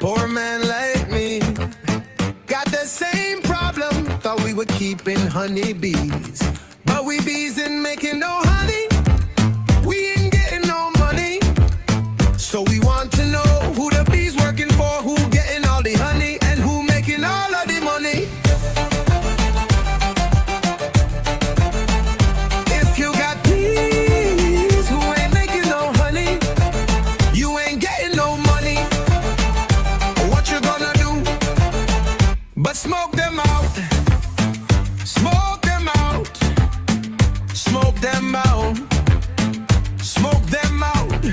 Poor man like me got the same problem. Thought we were keeping honeybees, but we bees ain't making no honey. We ain't getting no money. So we want to know who the bees working for, who getting all the honey, and who making all of the money. If you got bees who ain't making no honey, you ain't getting no money. What you gonna do but smoke them out? Smoke them out. Smoke them out. Smoke them out.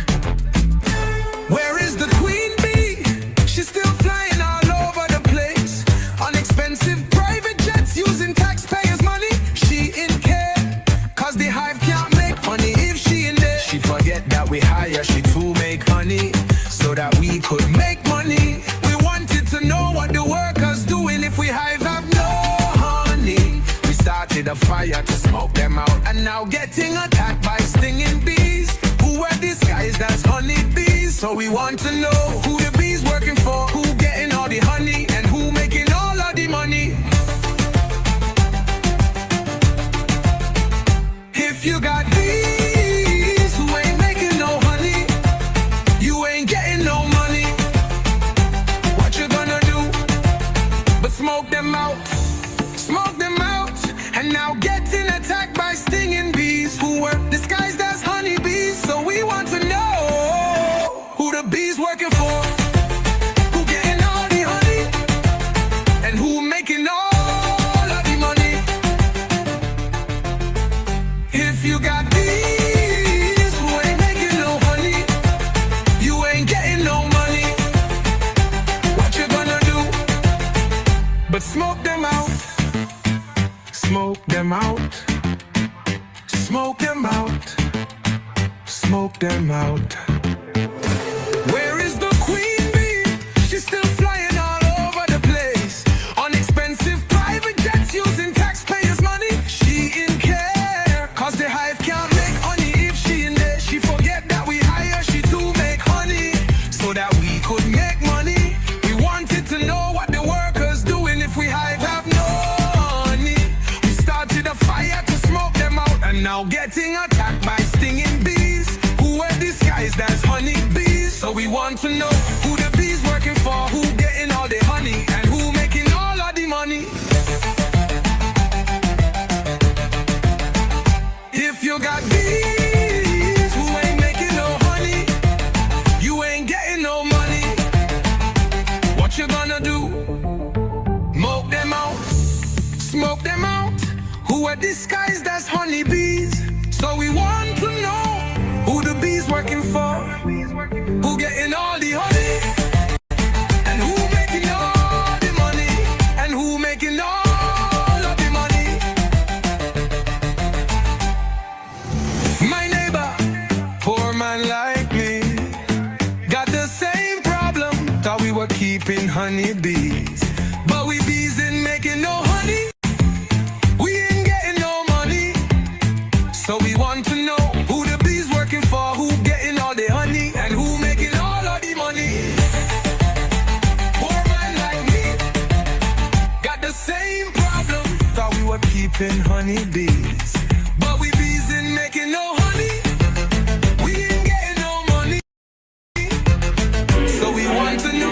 Where is the queen bee? She's still flying all over the place on expensive private jets using taxpayers' money. She in care, cause the hive can't make honey if she in there. She forget that we hire she to make honey, so that we could make money. We wanted to know what the workers doing if we hive have no honey. We started a fire to smoke them out, and now getting attacked by stinging bees who were disguised as honeybees. So we want to know who the bees working for, who getting all the honey, and who making all of the money. If you got bees who ain't making no honey, you ain't getting no money. What you gonna do but smoke them out? Smoke them out. And now getting attacked by stinging bees who were disguised as honeybees. So we want to know who the bees working for, who getting all the honey, and who making all of the money. If you got bees who ain't making no honey, you ain't getting no money. What you gonna do but smoke them out? Smoke them out. Smoke them out. Smoke them out. Where is the queen bee? She's still flying all over the place on expensive private jets using taxpayers' money. She in care, cause the hive can't make honey if she in there. She forget that we hire she to make honey, so that we could make money. We wanted to know what the workers doing if we hive have no honey. We started a fire to smoke them out, and now getting attacked by stinging bees who were disguised as honeybees. So we want to know who the bees working for, who getting all the honey, and who making all of the money. If you got bees who ain't making no honey, you ain't getting no money. What you gonna do? Smoke them out. Smoke them out. Who are disguised as honeybees. So we want to know who the bees working for, who getting all the honey, and who making all the money, and who making all of the money. My neighbor, poor man like me, got the same problem. Thought we were keeping honeybees, but we bees ain't making no honey. We ain't getting no money. So we want to know who the bees working for, who getting all the honey, and who making all of the money. Poor man like me got the same problem. Thought we were keeping honeybees, but we bees ain't making no honey. We ain't getting no money. So we want to know.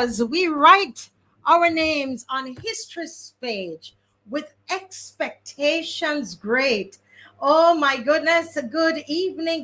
Barbados, we write our names on history's page with expectations great. Oh my goodness. Good evening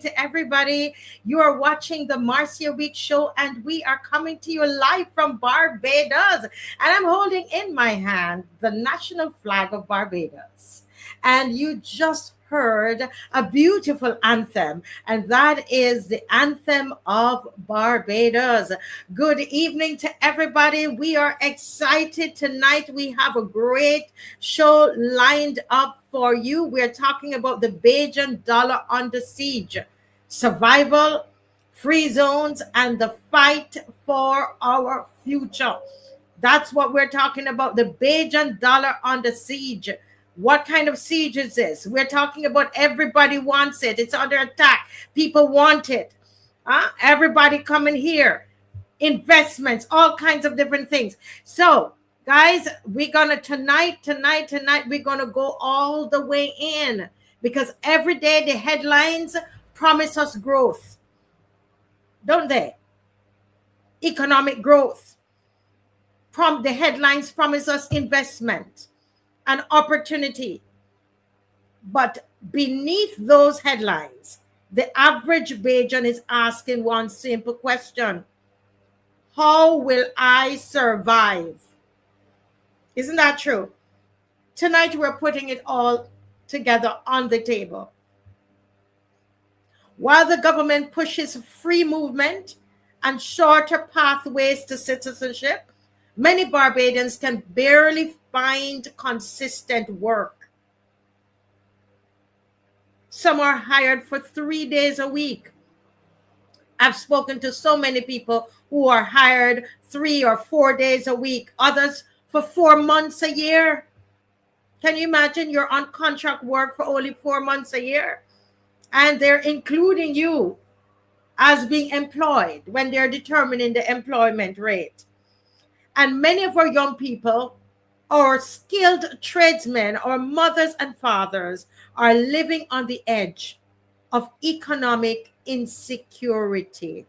to everybody. You are watching the Marcia Week show, and we are coming to you live from Barbados. And I'm holding in my hand the national flag of Barbados. And you just heard a beautiful anthem, and that is the anthem of Barbados. Good evening to everybody. We are excited tonight. We have a great show lined up for you. We're talking about the Bajan dollar under siege, survival, free zones, and the fight for our future. That's what we're talking about, the Bajan dollar under siege. What kind of siege is this? We're talking about everybody wants it. It's under attack. People want it. Everybody coming here. Investments, all kinds of different things. So, guys, we're going to tonight, we're going to go all the way in, because every day the headlines promise us growth, don't they? Economic growth. The headlines promise us investment and opportunity. But beneath those headlines, the average Bajan is asking one simple question: how will I survive? Isn't that true? Tonight we're putting it all together on the table. While the government pushes free movement and shorter pathways to citizenship, many Barbadians can barely find consistent work. Some are hired for 3 days a week. I've spoken to so many people who are hired 3 or 4 days a week, others for 4 months a year. Can you imagine you're on contract work for only 4 months a year? And they're including you as being employed when they're determining the employment rate. And many of our young people, or skilled tradesmen, or mothers and fathers, are living on the edge of economic insecurity.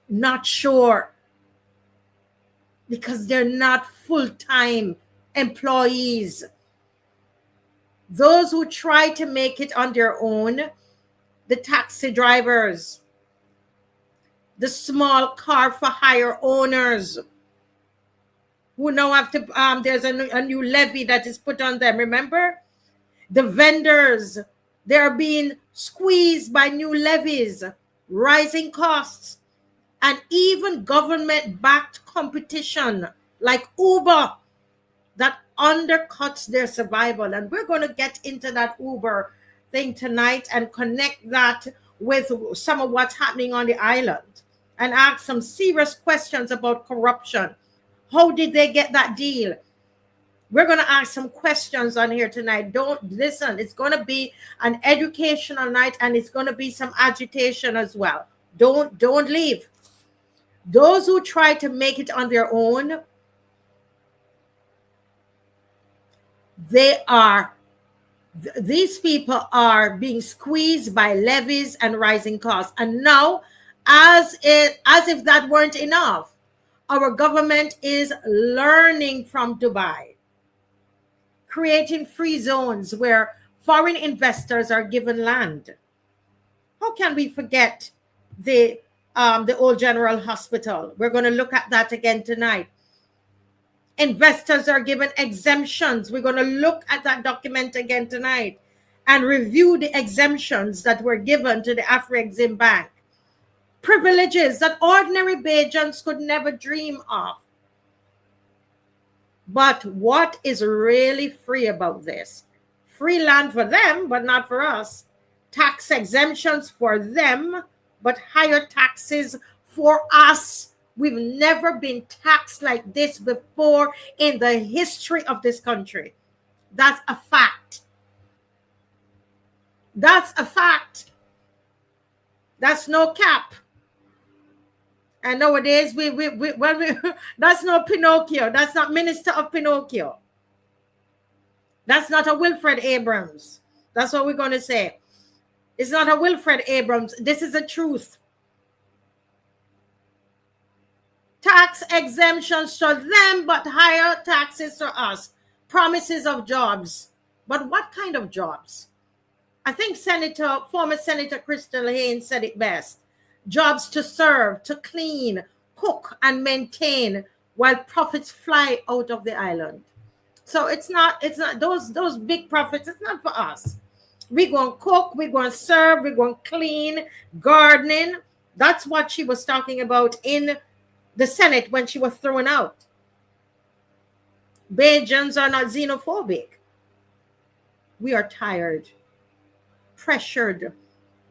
Not sure, because they're not full-time employees. Those who try to make it on their own, the taxi drivers, the small car for hire owners, who now have to, there's a new levy that is put on them, remember? The vendors, they're being squeezed by new levies, rising costs, and even government-backed competition like Uber that undercuts their survival. And we're going to get into that Uber thing tonight and connect that with some of what's happening on the island and ask some serious questions about corruption. How did they get that deal? We're going to ask some questions on here tonight. Don't listen. It's going to be an educational night, and it's going to be some agitation as well. Don't leave. Those who try to make it on their own, these people are being squeezed by levies and rising costs. And now, as if that weren't enough, our government is learning from Dubai, creating free zones where foreign investors are given land. How can we forget the Old General Hospital? We're going to look at that again tonight. Investors are given exemptions. We're going to look at that document again tonight and review the exemptions that were given to the Afro-Exim Bank. Privileges that ordinary Bajans could never dream of. But what is really free about this? Free land for them, but not for us. Tax exemptions for them, but higher taxes for us. We've never been taxed like this before in the history of this country. That's a fact. That's a fact. That's no cap. And nowadays, that's not Pinocchio. That's not Minister of Pinocchio. That's not a Wilfred Abrams. That's what we're going to say. It's not a Wilfred Abrams. This is the truth. tax exemptions to them, but higher taxes to us. Promises of jobs. But what kind of jobs? I think former Senator Crystal Haynes said it best. Jobs to serve, to clean, cook, and maintain while profits fly out of the island. So it's not those big profits, it's not for us. We're going to cook, we're going to serve, we're going to clean, gardening. That's what she was talking about in the Senate when she was thrown out. Bajans are not xenophobic. We are tired, pressured,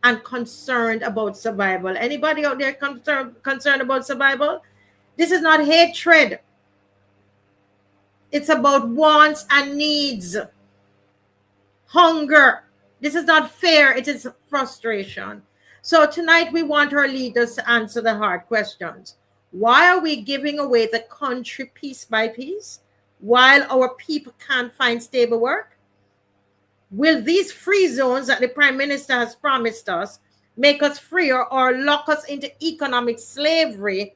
and concerned about survival. Anybody out there concerned about survival? This is not hatred. It's about wants and needs. Hunger. This is not fair. It is frustration. So tonight we want our leaders to answer the hard questions. Why are we giving away the country piece by piece while our people can't find stable work? Will these free zones that the Prime Minister has promised us make us freer or lock us into economic slavery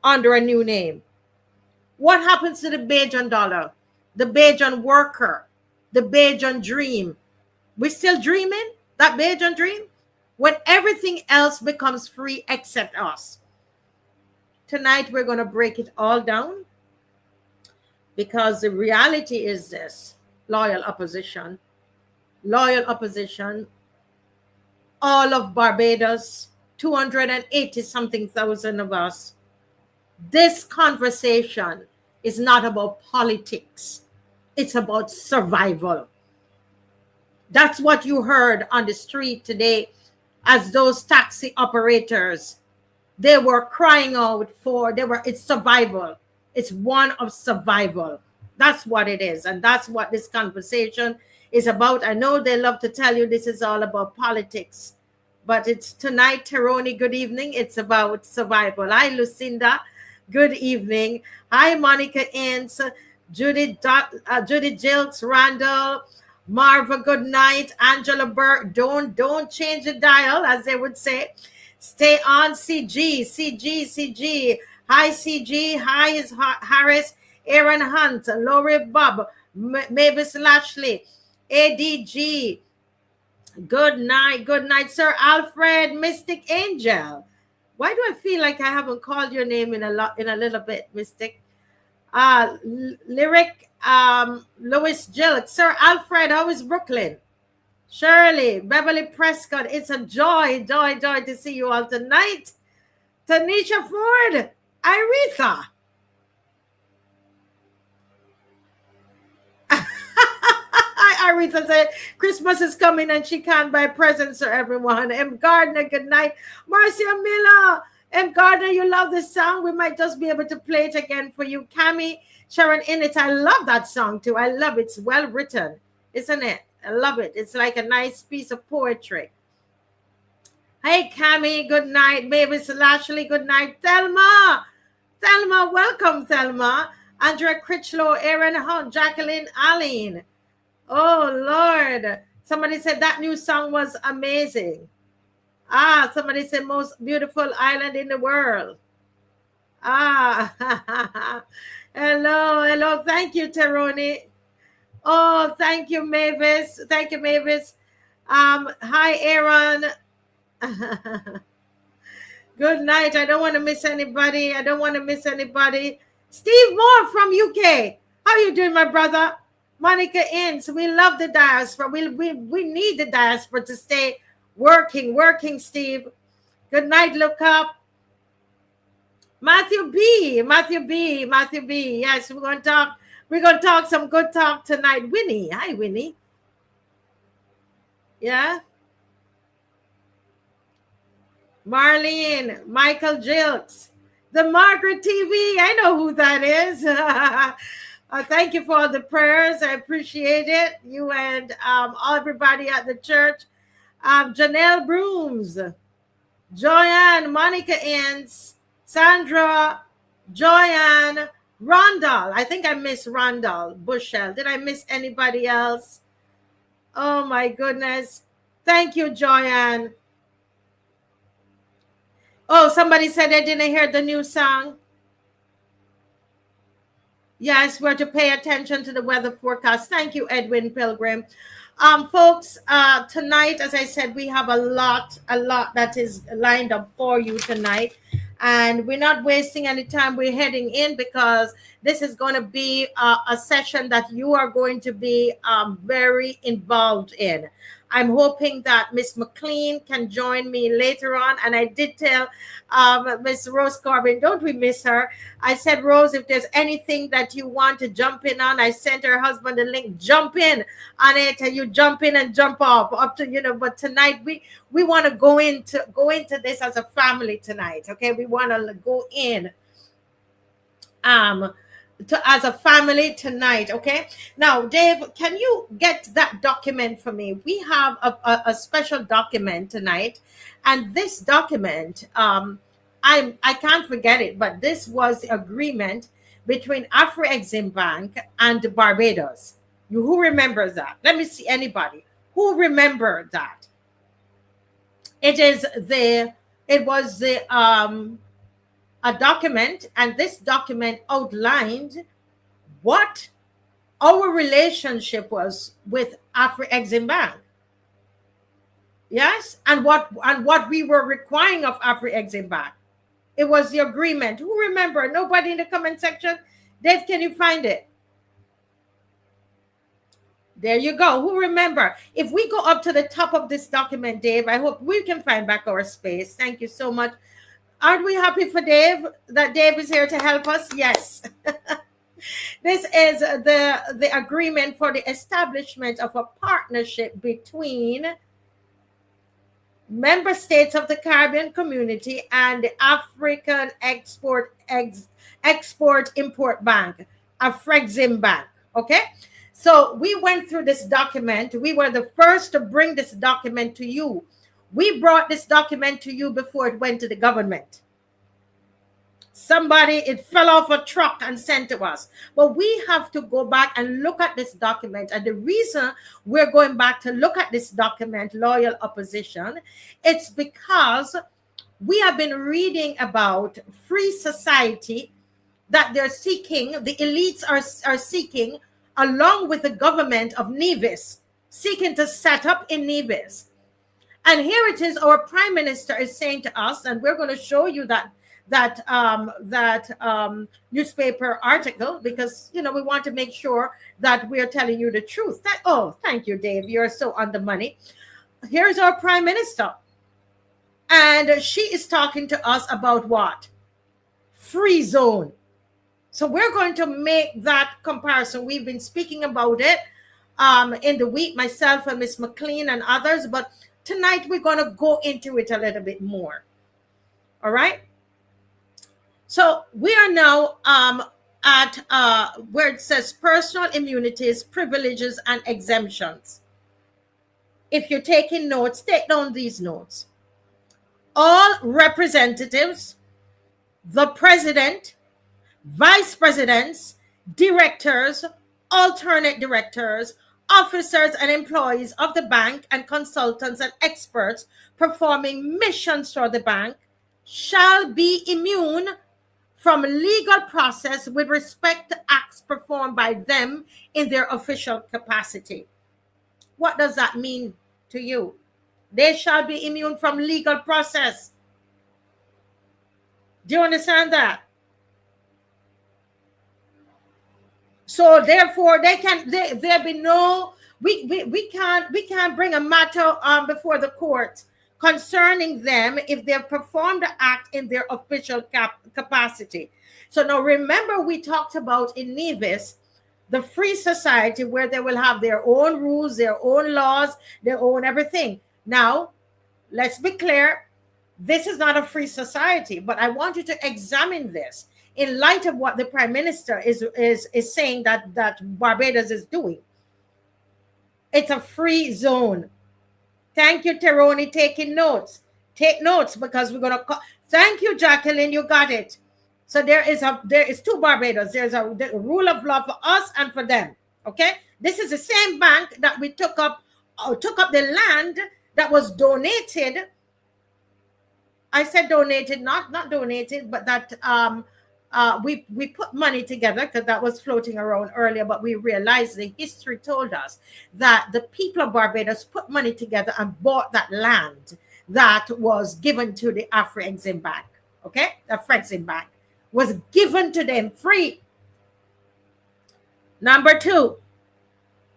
under a new name? What happens to the Bajan dollar, the Bajan worker, the Bajan dream? We're still dreaming that Bajan dream when everything else becomes free except us. Tonight, we're going to break it all down because the reality is this: loyal opposition, all of Barbados, 280 something thousand of us. This conversation is not about politics. It's about survival. That's what you heard on the street today as those taxi operators, they were crying out for, it's survival. It's one of survival. That's what it is. And that's what this conversation is about. I know they love to tell you this is all about politics, but it's tonight, Teroni, good evening. It's about survival. Hi, Lucinda. Good evening. Hi, Monica Ince, Judy Jilks, Randall, Marva, good night. Angela Burke, don't change the dial, as they would say. Stay on. CG. Hi, CG. Hi, Harris, Aaron Hunt, Lori Bob, Mavis Lashley, ADG. Good night, Sir Alfred, Mystic Angel. Why do I feel like I haven't called your name in a little bit, Mystic? Lyric, Lois Jill, Sir Alfred, how is Brooklyn? Shirley, Beverly Prescott, it's a joy to see you all tonight. Tanisha Ford, Iretha. Iretha said, Christmas is coming and she can't buy presents for everyone. M. Gardner, good night. Marcia Miller, M. Gardner, you love this song. We might just be able to play it again for you. Cami, Sharon Innes, I love that song too. I love it. It's well written, isn't it? I love it. It's like a nice piece of poetry. Hey, Cami, good night. Mavis Lashley, good night. Thelma, welcome, Thelma. Andrea Critchlow, Aaron Hunt, Jacqueline Allen. Oh, Lord. Somebody said that new song was amazing. Somebody said most beautiful island in the world. Hello. Thank you, Teroni. Oh, thank you, Mavis. Hi, Aaron. Good night. I don't want to miss anybody. Steve Moore from UK. How you doing, my brother? Monica Ince. We love the diaspora. We need the diaspora to stay working, Steve. Good night, look up. Matthew B. Yes, we're going to talk some good talk tonight. Winnie. Hi, Winnie. Yeah. Marlene, Michael Jilks, the Margaret TV. I know who that is. Thank you for all the prayers. I appreciate it. You and everybody at the church. Janelle Brooms, Joanne, Monica Ince, Sandra, Joanne, Rondal. I think I missed Rondal Bushell. Did I miss anybody else? Oh my goodness. Thank you, Joanne. Oh, somebody said they didn't hear the new song. Yes, we're to pay attention to the weather forecast. Thank you, Edwin Pilgrim. Folks, tonight, as I said, we have a lot that is lined up for you tonight. And we're not wasting any time. We're heading in because this is going to be a session that you are going to be very involved in. I'm hoping that Miss McLean can join me later on. And I did tell Miss Rose Corbin, don't we miss her? I said, Rose, if there's anything that you want to jump in on, I sent her husband the link. Jump in on it, and you jump in and jump off up to But tonight we want to go into this as a family tonight. Okay, we want to go in as a family tonight. Okay, now Dave, can you get that document for me? We have a special document tonight, and this document I can't forget it, but this was the agreement between Afro-Exim Bank and Barbados. Who remembers that? Let me see anybody who remember that. It was a document, and this document outlined what our relationship was with Afro-Exim Bank. Yes, and what we were requiring of Afro-Exim Bank. It was the agreement. Who remember? Nobody in the comment section? Dave, can you find it? There you go. Who remember? If we go up to the top of this document, Dave, I hope we can find back our space. Thank you so much. Aren't we happy for Dave, that Dave is here to help us? Yes. This is the agreement for the establishment of a partnership between member states of the Caribbean community and the African Export-Import Bank, Afrexim Bank. Okay, so we went through this document. We were the first to bring this document to you. We brought this document to you before it went to the government. It fell off a truck and sent to us. But we have to go back and look at this document. And the reason we're going back to look at this document, Loyal Opposition, it's because we have been reading about free society that they're seeking, the elites are seeking, along with the government of Nevis, seeking to set up in Nevis. And here it is, our prime minister is saying to us, and we're going to show you that newspaper article, because we want to make sure that we're telling you the truth. Thank you, Dave. You're so on the money. Here's our prime minister, and she is talking to us about what? Free zone. So we're going to make that comparison. We've been speaking about it in the week, myself and Miss McLean and others, but tonight we're going to go into it a little bit more. All right. So we are now at where it says personal immunities, privileges, and exemptions. If you're taking notes, take down these notes. All representatives, the president, vice presidents, directors, alternate directors, officers and employees of the bank, and consultants and experts performing missions for the bank shall be immune from legal process with respect to acts performed by them in their official capacity. What does that mean to you? They shall be immune from legal process. Do you understand that? So therefore, we can't bring a matter before the court concerning them if they've performed the act in their official capacity. So now remember, we talked about in Nevis, the free society, where they will have their own rules, their own laws, their own everything. Now, let's be clear, this is not a free society, but I want you to examine this in light of what the prime minister is saying that Barbados is doing. It's a free zone. Thank you, Teroni, taking notes. Take notes, because we're going to... Thank you, Jacqueline, you got it. So there is two Barbados. There's the rule of law for us and for them. Okay? This is the same bank that we took up the land that was donated I said donated, not donated, but that we put money together because that was floating around earlier, but we realized the history told us that the people of Barbados put money together and bought that land that was given to the Afro-Exim Bank. Okay, the Afro-Exim Bank was given to them free. Number two,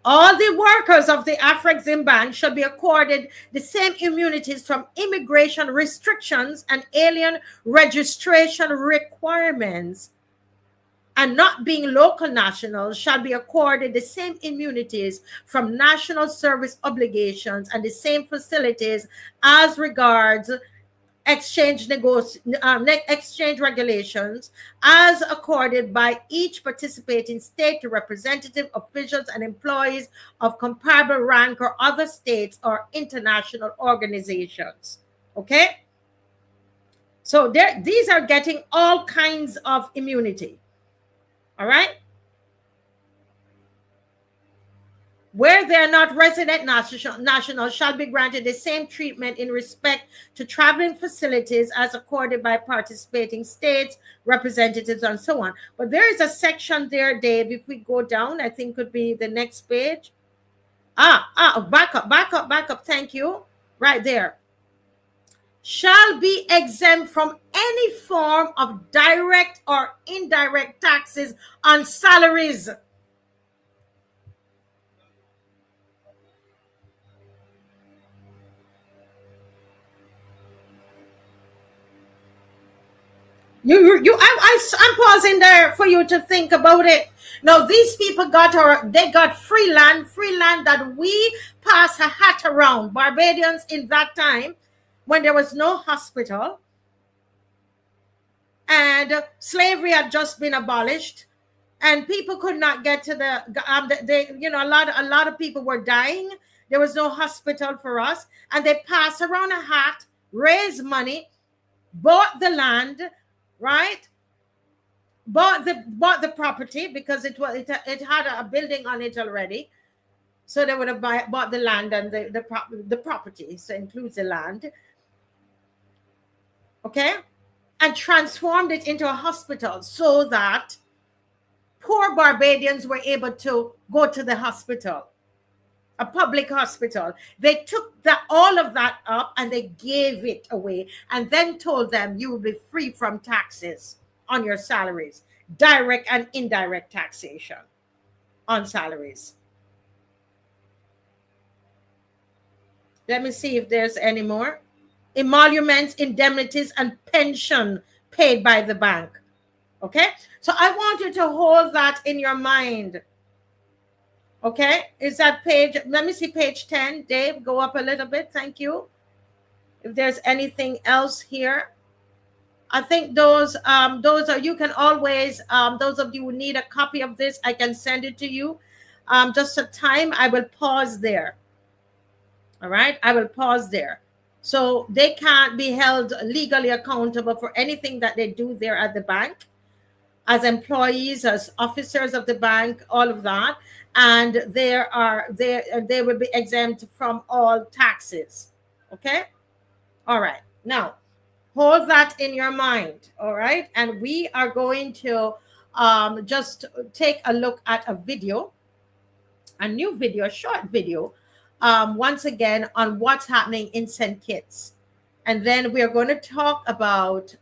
all the workers of the Afro-Exim Bank should be accorded the same immunities from immigration restrictions and alien registration requirements, and not being local nationals shall be accorded the same immunities from national service obligations and the same facilities as regards exchange regulations as accorded by each participating state to representative officials and employees of comparable rank or other states or international organizations. Okay, so these are getting all kinds of immunity. All right, where they are not resident nationals shall be granted the same treatment in respect to traveling facilities as accorded by participating states, representatives, and so on. But there is a section there, Dave, if we go down, I think could be the next page. Back up. Thank you. Right there. Shall be exempt from any form of direct or indirect taxes on salaries. I'm pausing there for you to think about it. Now, these people got free land that we pass a hat around. Barbadians in that time, when there was no hospital and slavery had just been abolished, and people could not get to a lot of people were dying. There was no hospital for us, and they passed around a hat, raised money, bought the land. Right, bought the property because it had a building on it already, so they would have bought the land and the property, so it includes the land. Okay, and transformed it into a hospital so that poor Barbadians were able to go to the hospital, a public hospital. They took all of that up and they gave it away and then told them you will be free from taxes on your salaries, direct and indirect taxation on salaries. Let me see if there's any more. Emoluments, indemnities, and pension paid by the bank. Okay, so I want you to hold that in your mind. Okay, is that page? Let me see page 10. Dave, go up a little bit. Thank you. If there's anything else here, I think those are, you can always, those of you who need a copy of this, I can send it to you. Just a time, I will pause there. All right, I will pause there. So they can't be held legally accountable for anything that they do there at the bank, as employees, as officers of the bank, all of that. And they will be exempt from all taxes. Okay, all right, now hold that in your mind. All right, and we are going to just take a look at a video, a new video, a short video, once again on what's happening in St. Kitts, and then we are going to talk about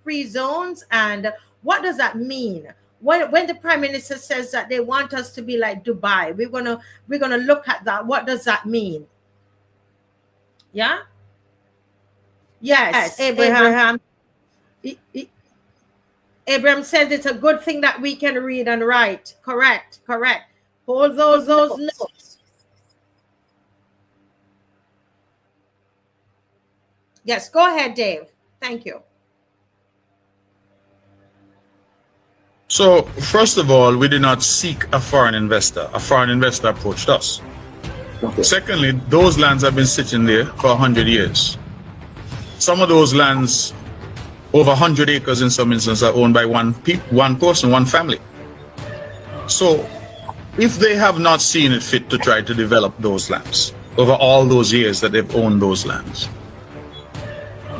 free zones and what does that mean. When the Prime Minister says that they want us to be like Dubai, we're gonna look at that. What does that mean? Yeah. Yes. Abraham. Abraham says it's a good thing that we can read and write. Correct. Hold those notes. Yes. Go ahead, Dave. Thank you. So, first of all, we did not seek a foreign investor. A foreign investor approached us. Okay. Secondly, those lands have been sitting there for 100 years. Some of those lands, over 100 acres in some instances, are owned by one person, one family. So, if they have not seen it fit to try to develop those lands over all those years that they've owned those lands,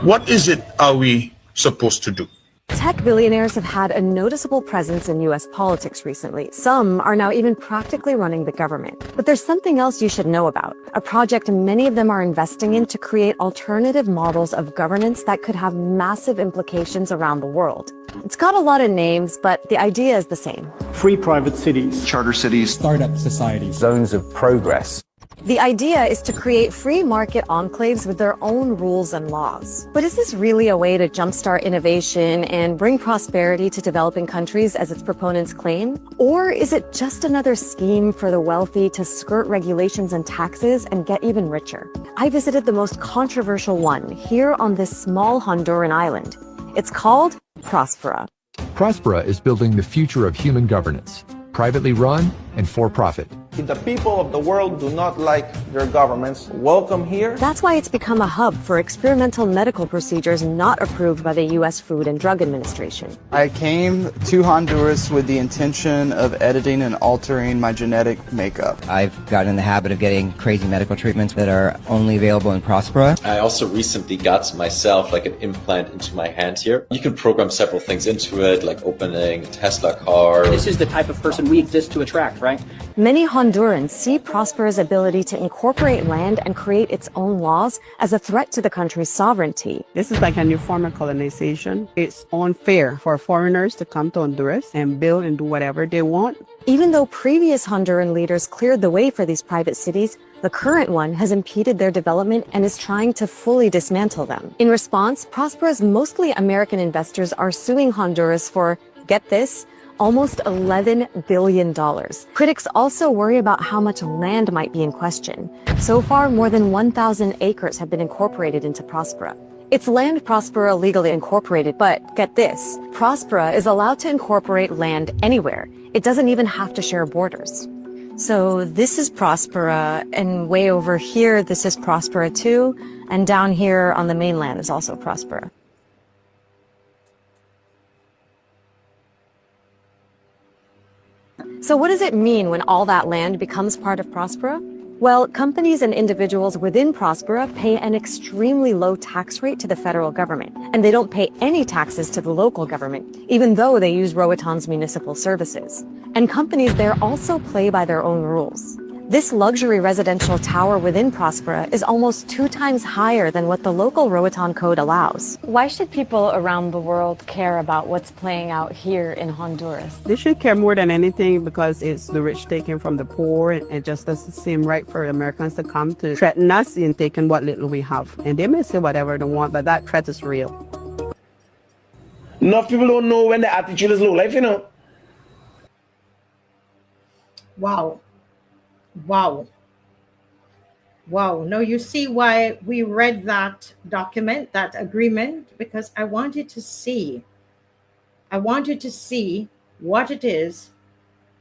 What is it are we supposed to do? Tech billionaires have had a noticeable presence in U.S. politics recently. Some are now even practically running the government. But there's something else you should know about, a project many of them are investing in to create alternative models of governance that could have massive implications around the world. It's got a lot of names, but the idea is the same. Free private cities, charter cities, startup societies, zones of progress. The idea is to create free market enclaves with their own rules and laws. But is this really a way to jumpstart innovation and bring prosperity to developing countries as its proponents claim? Or is it just another scheme for the wealthy to skirt regulations and taxes and get even richer? I visited the most controversial one here on this small Honduran island. It's called Prospera. Prospera is building the future of human governance, privately run and for profit. If the people of the world do not like their governments, welcome here. That's why it's become a hub for experimental medical procedures not approved by the U.S. Food and Drug Administration. I came to Honduras with the intention of editing and altering my genetic makeup. I've gotten in the habit of getting crazy medical treatments that are only available in Prospera. I also recently got myself like an implant into my hand here. You can program several things into it, like opening a Tesla car. This is the type of person we exist to attract, right? Many Hondurans see Prospera's ability to incorporate land and create its own laws as a threat to the country's sovereignty. This is like a new form of colonization. It's unfair for foreigners to come to Honduras and build and do whatever they want. Even though previous Honduran leaders cleared the way for these private cities, the current one has impeded their development and is trying to fully dismantle them. In response, Prospera's mostly American investors are suing Honduras for, get this, almost $11 billion. Critics also worry about how much land might be in question. So far, more than 1,000 acres have been incorporated into Prospera. It's land Prospera legally incorporated, but get this, Prospera is allowed to incorporate land anywhere. It doesn't even have to share borders. So this is Prospera, and way over here, this is Prospera too, and down here on the mainland is also Prospera. So what does it mean when all that land becomes part of Prospera? Well, companies and individuals within Prospera pay an extremely low tax rate to the federal government, and they don't pay any taxes to the local government, even though they use Roaton's municipal services. And companies there also play by their own rules. This luxury residential tower within Prospera is almost 2 times higher than what the local Roaton code allows. Why should people around the world care about what's playing out here in Honduras? They should care more than anything because it's the rich taking from the poor, and it just doesn't seem right for Americans to come to threaten us in taking what little we have. And they may say whatever they want, but that threat is real. Enough people don't know when the attitude is low life, you know. Wow. Wow. Wow. No, you see why we read that document, that agreement, because I wanted to see what it is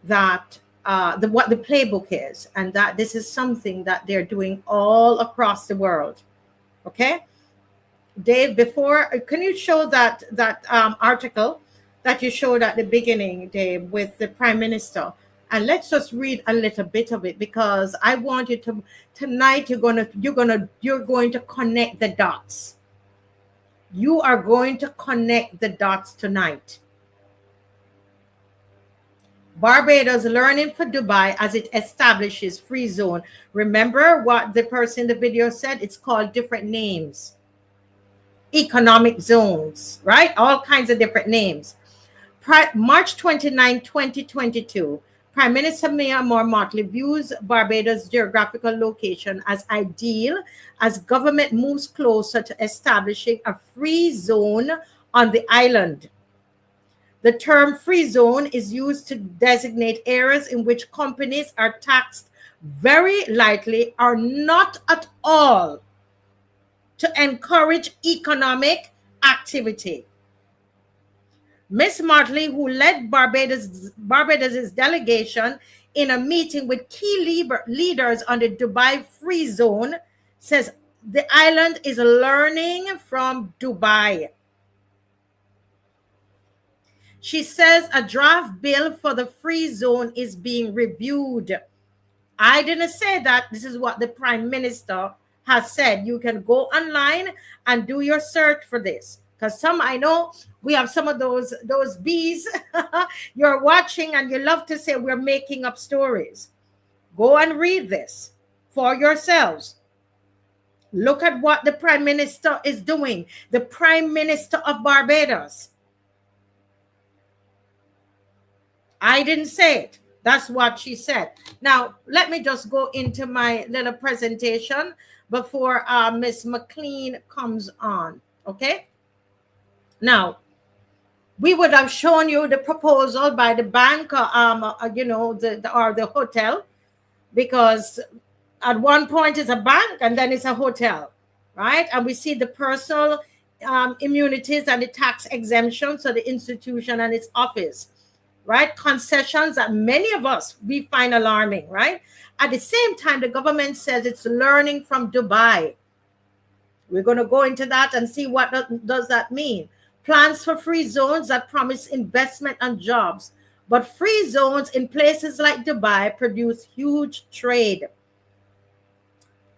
that what the playbook is, and that this is something that they're doing all across the world. Okay, Dave, before, can you show that article that you showed at the beginning, Dave, with the Prime Minister? And let's just read a little bit of it, because I want you to tonight. You're going to connect the dots. You are going to connect the dots tonight. Barbados learning for Dubai as it establishes free zone. Remember what the person in the video said? It's called different names. Economic zones, right? All kinds of different names. March 29, 2022. Prime Minister Myanmar Motley views Barbados' geographical location as ideal as government moves closer to establishing a free zone on the island. The term free zone is used to designate areas in which companies are taxed very lightly or not at all to encourage economic activity. Ms. Motley, who led Barbados' delegation in a meeting with key leaders on the Dubai Free Zone, says the island is learning from Dubai. She says a draft bill for the free zone is being reviewed. I didn't say that. This is what the Prime Minister has said you can go online and do your search for this. Because some, I know we have some of those bees you're watching and you love to say we're making up stories. Go and read this for yourselves. Look at what the Prime Minister is doing. The Prime Minister of Barbados. I didn't say it. That's what she said. Now, let me just go into my little presentation before Miss McLean comes on. Okay? Now, we would have shown you the proposal by the bank, you know, or the hotel, because at one point it's a bank and then it's a hotel, right? And we see the personal immunities and the tax exemption, so the institution and its office, right? Concessions that many of us, we find alarming, right? At the same time, the government says it's learning from Dubai. We're going to go into that and see what does that mean. Plans for free zones that promise investment and jobs. But free zones in places like Dubai produce huge trade.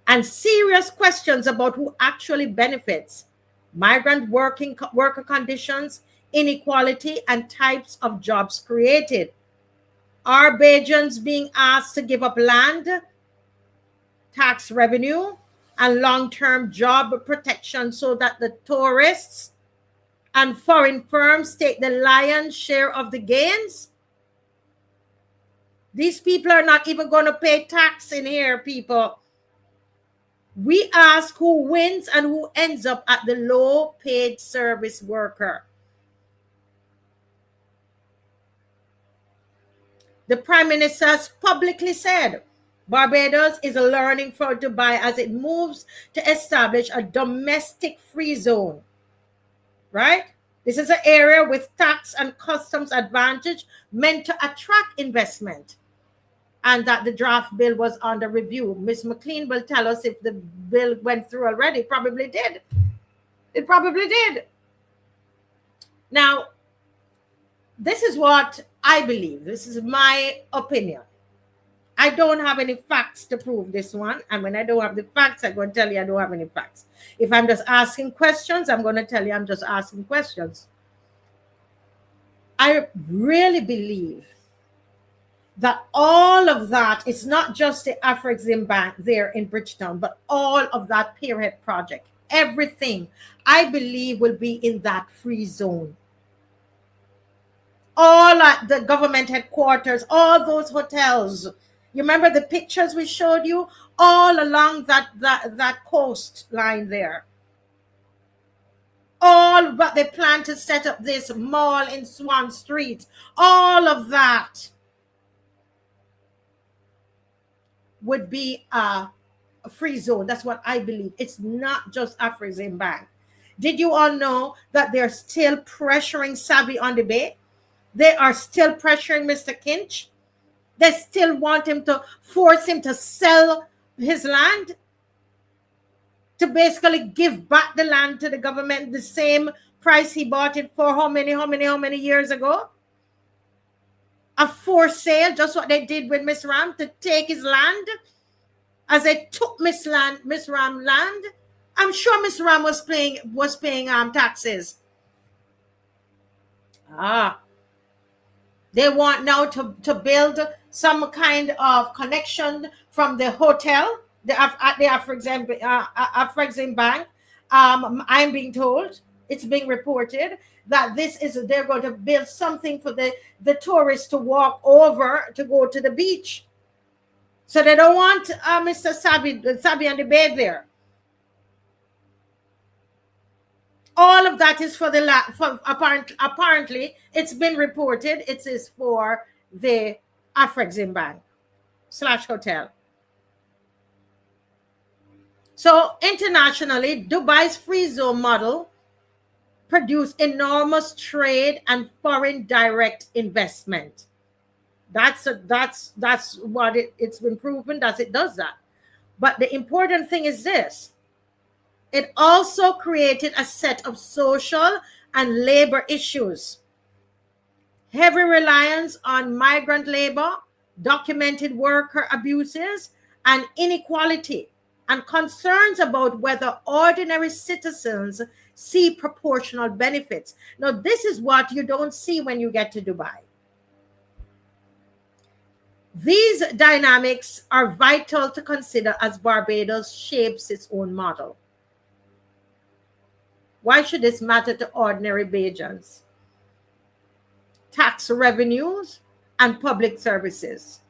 And serious questions about who actually benefits. Migrant worker conditions, inequality, and types of jobs created. Are Bajans being asked to give up land, tax revenue, and long-term job protection so that the tourists and foreign firms take the lion's share of the gains? These people are not even going to pay tax in here, people. We ask who wins and who ends up at the low-paid service worker. The Prime Minister has publicly said Barbados is learning from Dubai as it moves to establish a domestic free zone. Right? This is an area with tax and customs advantage meant to attract investment. And that the draft bill was under review. Ms. McLean will tell us if the bill went through already. It probably did. It probably did. Now, this is what I believe. This is my opinion. I don't have any facts to prove this one. And when I don't have the facts, I'm going to tell you I don't have any facts. If I'm just asking questions, I'm going to tell you I'm just asking questions. I really believe that all of that is not just the Afrexim Bank there in Bridgetown, but all of that Pierhead project, everything, I believe will be in that free zone. All at the government headquarters, all those hotels. You remember the pictures we showed you? All along that coastline there. All but they plan to set up this mall in Swan Street. All of that would be a free zone. That's what I believe. It's not just Afrexim Bank. Did you all know that they're still pressuring Savvy on the Bay? They are still pressuring Mr. Kinch. They still want him to force him to sell his land, to basically give back the land to the government the same price he bought it for how many years ago? A forced sale, just what they did with Miss Ram, to take his land. As they took Miss Ram land, I'm sure Miss Ram was paying taxes. They want now to build some kind of connection from the hotel, at the Afrexim Bank. I'm being told, it's being reported that they're going to build something for the tourists to walk over to go to the beach. So they don't want Mr. Savvy on the Bay there. All of that is for apparently it's been reported it is for the Afrexim Bank / hotel. So internationally, Dubai's free zone model produced enormous trade and foreign direct investment. That's what it's been proven that it does that. But the important thing is this. It also created a set of social and labor issues. Heavy reliance on migrant labor, documented worker abuses, and inequality and concerns about whether ordinary citizens see proportional benefits. Now, this is what you don't see when you get to Dubai. These dynamics are vital to consider as Barbados shapes its own model. Why should this matter to ordinary Bajans? Tax revenues and public services.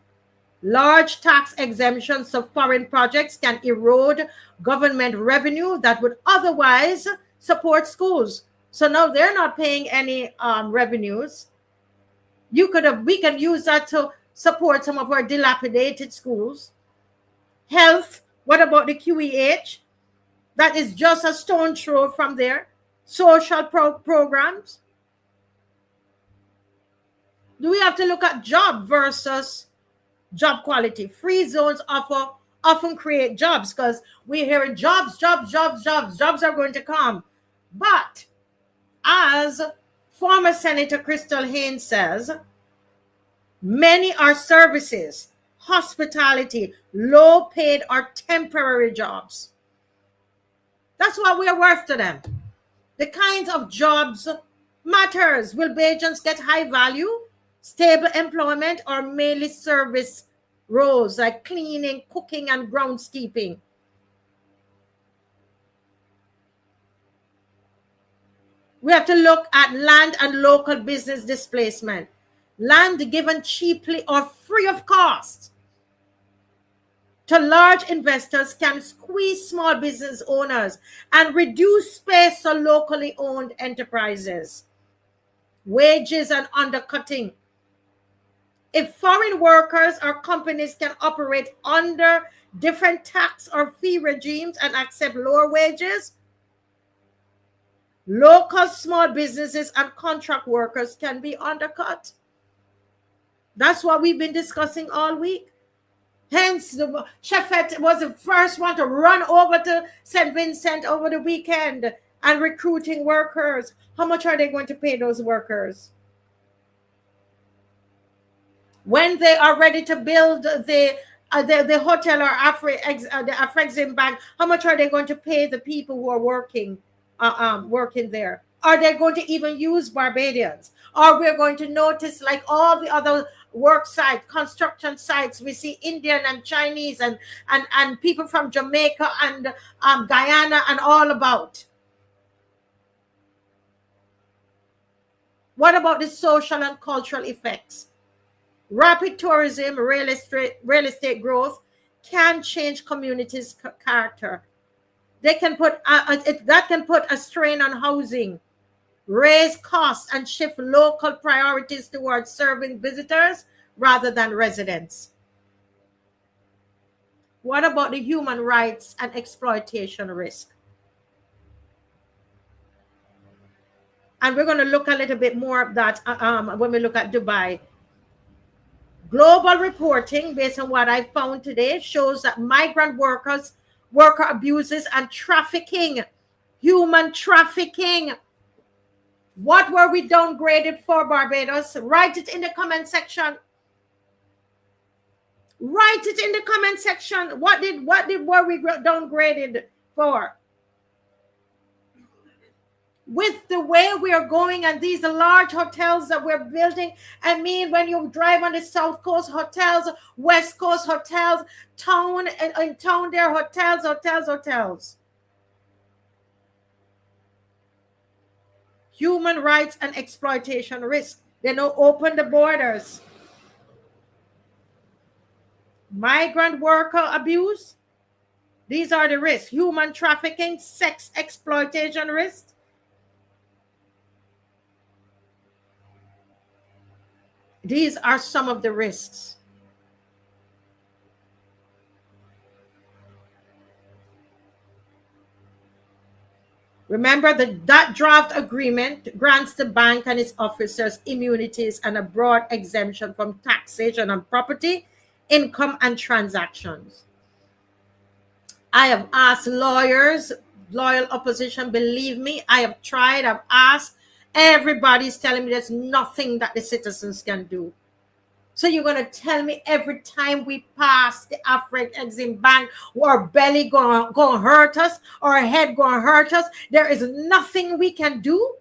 Large tax exemptions of foreign projects can erode government revenue that would otherwise support schools. So now they're not paying any revenues. We can use that to support some of our dilapidated schools. Health, what about the QEH? That is just a stone's throw from there. Social programs. Do we have to look at job versus job quality? Free zones often create jobs because we're hearing jobs are going to come. But as former Senator Crystal Haynes says, many are services, hospitality, low paid or temporary jobs. That's what we are worth to them. The kinds of jobs matters. Will Bajans get high value, stable employment, or mainly service roles like cleaning, cooking, and groundskeeping? We have to look at land and local business displacement. Land given cheaply or free of cost to large investors can squeeze small business owners and reduce space for locally owned enterprises. Wages and undercutting. If foreign workers or companies can operate under different tax or fee regimes and accept lower wages, local small businesses and contract workers can be undercut. That's what we've been discussing all week. Hence, the Chefette was the first one to run over to St. Vincent over the weekend and recruiting workers. How much are they going to pay those workers? When they are ready to build the hotel or the Afrexim Bank, how much are they going to pay the people who are working there? Are they going to even use Barbadians? Or we're going to notice, like all the other work sites, construction sites, we see Indian and Chinese and people from Jamaica and Guyana and all about. What about the social and cultural effects? Rapid tourism, real estate growth can change communities' character. They can put that can put a strain on housing, raise costs, and shift local priorities towards serving visitors rather than residents. What about the human rights and exploitation risk? And we're going to look a little bit more of that when we look at Dubai. Global reporting, based on what I found today, shows that migrant worker abuses and trafficking, human trafficking. What were we downgraded for, Barbados? Write it in the comment section. Write it in the comment section. What were we downgraded for? With the way we are going and these large hotels that we're building, I mean, when you drive on the South Coast hotels, West Coast hotels, in town there are hotels. Human rights and exploitation risk. They now open the borders. Migrant worker abuse. These are the risks. Human trafficking, sex exploitation risk. These are some of the risks. Remember that draft agreement grants the bank and its officers immunities and a broad exemption from taxation on property, income, and transactions. I have asked lawyers, loyal opposition, believe me, I have tried, I've asked. Everybody's telling me there's nothing that the citizens can do. So you're going to tell me every time we pass the Afrexim Bank, our belly going to hurt us, our head going to hurt us, there is nothing we can do?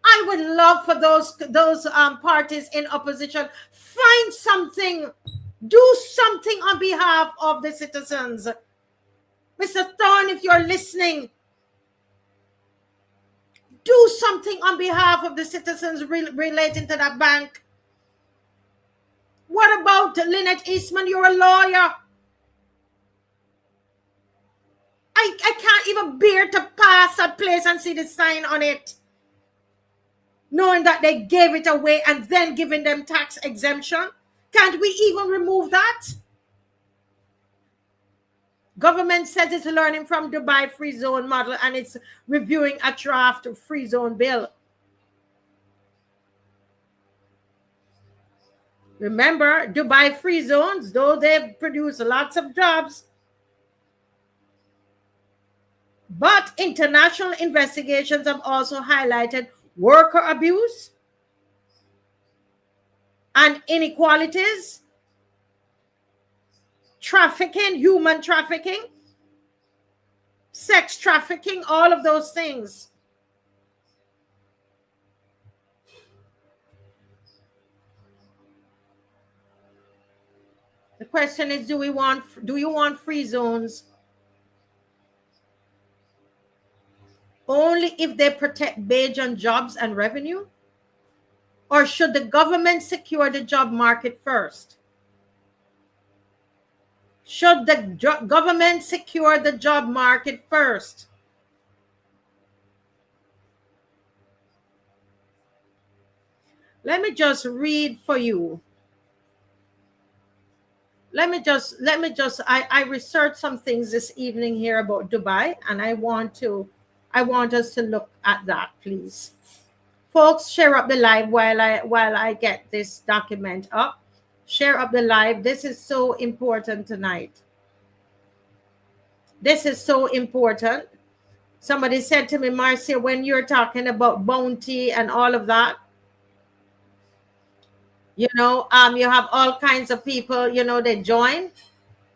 I would love for those parties in opposition, find something, do something on behalf of the citizens. Mr. Thorne, if you're listening, do something on behalf of the citizens relating to that bank. What about Lynette Eastman? You're a lawyer. I can't even bear to pass a place and see the sign on it, knowing that they gave it away and then giving them tax exemption. Can't we even remove that? Government says it's learning from Dubai free zone model and it's reviewing a draft free zone bill. Remember, Dubai free zones, though they produce lots of jobs, but international investigations have also highlighted worker abuse and inequalities, trafficking, human trafficking, sex trafficking, all of those things. The question is, do you want free zones only if they protect BAJAN jobs and revenue? Or should the government secure the job market first? Should the government secure the job market first? Let me just read for you. I researched some things this evening here about Dubai, and I want us to look at that, please. Folks, share up the live while I get this document up. Share up the live. This is so important tonight. This is so important. Somebody said to me, Marcia, when you're talking about bounty and all of that, you have all kinds of people, they join.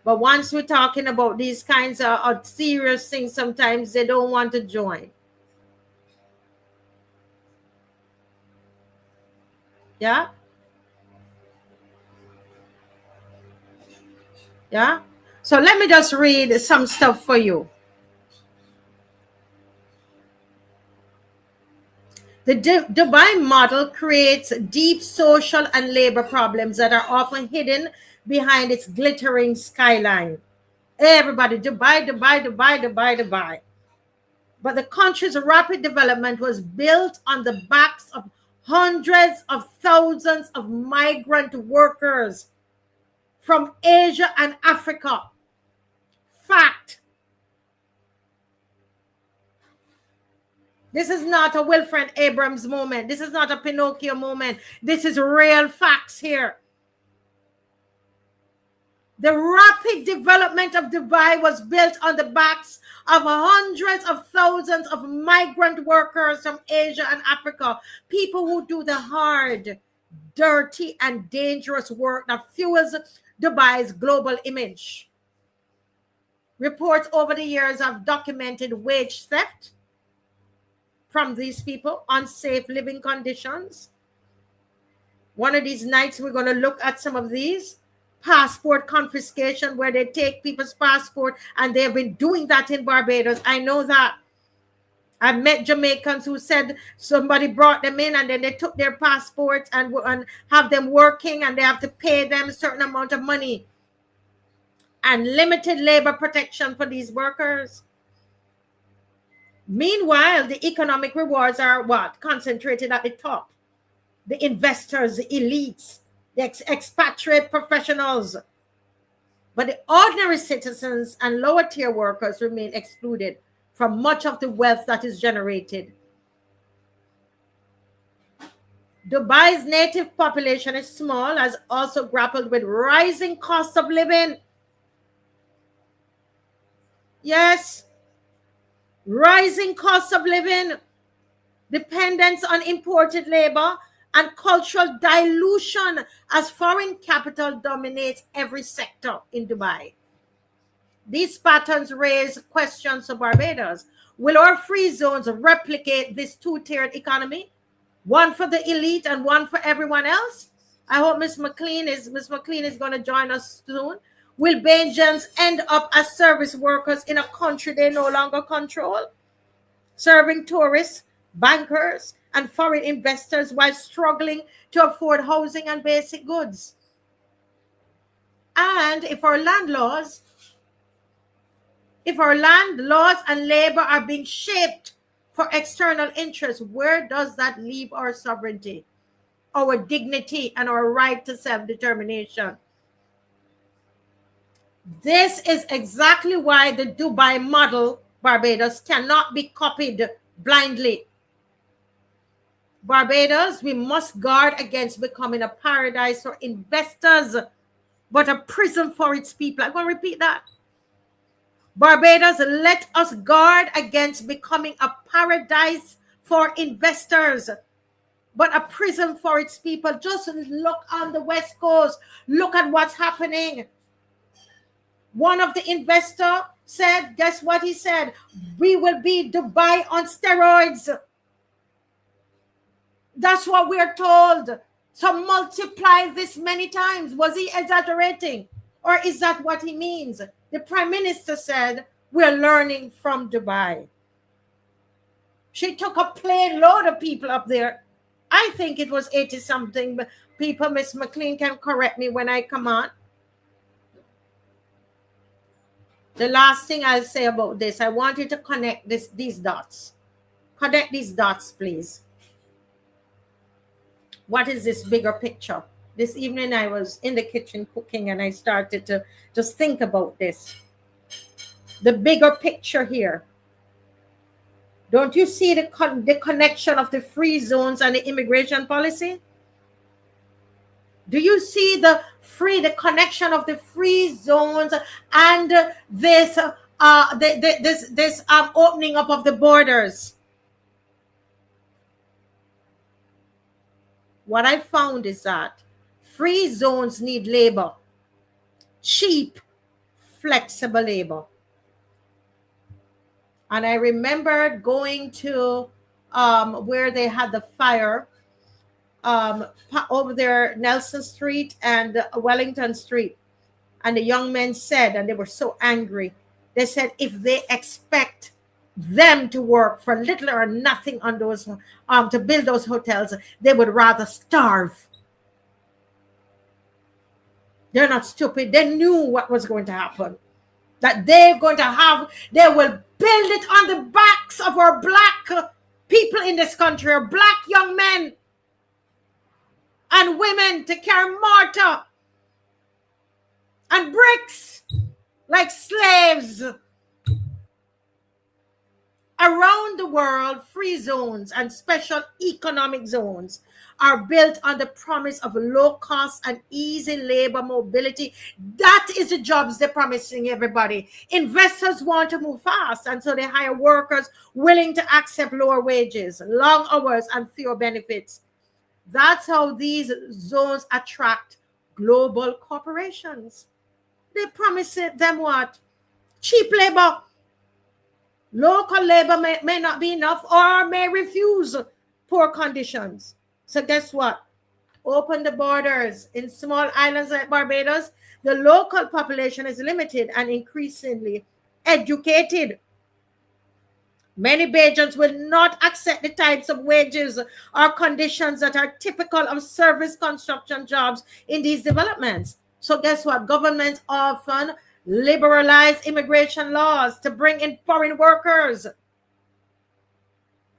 But once we're talking about these kinds of serious things, sometimes they don't want to join. Yeah? Yeah? So let me just read some stuff for you. The Dubai model creates deep social and labor problems that are often hidden behind its glittering skyline. Everybody, Dubai, Dubai, Dubai, Dubai, Dubai. But the country's rapid development was built on the backs of hundreds of thousands of migrant workers from Asia and Africa. Fact. This is not a Wilfred Abrams moment. This is not a Pinocchio moment. This is real facts here. The rapid development of Dubai was built on the backs of hundreds of thousands of migrant workers from Asia and Africa, people who do the hard, dirty, and dangerous work that fuels Dubai's global image. Reports over the years have documented wage theft from these people, unsafe living conditions. One of these nights, we're going to look at some of these. Passport confiscation, where they take people's passport, and they've been doing that in Barbados. I know that. I've met Jamaicans who said somebody brought them in and then they took their passports and have them working, and they have to pay them a certain amount of money. And limited labor protection for these workers. Meanwhile, the economic rewards are what? Concentrated at the top. The investors, the elites, the expatriate professionals. But the ordinary citizens and lower tier workers remain excluded from much of the wealth that is generated. Dubai's native population is small, has also grappled with rising costs of living. Yes, rising costs of living, dependence on imported labor, and cultural dilution as foreign capital dominates every sector in Dubai. These patterns raise questions to Barbados. Will our free zones replicate this two-tiered economy? One for the elite and one for everyone else? I hope Miss McLean is going to join us soon. Will BAJANs end up as service workers in a country they no longer control, serving tourists, bankers, and foreign investors while struggling to afford housing and basic goods? And if our land laws and labor are being shaped for external interests, where does that leave our sovereignty, our dignity, and our right to self-determination? This is exactly why the Dubai model, Barbados, cannot be copied blindly. Barbados, we must guard against becoming a paradise for investors, but a prison for its people. I'm going to repeat that. Barbados, let us guard against becoming a paradise for investors, but a prison for its people. Just look on the West Coast. Look at what's happening. One of the investors said, guess what he said? We will be Dubai on steroids. That's what we're told. So multiply this many times. Was he exaggerating? Or is that what he means? The Prime Minister said, we're learning from Dubai. She took a plane load of people up there. I think it was 80-something people. Miss McLean can correct me when I come on. The last thing I'll say about this, I want you to connect these dots. Connect these dots, please. What is this bigger picture? This evening I was in the kitchen cooking and I started to just think about this. The bigger picture here. Don't you see the connection of the free zones and the immigration policy? Do you see the connection of the free zones and this opening up of the borders? What I found is that free zones need labor, cheap, flexible labor. And I remembered going to where they had the fire over there, Nelson Street and Wellington Street. And the young men said, and they were so angry, they said if they expect them to work for little or nothing on those, to build those hotels, they would rather starve. They're not stupid. They knew what was going to happen. That they will build it on the backs of our black people in this country, our black young men and women, to carry mortar and bricks like slaves. Around the world, free zones and special economic zones are built on the promise of low cost and easy labor mobility. That is the jobs they're promising everybody. Investors want to move fast, and so they hire workers willing to accept lower wages, long hours, and fewer benefits. That's how these zones attract global corporations. They promise them what? Cheap labor. Local labor may not be enough or may refuse poor conditions. So guess what? Open the borders. In small islands like Barbados, the local population is limited and increasingly educated. Many Bajans will not accept the types of wages or conditions that are typical of service construction jobs in these developments. So guess what? Governments often liberalize immigration laws to bring in foreign workers,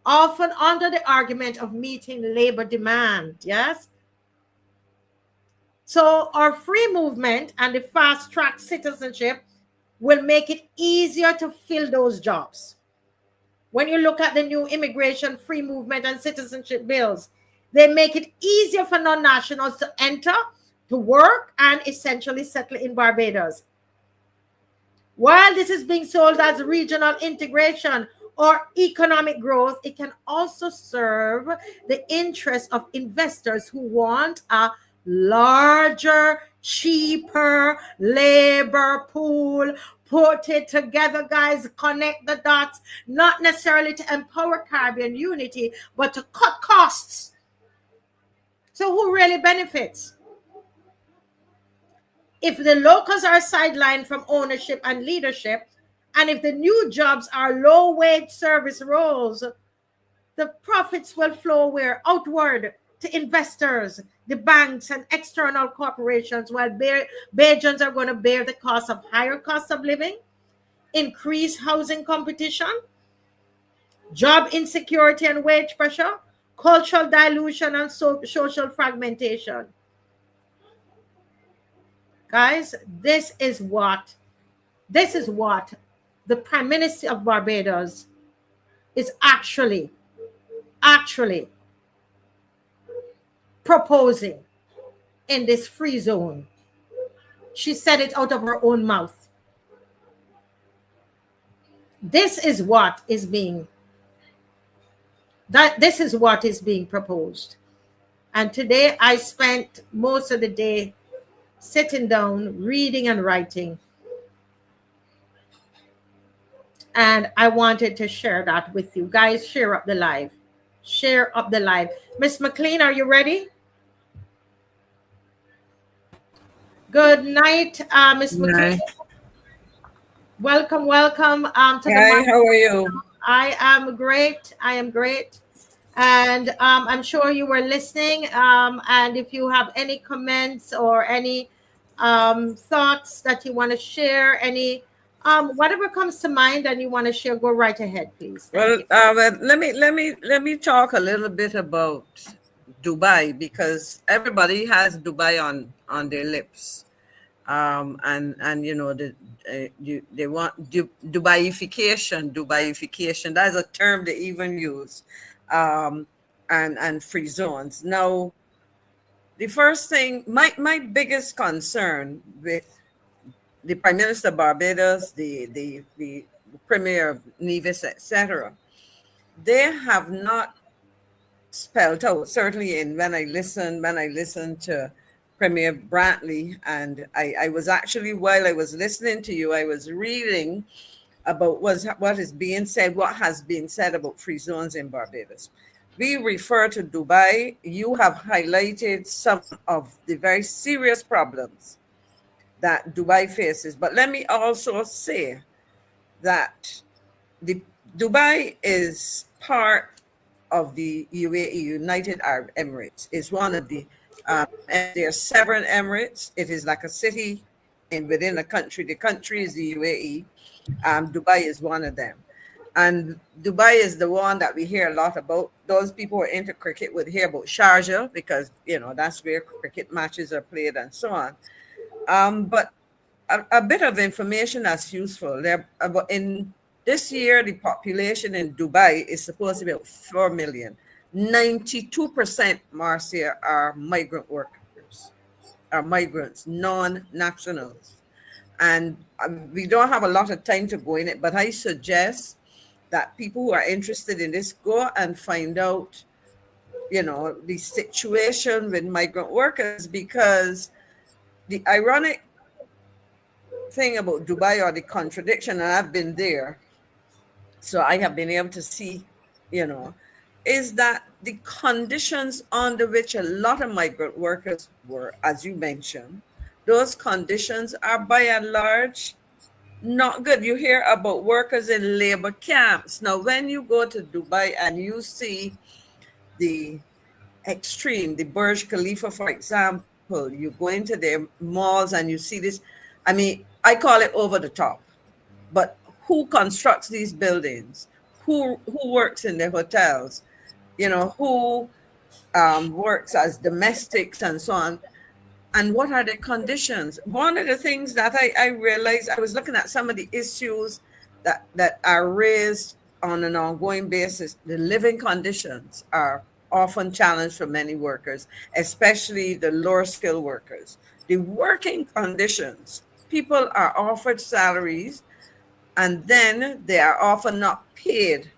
often under the argument of meeting labor demand. Yes. So our free movement and the fast-track citizenship will make it easier to fill those jobs. When you look at the new immigration, free movement, and citizenship bills, they make it easier for non-nationals to enter, to work, and essentially settle in Barbados. While this is being sold as regional integration, or economic growth. It can also serve the interest of investors who want a larger, cheaper labor pool. Put it together, guys. Connect the dots, not necessarily to empower Caribbean unity, but to cut costs. So who really benefits? If the locals are sidelined from ownership and leadership, and if the new jobs are low-wage service roles, the profits will flow where? Outward to investors, the banks, and external corporations, while Bajans are going to bear the cost of higher cost of living, increased housing competition, job insecurity and wage pressure, cultural dilution, and social fragmentation. Guys, this is what the Prime Minister of Barbados is actually proposing in this free zone. She said it out of her own mouth. This is what is being proposed. And today I spent most of the day sitting down, reading and writing. And I wanted to share that with you guys. Share up the live. Share up the live. Miss McLean, are you ready? Good night, Miss McLean. Welcome to the Hi, how are you? I am great. And I'm sure you were listening. And if you have any comments or any thoughts that you want to share, any whatever comes to mind and you want to share, go right ahead, please. Well, let me talk a little bit about Dubai, because everybody has Dubai on their lips, and you know they want Dubaiification. That's a term they even use, and free zones. Now, the first thing, my biggest concern with the Prime Minister of Barbados, the Premier of Nevis, etc., they have not spelled out. Certainly, when I listened to Premier Brantley, and I was actually, while I was listening to you, I was reading about what is being said, what has been said about free zones in Barbados. We refer to Dubai. You have highlighted some of the very serious problems that Dubai faces. But let me also say that Dubai is part of the UAE, United Arab Emirates. Is one of the, and there are several emirates. It is like a city within a country. The country is the UAE. Dubai is one of them. And Dubai is the one that we hear a lot about. Those people who are into cricket would hear about Sharjah, because, you know, that's where cricket matches are played and so on. But a bit of information that's useful. In this year, the population in Dubai is supposed to be about 4 million. 92%, Marcia, are migrant workers, are migrants, non-nationals. And we don't have a lot of time to go in it, but I suggest that people who are interested in this go and find out, you know, the situation with migrant workers, because the ironic thing about Dubai, or the contradiction, and I've been there, so I have been able to see, you know, is that the conditions under which a lot of migrant workers were, as you mentioned, those conditions are by and large not good. You hear about workers in labor camps. Now, when you go to Dubai and you see the extreme, the Burj Khalifa, for example, you go into their malls and you see this. I mean, I call it over the top. But who constructs these buildings? Who works in the hotels? You know, who works as domestics and so on? And what are the conditions? One of the things that I realized, I was looking at some of the issues that are raised on an ongoing basis. The living conditions are often challenged for many workers, especially the lower skilled workers. The working conditions, people are offered salaries and then they are often not paid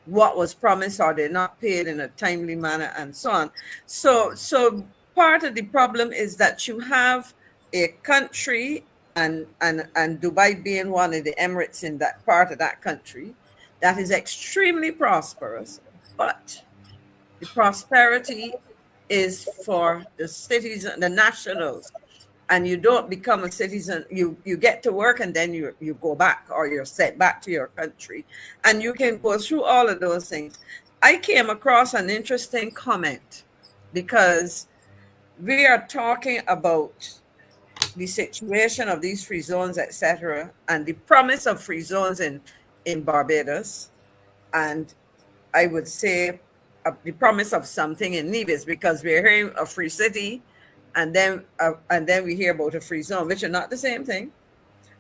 what was promised, or they're not paid in a timely manner, and so on. So part of the problem is that you have a country, and Dubai being one of the Emirates in that part of that country, that is extremely prosperous, but the prosperity is for the citizens, the nationals, and you don't become a citizen. You get to work and then you go back, or you're sent back to your country, and you can go through all of those things. I came across an interesting comment, because we are talking about the situation of these free zones, etc., and the promise of free zones in Barbados, and I would say the promise of something in Nevis, because we're hearing a free city, and then we hear about a free zone, which are not the same thing.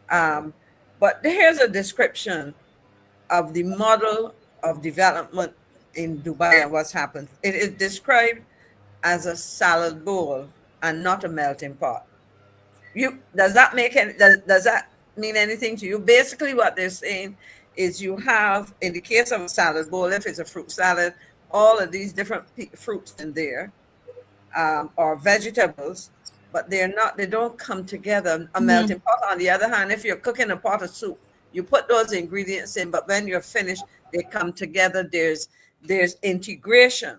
But here's a description of the model of development in Dubai and what's happened. It is described as a salad bowl and not a melting pot. Does that mean anything to you? Basically, what they're saying is, you have, in the case of a salad bowl, if it's a fruit salad, all of these different fruits in there, or vegetables, but they don't come together. A melting pot, on the other hand, if you're cooking a pot of soup, you put those ingredients in, but when you're finished, they come together. There's integration.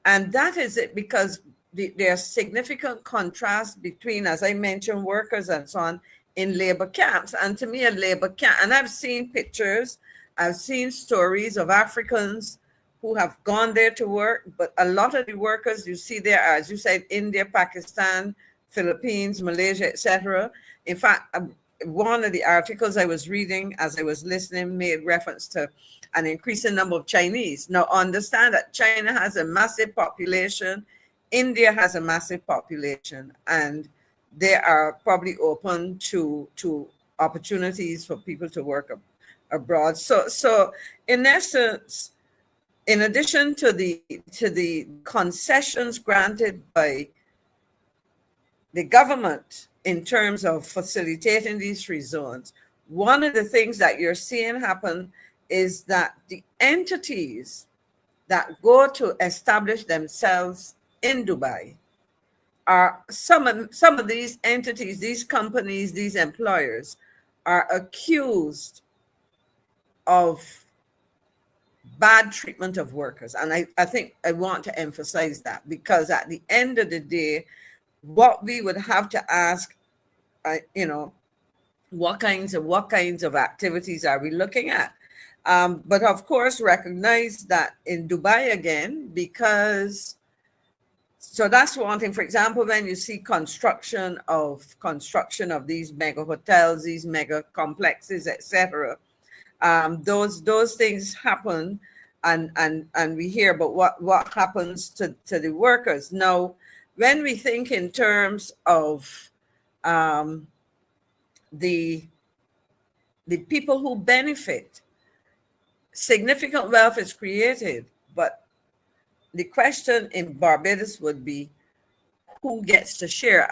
And that is it, because there's significant contrast between, as I mentioned, workers and so on in labor camps. And to me, a labor camp, and I've seen pictures, I've seen stories of Africans who have gone there to work, but a lot of the workers you see there are, as you said, India, Pakistan, Philippines, Malaysia, etc. In fact, one of the articles I was reading as I was listening made reference to an increasing number of Chinese. Now, understand that China has a massive population, India has a massive population, and they are probably open to opportunities for people to work abroad. So in essence, in addition to the concessions granted by the government in terms of facilitating these free zones, one of the things that you're seeing happen is that the entities that go to establish themselves in Dubai are some of these entities, these companies, these employers are accused of bad treatment of workers. And I think I want to emphasize that, because at the end of the day, what we would have to ask, what kinds of activities are we looking at? But of course, recognize that in Dubai again, because, so that's one thing. For example, when you see construction of these mega hotels, these mega complexes, etc., those things happen, and we hear about what happens to the workers. Now, when we think in terms of the people who benefit, significant wealth is created, but the question in Barbados would be, who gets to share?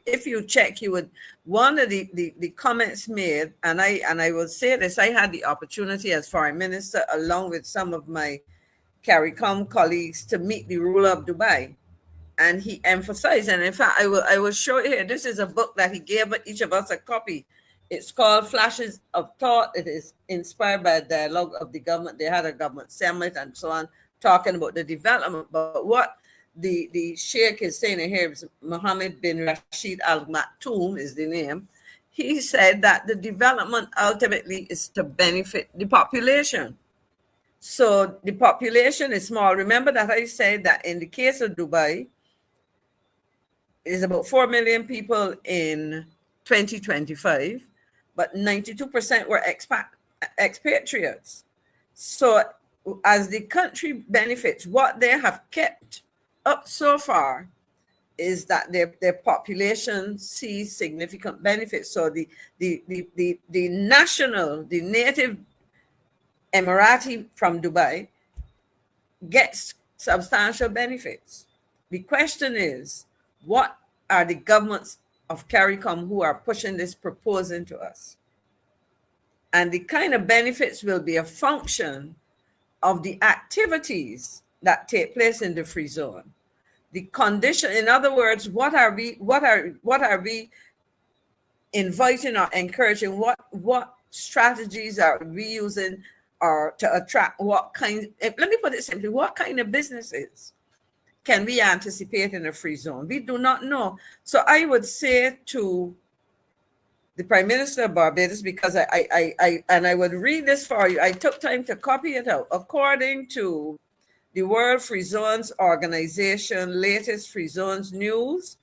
If you check, you would, one of the comments made, and I will say this, I had the opportunity as foreign minister, along with some of my CARICOM colleagues, to meet the ruler of Dubai. And he emphasized, and in fact, I will show you here, this is a book that he gave each of us a copy. It's called Flashes of Thought. It is inspired by a dialogue of the government. They had a government summit and so on, talking about the development. But what the Sheikh is saying here is Mohammed bin Rashid Al Maktoum is the name. He said that the development ultimately is to benefit the population. So the population is small. Remember that I said that in the case of Dubai, it is about 4 million people in 2025, but 92% were expatriates. So as the country benefits, what they have kept up so far is that their population sees significant benefits. So the native Emirati from Dubai gets substantial benefits. The question is, what are the governments of CARICOM who are pushing this proposal to us? And the kind of benefits will be a function of the activities that take place in the free zone. The condition, in other words, what are we inviting or encouraging? What strategies are we using or to attract what kind? Let me put it simply: what kind of businesses can we anticipate in a free zone? We do not know. So I would say to the Prime Minister of Barbados, because I would read this for you. I took time to copy it out. According to the World Free Zones Organization latest Free Zones news,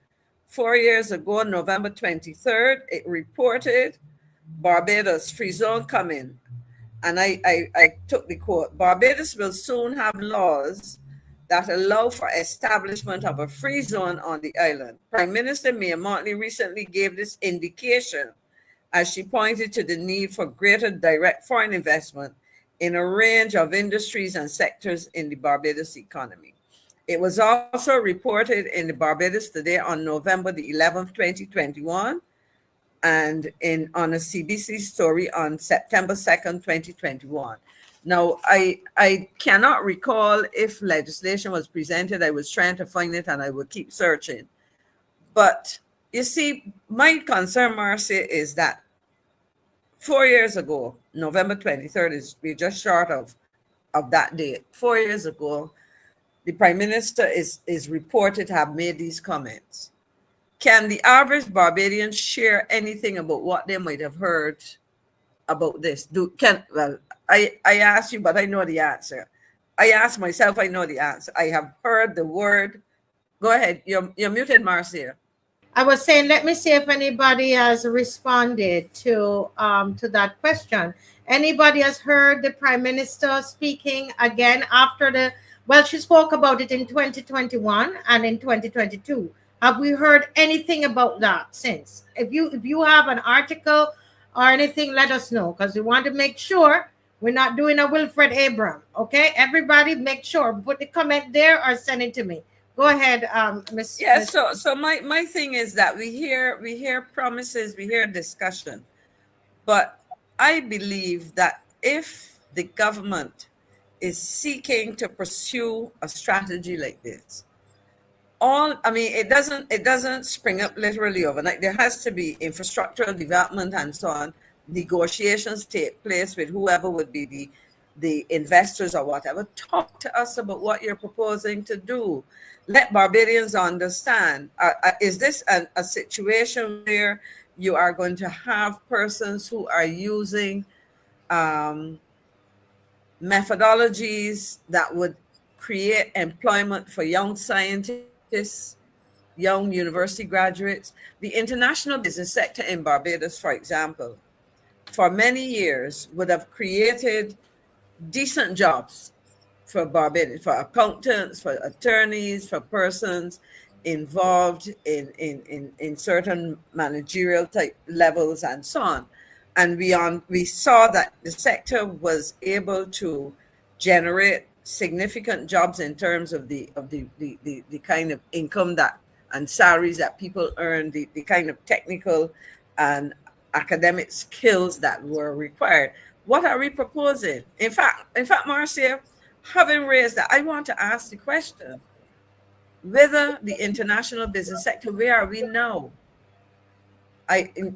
4 years ago, November 23rd, it reported Barbados free zone coming. And I took the quote: Barbados will soon have laws that allow for establishment of a free zone on the island. Prime Minister Mia Mottley recently gave this indication as she pointed to the need for greater direct foreign investment in a range of industries and sectors in the Barbados economy. It was also reported in the Barbados Today on November the 11th, 2021, and on a CBC story on September 2nd, 2021. Now, I cannot recall if legislation was presented. I was trying to find it and I would keep searching. But you see, my concern, Marcia, is that 4 years ago, November 23rd, we're just short of that date. 4 years ago, the Prime Minister is reported to have made these comments. Can the average Barbadian share anything about what they might have heard about this? I asked you, but I know the answer. I asked myself, I know the answer. I have heard the word. Go ahead. You're muted, Marcia. I was saying, let me see if anybody has responded to that question. Anybody has heard the Prime Minister speaking again after she spoke about it in 2021 and in 2022. Have we heard anything about that since? If you have an article or anything, let us know, because we want to make sure we're not doing a Wilfred Abram. Okay, everybody, make sure, put the comment there or send it to me. Go ahead, Miss. Yeah. So my thing is that we hear promises, we hear discussion, but I believe that if the government is seeking to pursue a strategy like this, it doesn't spring up literally overnight. There has to be infrastructural development and so on. Negotiations take place with whoever would be the investors or whatever. Talk to us about what you're proposing to do. Let Barbadians understand. Is this a situation where you are going to have persons who are using methodologies that would create employment for young scientists, young university graduates? The international business sector in Barbados, for example, for many years would have created decent jobs for Barbadians, for accountants, for attorneys, for persons involved in certain managerial type levels and so on. And we saw that the sector was able to generate significant jobs in terms of the kind of income that and salaries that people earn, the kind of technical and academic skills that were required. What are we proposing? In fact, Marcia, having raised that, I want to ask the question whether the international business sector, where are we now?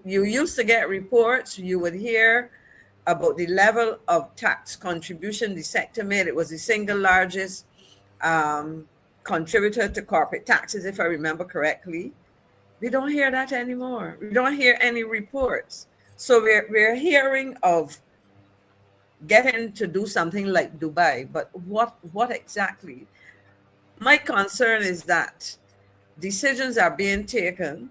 You used to get reports, you would hear about the level of tax contribution the sector made. It was the single largest contributor to corporate taxes, if I remember correctly. We don't hear that anymore. We don't hear any reports. So we're hearing of getting to do something like Dubai, but what exactly? My concern is that decisions are being taken,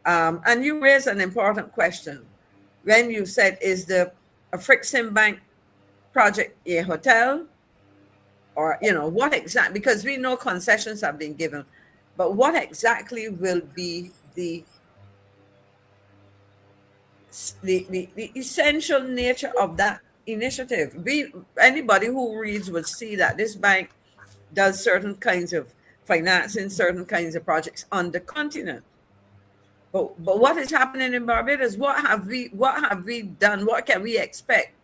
and you raised an important question when you said, is the Frixin Bank project a hotel? Or, what exactly, because we know concessions have been given, but what exactly will be the essential nature of that initiative? Anybody who reads would see that this bank does certain kinds of financing, certain kinds of projects on the continent. But what is happening in Barbados? What have we done? What can we expect?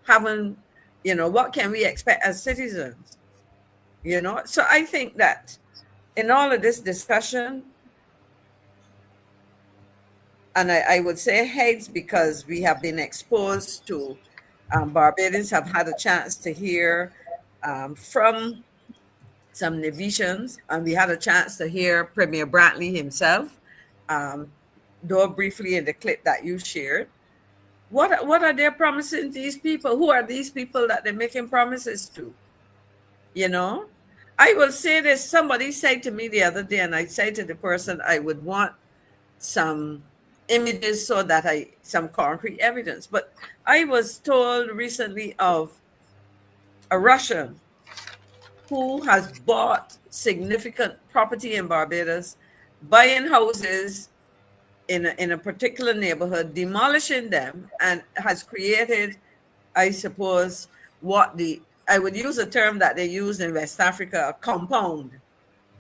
What can we expect as citizens? So I think that in all of this discussion, and I would say heads because we have been exposed to Barbadians have had a chance to hear from some Nevisians, and we had a chance to hear Premier Brantley himself, though briefly in the clip that you shared. What are they promising these people? Who are these people that they're making promises to? I will say this. Somebody said to me the other day, and I said to the person, I would want some images so that some concrete evidence. But I was told recently of a Russian who has bought significant property in Barbados, buying houses in a particular neighborhood, demolishing them, and has created, I suppose, I would use a term that they use in West Africa, a compound.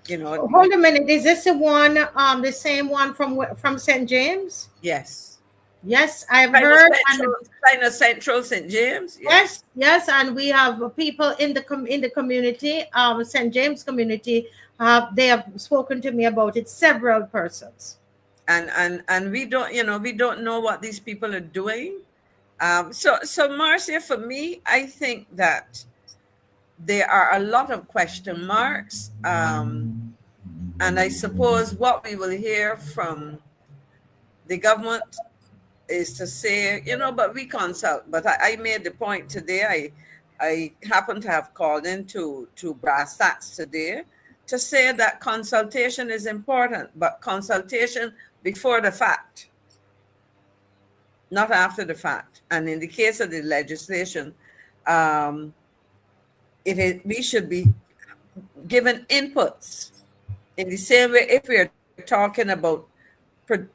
Hold a minute. Is this the same one from St. James? Yes. Yes, I've heard. Central St. James. Yes, and we have people in the community, St. James community. They have spoken to me about it. Several persons. And we don't know what these people are doing. So Marcia, for me, I think that there are a lot of question marks. And I suppose what we will hear from the government is to say, but we consult. But I made the point today, I happen to have called into brass tacks today to say that consultation is important, but consultation before the fact, not after the fact. And in the case of the legislation, we should be given inputs in the same way if we're talking about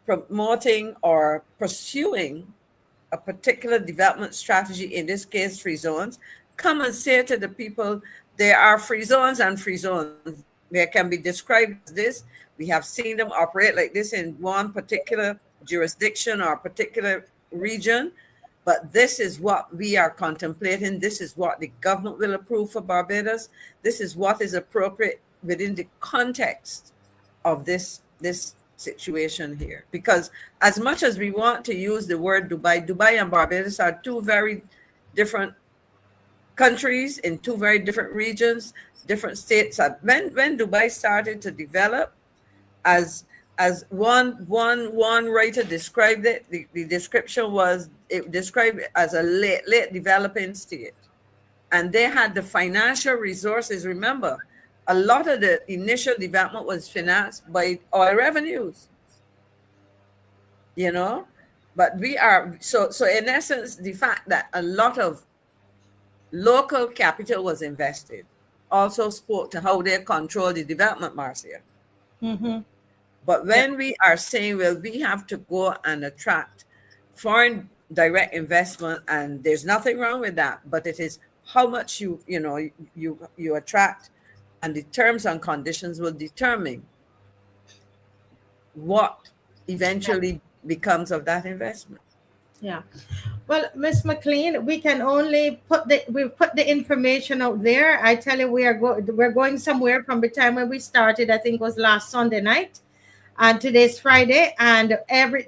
promoting or pursuing a particular development strategy, in this case, free zones. Come and say to the people, there are free zones and free zones. They can be described as this. We have seen them operate like this in one particular jurisdiction or particular region, but this is what we are contemplating. This is what the government will approve for Barbados. This is what is appropriate within the context of this situation here. Because as much as we want to use the word Dubai and Barbados are two very different countries in two very different regions, different states. When Dubai started to develop, as one writer described it, the description was, it described it as a late developing state. And they had the financial resources. Remember, a lot of the initial development was financed by oil revenues, but we are, so in essence, the fact that a lot of local capital was invested also spoke to how they control the development, Marcia. Mm-hmm. But when we are saying, well, we have to go and attract foreign direct investment, and there's nothing wrong with that, but it is how much you attract, and the terms and conditions will determine what eventually becomes of that investment. Yeah. Well, Ms. McLean, we can only put the information out there. I tell you, we're going somewhere from the time when we started. I think it was last Sunday night, and today's Friday. And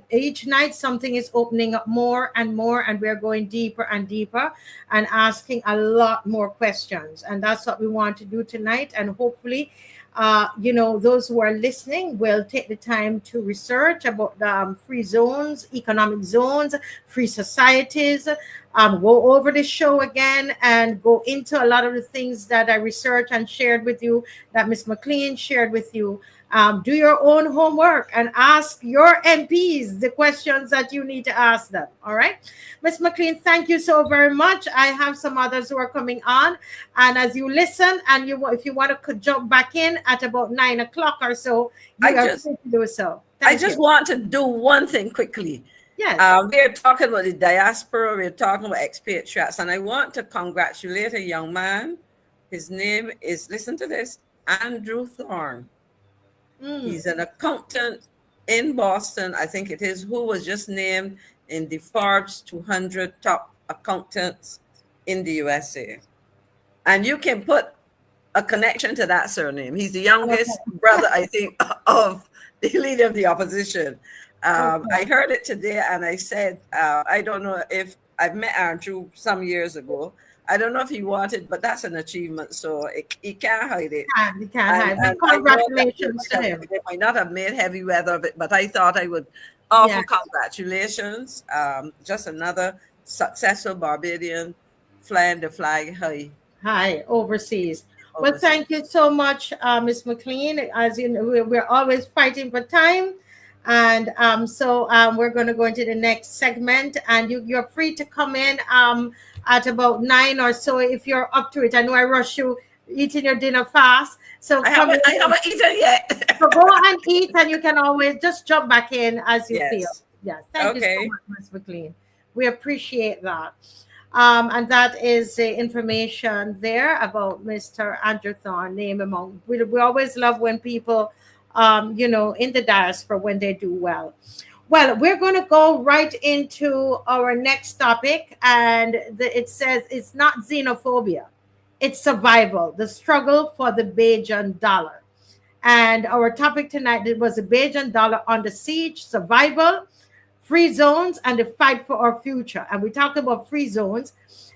each night something is opening up more and more, and we're going deeper and deeper and asking a lot more questions. And that's what we want to do tonight. And hopefully, those who are listening will take the time to research about the free zones, economic zones, free societies, go over the show again and go into a lot of the things that I researched and shared with you, that Ms. McLean shared with you. Do your own homework and ask your MPs the questions that you need to ask them. All right. Ms. McLean, thank you so very much. I have some others who are coming on. And as you listen, and if you want to jump back in at about 9 o'clock or so, you are free to do so. I just want to do one thing quickly. Yes. We're talking about the diaspora. We're talking about expatriates. And I want to congratulate a young man. His name is, listen to this, Andrew Thorne. He's an accountant in Boston, I think it is, who was just named in the Forbes 200 top accountants in the USA. And you can put a connection to that surname. He's the youngest brother, I think, of the leader of the opposition. I heard it today, and I said, I don't know if I've met Andrew some years ago. I don't know if he wanted, but that's an achievement, so he can't hide it. He can't hide. And Congratulations to him. They might not have made heavy weather of it, but I thought I would offer congratulations. Just another successful Barbadian flying the flag high overseas. Well, thank you so much, Ms. McLean. As you know, we're always fighting for time. And so we're going to go into the next segment, and you're free to come in at about 9 or so if you're up to it. I know I rush you eating your dinner fast. So I haven't eaten yet. So go and eat, and you can always just jump back in as you feel. Yes. Thank you so much, Ms. McLean. We appreciate that. And that is the information there about Mr. Andrew Thorne, name among. We always love when people, in the diaspora, when they do well. Well, we're going to go right into our next topic, and it says it's not xenophobia, it's survival, the struggle for the BAJAN dollar. And our topic tonight was the BAJAN dollar under siege, survival, free zones, and the fight for our future. And we talked about free zones,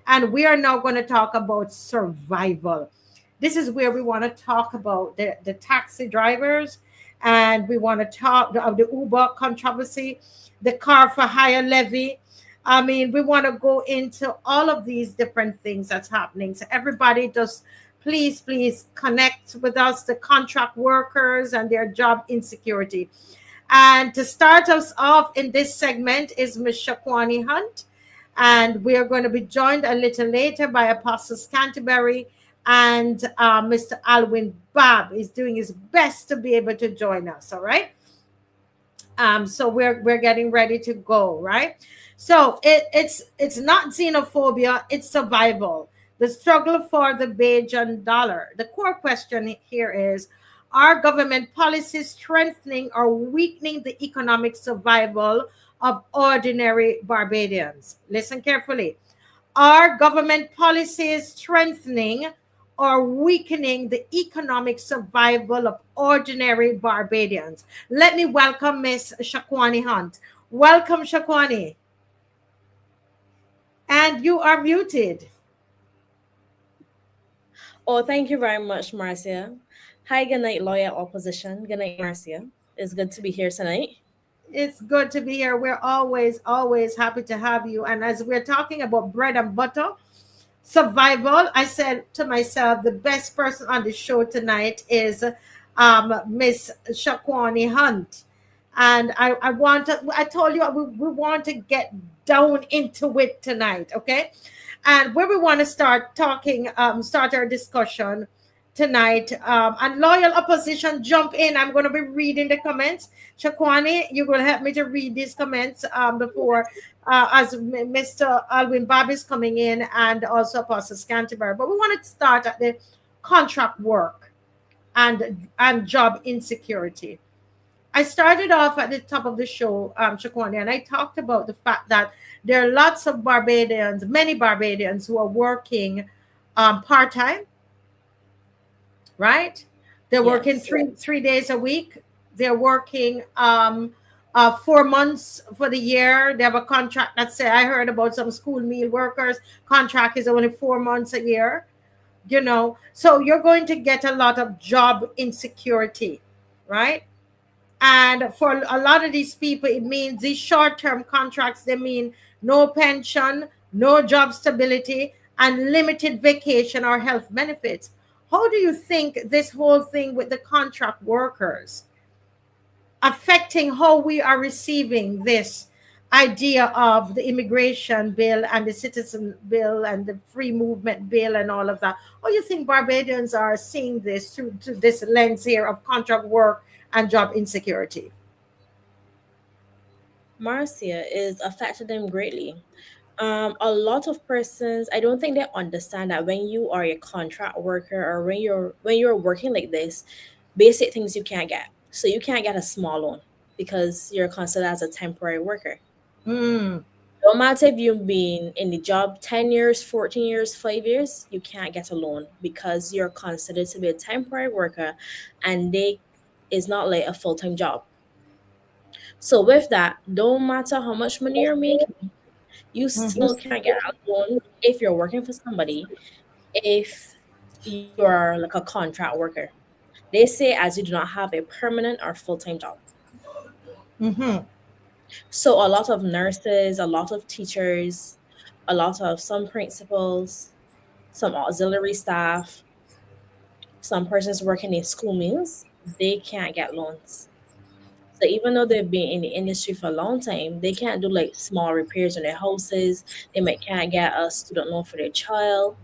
and we are now going to talk about survival. This is where we want to talk about the taxi drivers, and we want to talk about the Uber controversy, the car for hire levy. I mean, we want to go into all of these different things that's happening. So everybody just please connect with us, the contract workers and their job insecurity. And to start us off in this segment is Ms. Shaquani Hunt. And we are going to be joined a little later by Apostle Canterbury, and Mr. Alwyn Bob is doing his best to be able to join us. All right. So we're getting ready to go. Right. So it's not xenophobia, it's survival. The struggle for the BAJAN dollar. The core question here is, are government policies strengthening or weakening the economic survival of ordinary Barbadians? Listen carefully. Are government policies strengthening or weakening the economic survival of ordinary Barbadians? Let me welcome Miss Shaquani Hunt. Welcome, Shaquani. And you are muted. Oh, thank you very much, Marcia. Hi, good night, lawyer opposition. Good night, Marcia. It's good to be here tonight. It's good to be here. We're always happy to have you. And as we're talking about bread and butter, survival, I said to myself, the best person on the show tonight is Miss Shaquani Hunt. And I told you we want to get down into it tonight, okay? And where we want to start talking, start our discussion tonight. And loyal opposition, jump in. I'm going to be reading the comments. Shaquani, you will help me to read these comments before as Mr. Alwyn Bob is coming in, and also Apostle Canterbury. But we want to start at the contract work and job insecurity. I started off at the top of the show, Shaquani, and I talked about the fact that there are lots of Barbadians, many Barbadians who are working part-time, right? They're working three days a week. They're working 4 months for the year. They have a contract. Let's say I heard about some school meal workers. Contract is only 4 months a year, So you're going to get a lot of job insecurity, right? And for a lot of these people, it means these short-term contracts, they mean no pension, no job stability, and limited vacation or health benefits. How do you think this whole thing with the contract workers affecting how we are receiving this idea of the immigration bill and the citizen bill and the free movement bill and all of that? How do you think Barbadians are seeing this through this lens here of contract work and job insecurity? Marcia, is affecting them greatly. A lot of persons, I don't think they understand that when you are a contract worker or when you're working like this, basic things you can't get. So you can't get a small loan. because you're considered as a temporary worker. Mm. No matter if you've been in the job 10 years, 14 years, 5 years, you can't get a loan because you're considered to be a temporary worker and they is not like a full-time job. So with that, no matter how much money you're making, you still can't get a loan if you're working for somebody, if you're like a contract worker. They say as you do not have a permanent or full-time job. Mm-hmm. So a lot of nurses, a lot of teachers, a lot of some principals, some auxiliary staff, some persons working in school meals, they can't get loans. So even though they've been in the industry for a long time, they can't do like small repairs on their houses. They might can't get a student loan for their child.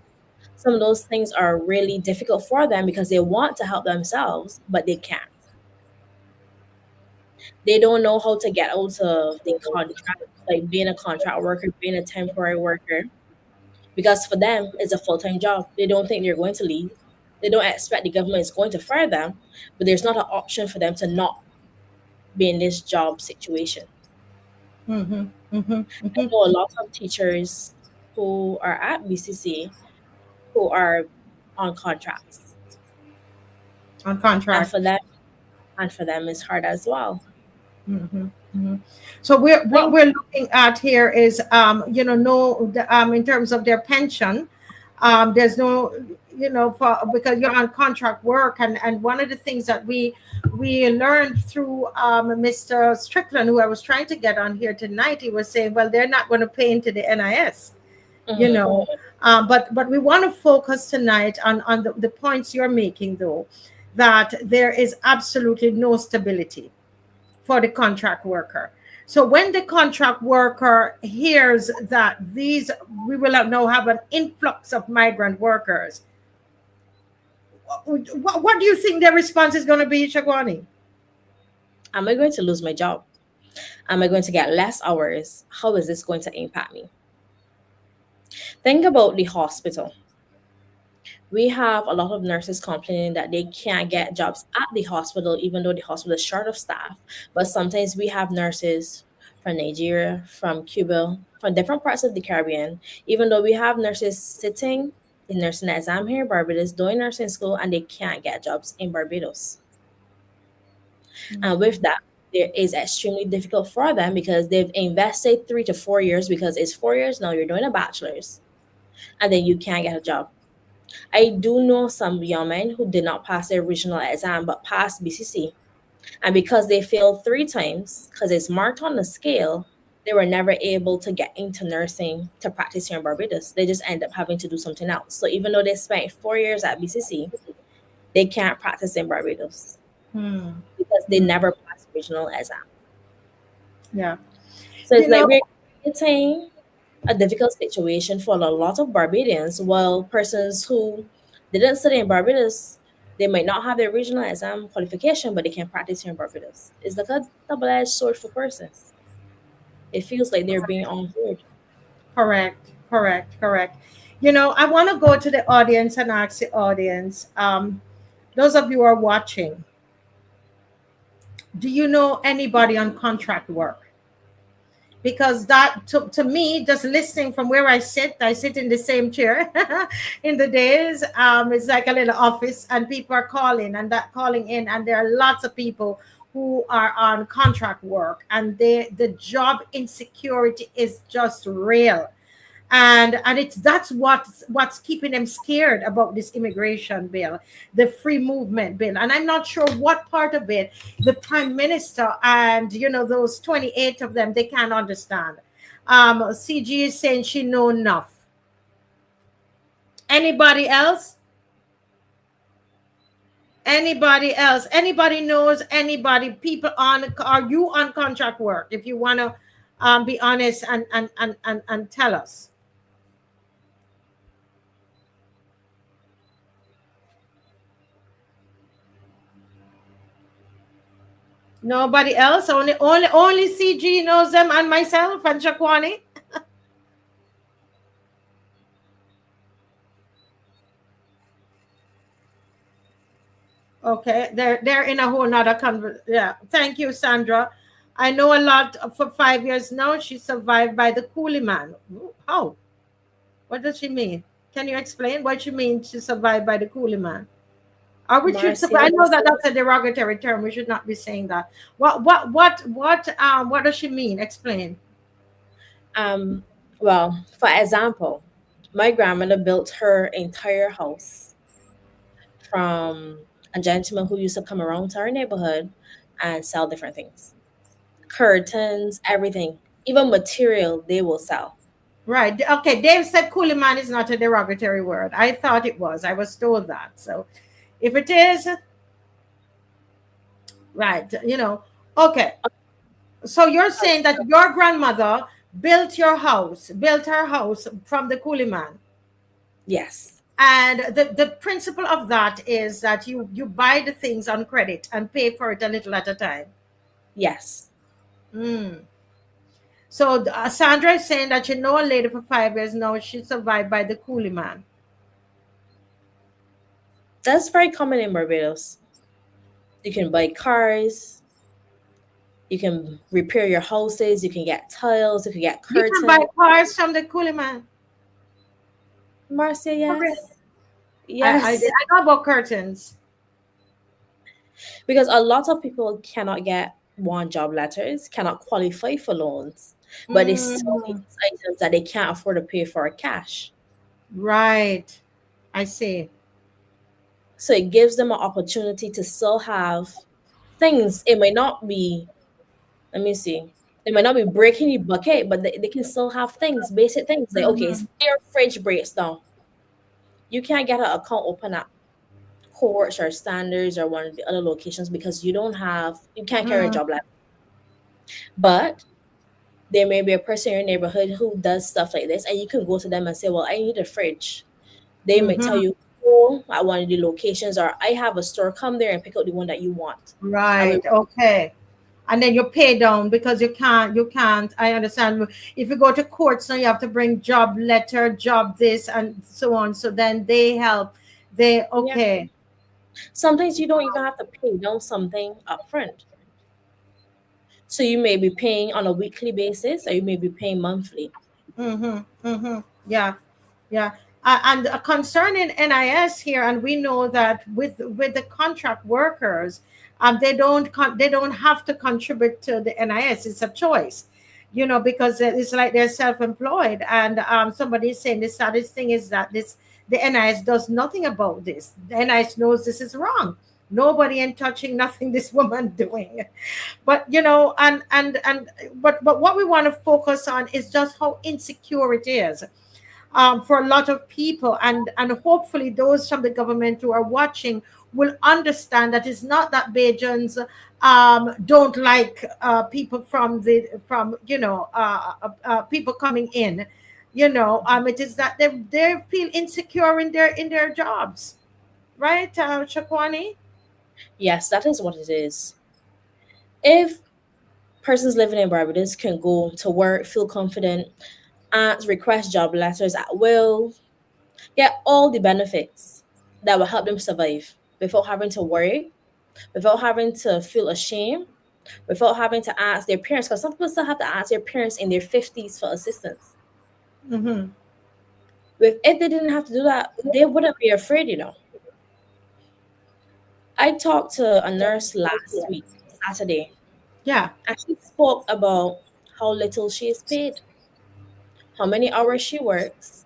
Some of those things are really difficult for them because they want to help themselves, but they can't. They don't know how to get out of the contract, like being a contract worker, being a temporary worker, because for them it's a full-time job. They don't think they're going to leave. They don't expect the government is going to fire them, but there's not an option for them to not be in this job situation. Mm-hmm. Mm-hmm. I Mm-hmm. know a lot of teachers who are at BCC who are on contracts, On and contract. for them it's hard as well. Mm-hmm. Mm-hmm. So what Think we're looking at here is, no, in terms of their pension, there's no, for because you're on contract work, and one of the things that we learned through Mr. Strickland, who I was trying to get on here tonight, he was saying, well, they're not going to pay into the NIS, you Mhm. know. But we want to focus tonight on the points you're making, though, that there is absolutely no stability for the contract worker. So when the contract worker hears that we will now have an influx of migrant workers, what do you think their response is going to be, Shagwani? Am I going to lose my job? Am I going to get less hours? How is this going to impact me? Think about the hospital. We have a lot of nurses complaining that they can't get jobs at the hospital, even though the hospital is short of staff. But sometimes we have nurses from Nigeria, from Cuba, from different parts of the Caribbean, even though we have nurses sitting in nursing exam here in Barbados, doing nursing school, and they can't get jobs in Barbados. And with that, it is extremely difficult for them because they've invested 3 to 4 years, because it's 4 years now, you're doing a bachelor's, and then you can't get a job. I do know some young men who did not pass their regional exam but passed BCC. And because they failed 3 times, because it's marked on the scale, they were never able to get into nursing to practice here in Barbados. They just end up having to do something else. So even though they spent 4 years at BCC, they can't practice in Barbados because they never passed regional exam. Yeah. So it's You like know, we're creating a difficult situation for a lot of Barbadians, while persons who didn't study in Barbados, they might not have their regional exam qualification, but they can practice here in Barbados. It's like a double-edged sword for persons. It feels like they're being unheard. correct, correct, correct. I want to go to the audience and ask the audience, those of you who are watching, do you know anybody on contract work? Because that to me, just listening from where I sit in the same chair in the days, it's like a little office, and people are calling and that calling in, and there are lots of people who are on contract work, and the job insecurity is just real, and it's that's what's keeping them scared about this immigration bill, the free movement bill. And I'm not sure what part of it the prime minister and those 28 of them, they can't understand. CG is saying she know enough. Anybody else? Anybody else? Anybody knows anybody? People on, are you on contract work? If you want to be honest and tell us. Nobody else? Only CG knows them, and myself and Shakwani. Okay, they're in a whole nother conversation. Yeah, thank you, Sandra. I know a lot for 5 years now. She survived by the coolie man. How? What does she mean? Can you explain what she means she survived by the coolie man? Or we should. I Marcia, know that that's a derogatory term. We should not be saying that. What does she mean? Explain. um, well, for example, my grandmother built her entire house from a gentleman who used to come around to our neighborhood and sell different things, curtains, everything, even material they will sell. Right. Okay. Dave said coolie man is not a derogatory word. I thought it was. I was told that. So if it is, right, okay. So you're saying that your grandmother built her house from the coolie man. Yes. And the principle of that is that you buy the things on credit and pay for it a little at a time. Yes. So Sandra is saying that she know a lady for 5 years now. She survived by the coolie man. That's very common in Barbados. You can buy cars, you can repair your houses, you can get tiles, you can get You curtains. can buy cars from the coolie man. Marcia, yes. Okay. Yes. I know about curtains. Because a lot of people cannot get one job letters, cannot qualify for loans, but they still need these items that they can't afford to pay for cash. Right. I see. So it gives them an opportunity to still have things. It might not be, let me see, they might not be breaking your bucket, but they can still have things, basic things. Like, okay, say your fridge breaks down. You can't get an account open at Courts or Standards or one of the other locations because you can't carry a job letter. But there may be a person in your neighborhood who does stuff like this, and you can go to them and say, well, I need a fridge. They may tell you, oh, at one of the locations, or I have a store, come there and pick out the one that you want. Right. Okay. And then you pay down because you can't. I understand. If you go to court, so you have to bring job letter, job this, and so on. So then they help. Okay. Yeah. Sometimes you don't even have to pay down something up front. So you may be paying on a weekly basis, or you may be paying monthly. Yeah. Yeah. And concerning NIS here, and we know that with the contract workers, they don't have to contribute to the NIS. It's a choice, because it's like they're self-employed. And somebody is saying the saddest thing is that the NIS does nothing about this. The NIS knows this is wrong. Nobody ain't touching nothing this woman doing. But but what we want to focus on is just how insecure it is. For a lot of people, and hopefully those from the government who are watching will understand that it's not that Bajans don't like people from people coming in. It is that they feel insecure in their jobs, right, Shakwani? Yes, that is what it is. If persons living in Barbados can go to work, feel confident, and request job letters at will, get all the benefits that will help them survive without having to worry, without having to feel ashamed, without having to ask their parents, because some people still have to ask their parents in their 50s for assistance. If they didn't have to do that, they wouldn't be afraid. I talked to a nurse last week, Saturday. Yeah. And she spoke about how little she is paid, how many hours she works.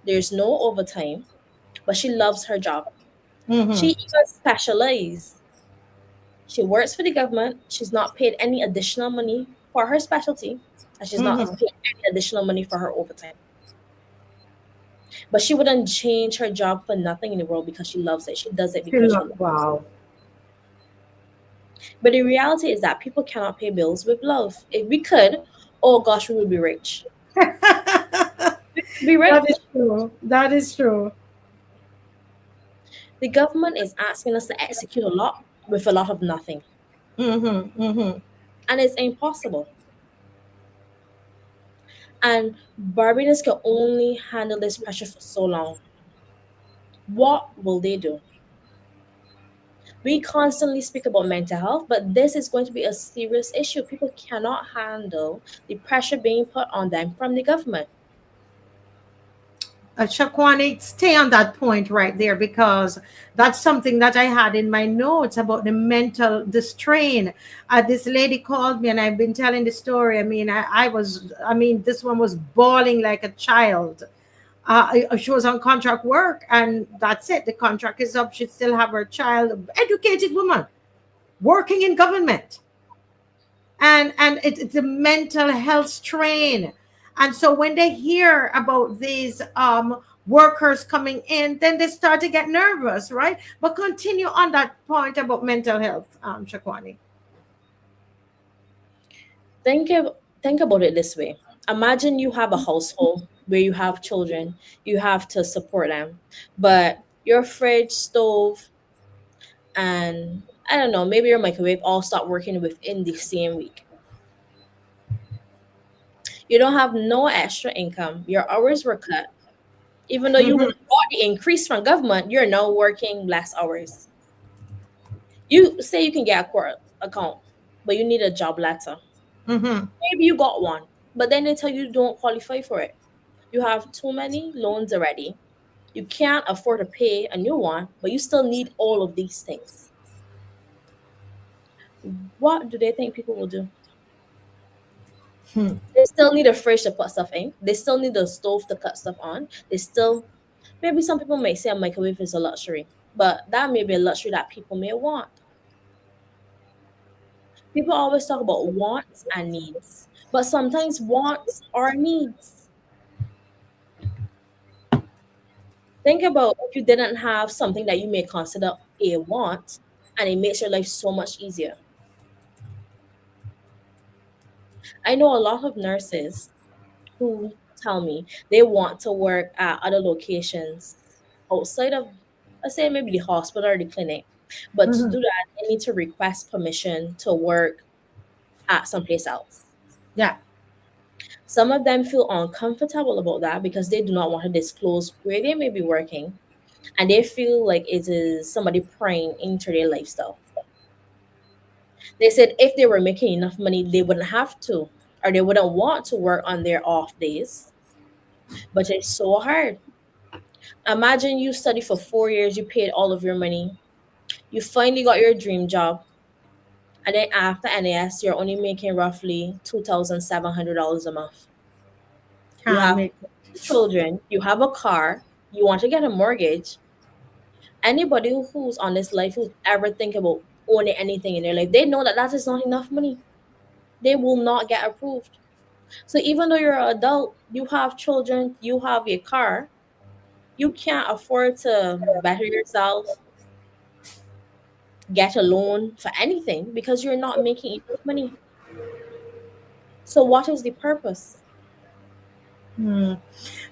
There's no overtime, but she loves her job. She even specializes. She works for the government. She's not paid any additional money for her specialty, and she's not paid any additional money for her overtime. But she wouldn't change her job for nothing in the world because she loves it. She does it because she loves it. Wow. But the reality is that people cannot pay bills with love. If we could, oh gosh, we would be rich. Be rich. That is true. That is true. The government is asking us to execute a lot with a lot of nothing. And it's impossible. And Barbadians can only handle this pressure for so long. What will they do? We constantly speak about mental health, but this is going to be a serious issue. People cannot handle the pressure being put on them from the government. Shakwani, stay on that point right there, because that's something that I had in my notes about the strain. This lady called me, and I've been telling the story. I mean, this one was bawling like a child. She was on contract work, and that's it. The contract is up. She still have her child, educated woman, working in government, and it's a mental health strain. And so when they hear about these workers coming in, then they start to get nervous, right? But continue on that point about mental health, Shakwani. Think about it this way. Imagine you have a household where you have children, you have to support them, but your fridge, stove, and I don't know, maybe your microwave all stop working within the same week. You don't have no extra income. Your hours were cut. Even though you Mhm. got the increase from government, you're now working less hours. You say you can get a court account, but you need a job letter. Mhm. Maybe you got one, but then they tell you don't qualify for it. You have too many loans already. You can't afford to pay a new one, but you still need all of these things. What do they think people will do? Hmm. They still need a fridge to put stuff in. They still need a stove to cut stuff on. They still, maybe some people may say a microwave is a luxury, but that may be a luxury that people may want. People always talk about wants and needs, but sometimes wants are needs. Think about if you didn't have something that you may consider a want, and it makes your life so much easier. I know a lot of nurses who tell me they want to work at other locations outside of, let's say, maybe the hospital or the clinic. But to Mhm. do that, they need to request permission to work at someplace else. Yeah. Some of them feel uncomfortable about that because they do not want to disclose where they may be working, and they feel like it is somebody prying into their lifestyle. They said if they were making enough money, they wouldn't have to, or they wouldn't want to work on their off days. But it's so hard. Imagine you study for 4 years, you paid all of your money, you finally got your dream job, and then after NAS, you're only making roughly $2,700 a month. You Can't have make it. children, you have a car, you want to get a mortgage. Anybody who's on this life who's ever think about owning anything in their life, they know that that is not enough money. They will not get approved. So even though you're an adult, you have children, you have a car, you can't afford to better yourself, get a loan for anything because you're not making enough money. So what is the purpose? Hmm.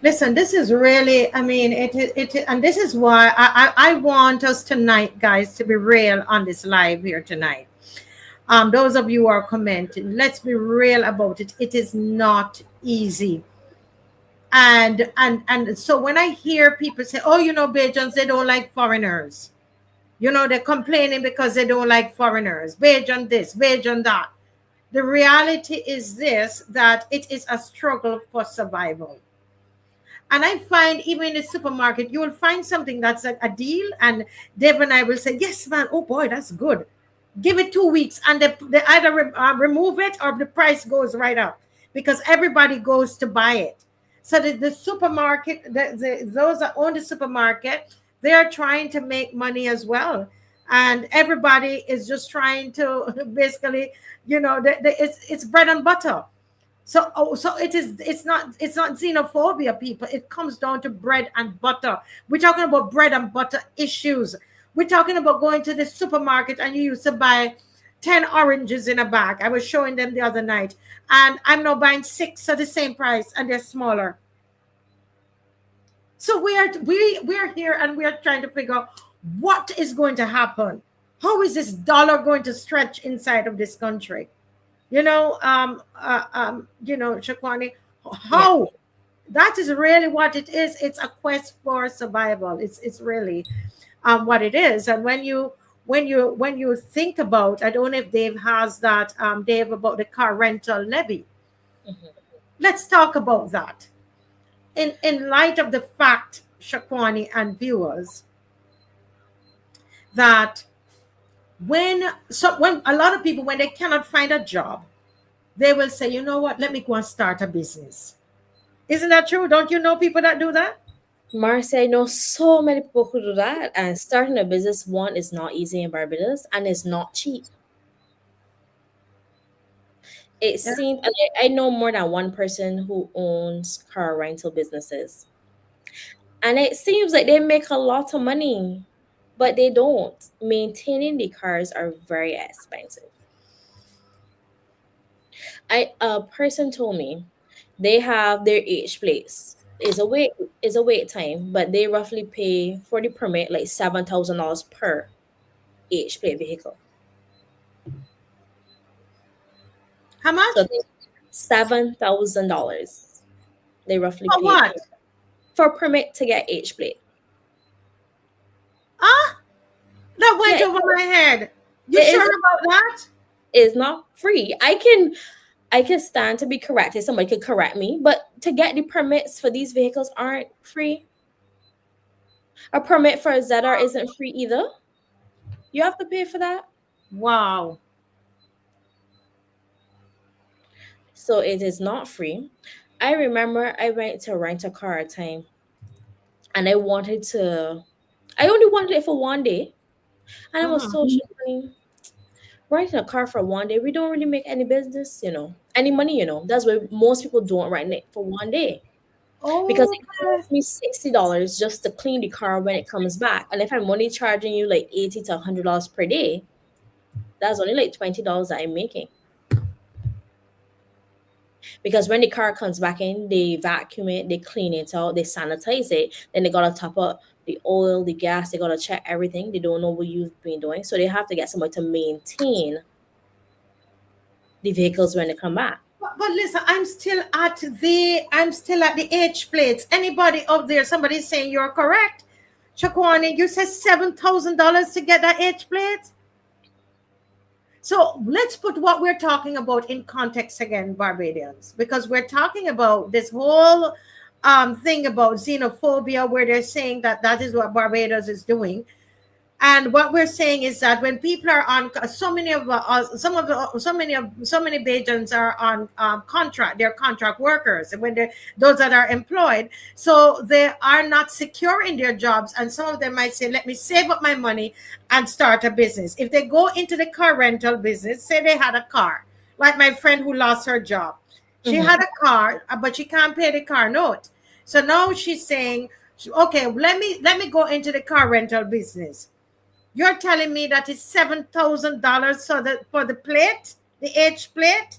Listen, this is really, I mean, and this is why I want us tonight, guys, to be real on this live here tonight. Those of you who are commenting, let's be real about it. It is not easy. And so when I hear people say, oh, Bajans, they don't like foreigners. They're complaining because they don't like foreigners. Bajan this, Bajan that. The reality is this, that it is a struggle for survival. And I find even in the supermarket, you will find something that's a deal, and Dave and I will say, yes, man, oh boy, that's good. Give it 2 weeks, and they either remove it or the price goes right up because everybody goes to buy it. So the supermarket, those that own the supermarket, they are trying to make money as well. And everybody is just trying to basically, it's bread and butter. So it's not xenophobia, people. It comes down to bread and butter. We're talking about bread and butter issues. We're talking about going to the supermarket and you used to buy 10 oranges in a bag. I was showing them the other night, and I'm now buying 6 at the same price, and they're smaller. So we are here, and we are trying to figure out what is going to happen. How is this dollar going to stretch inside of this country? Shakwani, Yeah. how that is really what it is. It's a quest for survival. It's really what it is. And when you think about, I don't know if Dave has that, Dave, about the car rental levy. Let's talk about that. In light of the fact, Shakwani and viewers, that when a lot of people, when they cannot find a job, they will say, you know what, let me go and start a business. Isn't that true? Don't you know people that do that? Marcia, I know so many people who do that. And starting a business, one, is not easy in Barbados, and it's not cheap. It seems I know more than one person who owns car rental businesses. And it seems like they make a lot of money, but they don't. Maintaining the cars are very expensive. A person told me they have their H plates. Is a wait time, but they roughly pay for the permit like $7,000 per H plate vehicle. How much? So $7,000. They roughly For pay what? for a permit to get H plate. That went over my head. You sure about that? It's not free. I can stand to be corrected. Somebody could correct me, but to get the permits for these vehicles aren't free. A permit for a ZR isn't free either. You have to pay for that. Wow. So it is not free. I remember I went to rent a car at a time, and I only wanted it for one day. And I was so struggling. Renting a car for one day, we don't really make any business, any money, That's why most people don't rent it for one day. Because it costs me $60 just to clean the car when it comes back. And if I'm only charging you like $80 to $100 per day, that's only like $20 that I'm making. Because when the car comes back in, they vacuum it, they clean it out, they sanitize it, then they gotta top up the oil, the gas, they gotta check everything. They don't know what you've been doing. So they have to get somebody to maintain the vehicles when they come back. But listen, I'm still at the H plates. Anybody out there, somebody saying you're correct. Shakwani, you said $7,000 to get that H plate? So let's put what we're talking about in context again, Barbadians, because we're talking about this whole thing about xenophobia, where they're saying that is what Barbados is doing. And what we're saying is that when people are on, so many Bajans are on contract. They're contract workers, and those that are employed, so they are not secure in their jobs. And some of them might say, "Let me save up my money and start a business." If they go into the car rental business, say they had a car, like my friend who lost her job, she had a car, but she can't pay the car note. So now she's saying, "Okay, let me go into the car rental business." You're telling me that it's $7,000 for the plate, the H plate?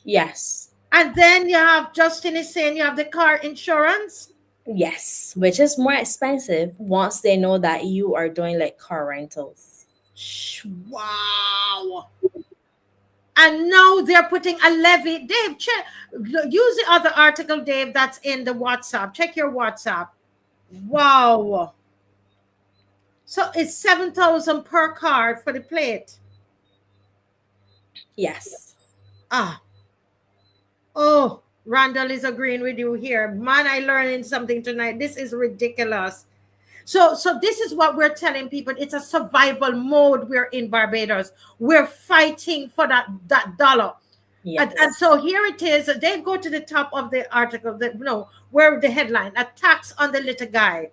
Yes. And then you have, Justin is saying, you have the car insurance? Yes, which is more expensive once they know that you are doing like car rentals. Wow. And now they're putting a levy. Dave, use the other article, Dave, that's in the WhatsApp. Check your WhatsApp. Wow. So it's $7,000 per car for the plate. Yes. Oh, Randall is agreeing with you here. Man, I learned something tonight. This is ridiculous. So this is what we're telling people. It's a survival mode we're in Barbados. We're fighting for that dollar. Yes. And so here it is. They go to the top of the article. Where the headline, "A tax on the little guy.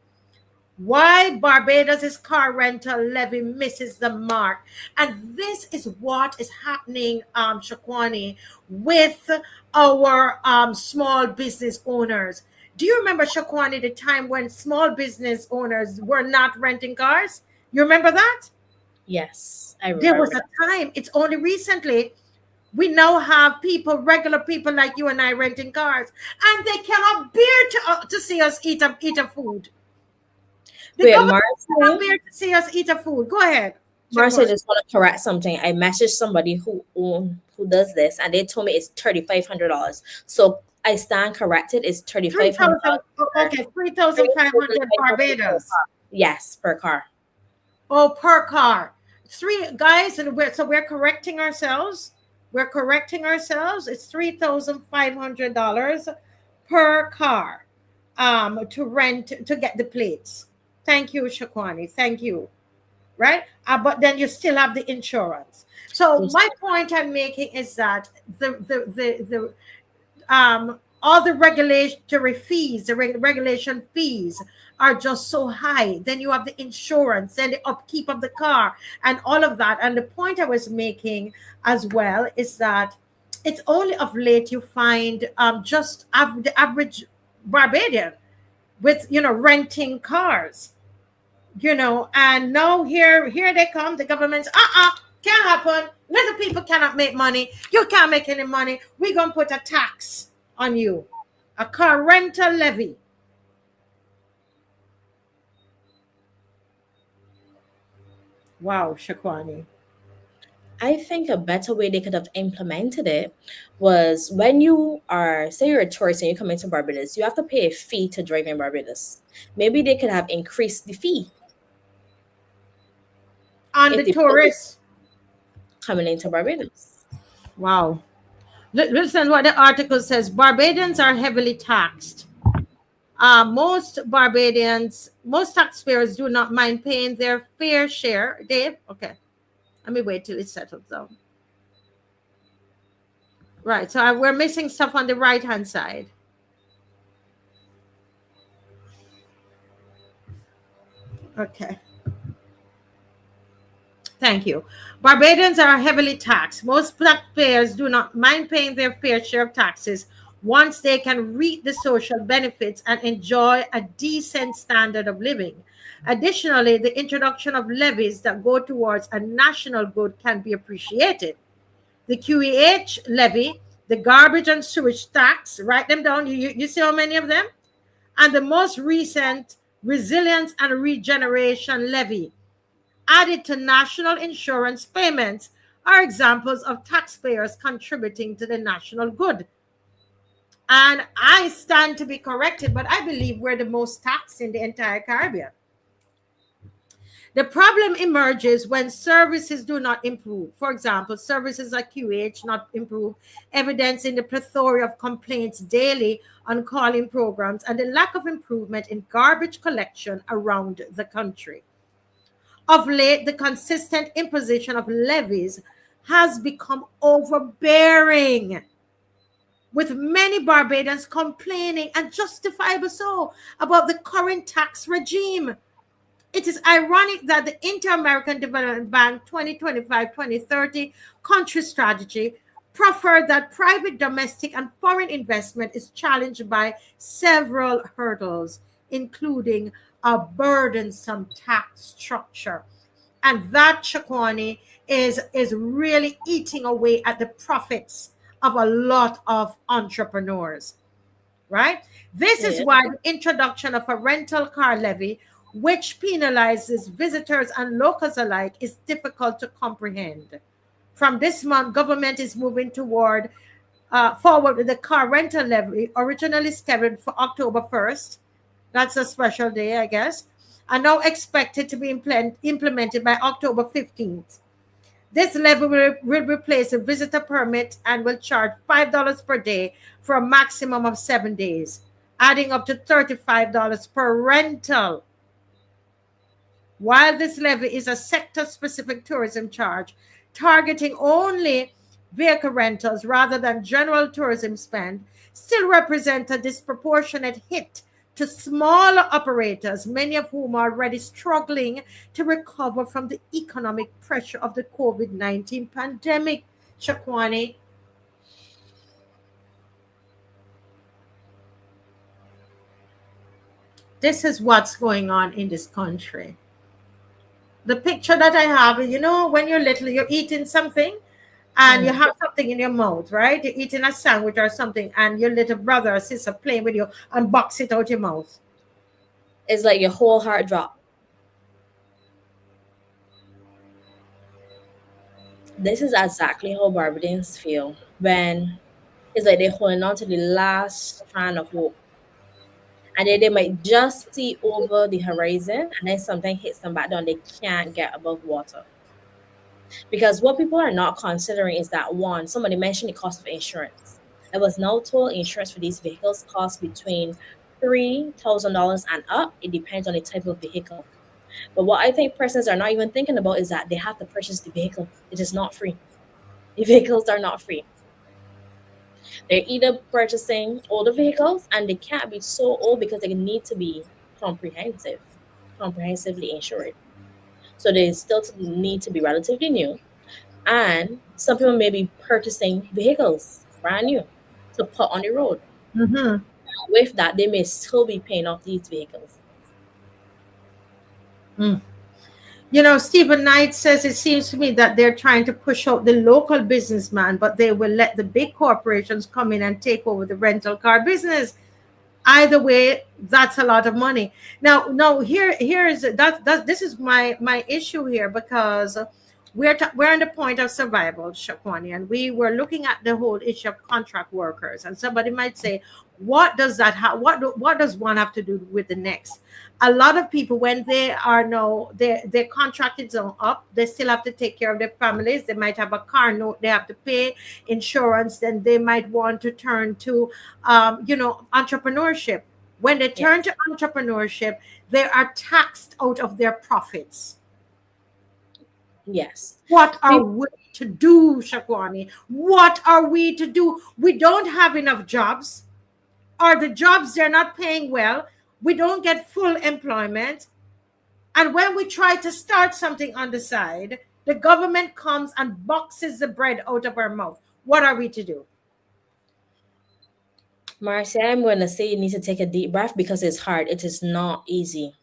Why Barbados' car rental levy misses the mark." And this is what is happening, Shakwani, with our small business owners. Do you remember, Shakwani, the time when small business owners were not renting cars? You remember that? Yes, I remember. There was a time, it's only recently, we now have regular people like you and I renting cars, and they cannot bear to see us eat a food. Wait, Marcia, to see us eat a food. Go ahead. Marcia, I just want to correct something. I messaged somebody who does this, and they told me it's $3,500. So I stand corrected. It's $3,500. Okay, 3,500 Barbados. Yes, per car. Oh, per car. Three guys, and we're correcting ourselves. We're correcting ourselves. It's $3,500 per car to rent to get the plates. Thank you, Shakwani. Thank you. Right? But then you still have the insurance. So Yes. my point I'm making is that all the regulatory fees, the regulation fees are just so high. Then you have the insurance and the upkeep of the car and all of that. And the point I was making as well is that it's only of late you find just the average Barbadian with renting cars, and now here they come, the government's can't happen. Little people cannot make money. You can't make any money. We're gonna put a tax on you, a car rental levy. Wow, Shakwani. I think a better way they could have implemented it was when you are, say you're a tourist and you come into Barbados, you have to pay a fee to drive in Barbados. Maybe they could have increased the fee On if the the people tourists. coming into Barbados. Wow. Listen what the article says. Barbadians are heavily taxed. Most taxpayers do not mind paying their fair share. Dave, okay. Let me wait till it settles down. Right, so we're missing stuff on the right-hand side. Okay. Thank you. Barbadians are heavily taxed. Most taxpayers do not mind paying their fair share of taxes once they can reap the social benefits and enjoy a decent standard of living. Additionally, the introduction of levies that go towards a national good can be appreciated. The QEH levy, the garbage and sewage tax, write them down. You see how many of them? And the most recent resilience and regeneration levy, added to national insurance payments, are examples of taxpayers contributing to the national good. And I stand to be corrected, but I believe we're the most taxed in the entire Caribbean. The problem emerges when services do not improve. For example, services at QH not improve, evidencing the plethora of complaints daily on calling programs and the lack of improvement in garbage collection around the country. Of late, the consistent imposition of levies has become overbearing, with many Barbadians complaining, and justifiably so, about the current tax regime. It is ironic that the Inter-American Development Bank 2025-2030 country strategy proffered that private, domestic, and foreign investment is challenged by several hurdles, including a burdensome tax structure. And that, Shakwani, is really eating away at the profits of a lot of entrepreneurs, right? This is why the introduction of a rental car levy, which penalizes visitors and locals alike, is difficult to comprehend. From this month, government is moving forward with the car rental levy, originally scheduled for October 1st. That's a special day, I guess, and now expected to be implemented by October 15th. This levy will replace a visitor permit and will charge $5 per day for a maximum of 7 days, adding up to $35 per rental. While this levy is a sector-specific tourism charge, targeting only vehicle rentals rather than general tourism spend, still represent a disproportionate hit to smaller operators, many of whom are already struggling to recover from the economic pressure of the COVID-19 pandemic. Shakwani. This is what's going on in this country. The picture that I have, when you're little, you're eating something and you have something in your mouth, right? You're eating a sandwich or something, and your little brother or sister playing with you and box it out your mouth. It's like your whole heart drop. This is exactly how Barbadians feel when it's like they're holding on to the last strand of hope. and then they might just see over the horizon, and then something hits them back down. They can't get above water. Because what people are not considering is that one, somebody mentioned the cost of insurance. I was now told insurance for these vehicles costs between $3,000 and up. It depends on the type of vehicle. But what I think persons are not even thinking about is that they have to purchase the vehicle. It is not free. The vehicles are not free. They're either purchasing older vehicles, and they can't be so old because they need to be comprehensively insured. So they still need to be relatively new. And some people may be purchasing vehicles brand new to put on the road. Mm-hmm. With that, they may still be paying off these vehicles. Mm. You know, Stephen Knight says it seems to me that they're trying to push out the local businessman, but they will let the big corporations come in and take over the rental car business. Either way, that's a lot of money. Now, no, here is that this is my issue here, because we're on the point of survival, Shakwani, and we were looking at the whole issue of contract workers. And somebody might say, what does that have? What does one have to do with the next? A lot of people, when they are now their contract is up, they still have to take care of their families. They might have a car note they have to pay, insurance. Then they might want to turn to entrepreneurship. When they turn to entrepreneurship, they are taxed out of their profits. Yes. What are we to do, Shakwani? What are we to do? We don't have enough jobs, or the jobs they're not paying well. We don't get full employment. And when we try to start something on the side, the government comes and boxes the bread out of our mouth. What are we to do? Marcia, I'm going to say you need to take a deep breath because it's hard. It is not easy.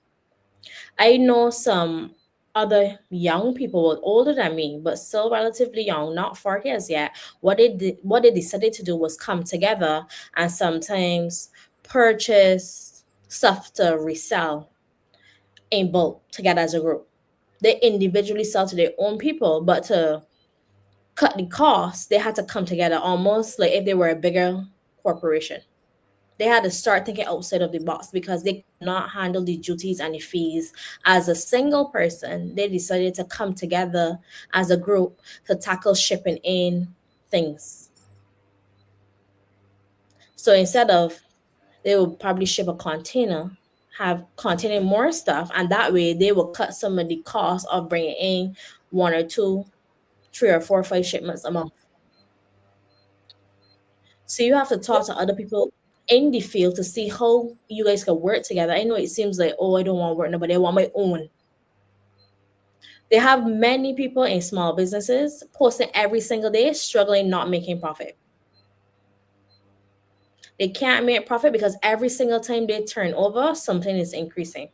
I know some other young people, older than me, but still relatively young, not 40 as yet. What they decided to do was come together and sometimes purchase stuff to resell in bulk together as a group. They individually sell to their own people, but to cut the cost, they had to come together almost like if they were a bigger corporation. They had to start thinking outside of the box because they could not handle the duties and the fees as a single person. They decided to come together as a group to tackle shipping in things. So instead of, they will probably ship a container, have containing more stuff, and that way they will cut some of the cost of bringing in one or two, three or four, 5 shipments a month. So you have to talk to other people in the field to see how you guys can work together. I know it seems like, oh, I don't want to work nobody, I want my own. They have many people in small businesses posting every single day, struggling, not making profit. They can't make profit because every single time they turn over, something is increasing.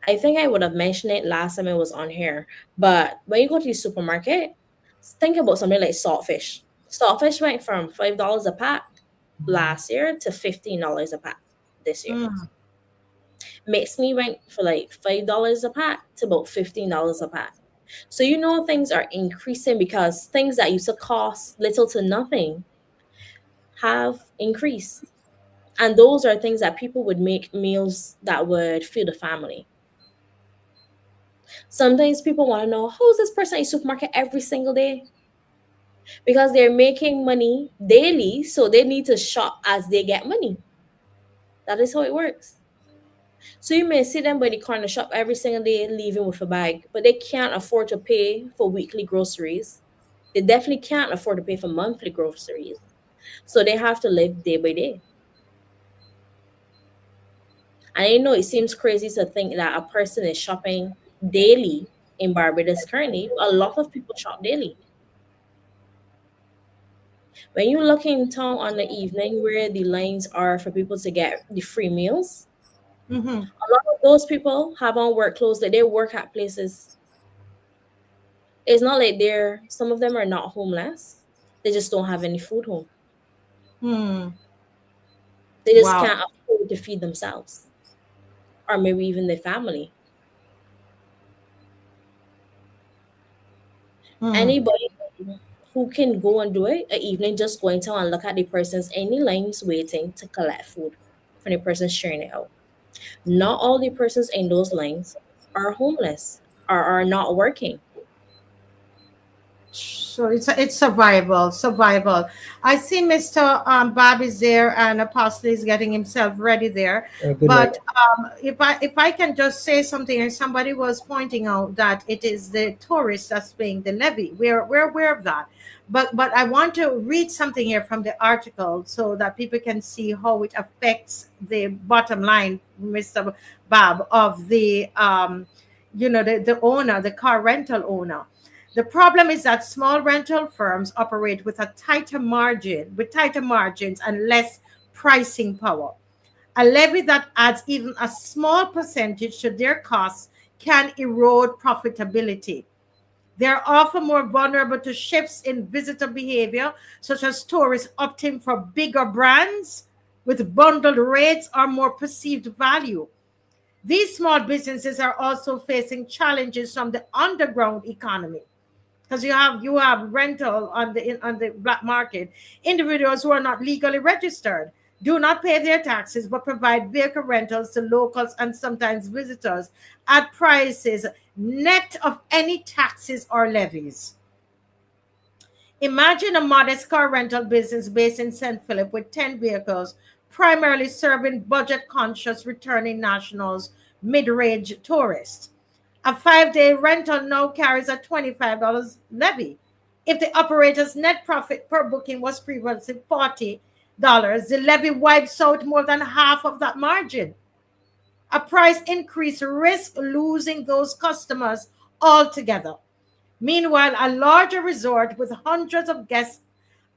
I think I would have mentioned it last time it was on here, but when you go to the supermarket, think about something like saltfish. Saltfish went from $5 a pack last year to $15 a pack this year. Mixed meat went for like $5 a pack to about $15 a pack. So you know things are increasing because things that used to cost little to nothing have increased. And those are things that people would make meals that would feed the family. Sometimes people want to know, who's this person in supermarket every single day? Because they're making money daily, so they need to shop as they get money. That is how it works. So you may see them by the corner shop every single day leaving with a bag, but they can't afford to pay for weekly groceries. They definitely can't afford to pay for monthly groceries. So they have to live day by day. And I know it seems crazy to think that a person is shopping daily in Barbados currently, but a lot of people shop daily. When you look in town on the evening where the lines are for people to get the free meals, a lot of those people have on work clothes that they work at places. It's not like some of them are not homeless. They just don't have any food home. They just can't afford to feed themselves or maybe even their family. Anybody who can go and do it an evening, just go in town and look at the persons in the lines waiting to collect food. from the person sharing it out. Not all the persons in those lines are homeless or are not working. So it's survival. I see Mr. Bob is there and Apostle is getting himself ready there. Good night. But if I can just say something, and somebody was pointing out that it is the tourists that's paying the levy. We're aware of that. But I want to read something here from the article so that people can see how it affects the bottom line, Mr. Bob, of the the owner, the car rental owner. The problem is that small rental firms operate with tighter margins and less pricing power. A levy that adds even a small percentage to their costs can erode profitability. They're often more vulnerable to shifts in visitor behavior, such as tourists opting for bigger brands with bundled rates or more perceived value. These small businesses are also facing challenges from the underground economy, because you have rental on the black market. Individuals who are not legally registered do not pay their taxes but provide vehicle rentals to locals and sometimes visitors at prices net of any taxes or levies. Imagine a modest car rental business based in St. Philip with 10 vehicles, primarily serving budget conscious returning nationals, mid-range tourists. A 5-day rental now carries a $25 levy. If the operator's net profit per booking was previously $40, the levy wipes out more than half of that margin. A price increase risks losing those customers altogether. Meanwhile, a larger resort with hundreds of guests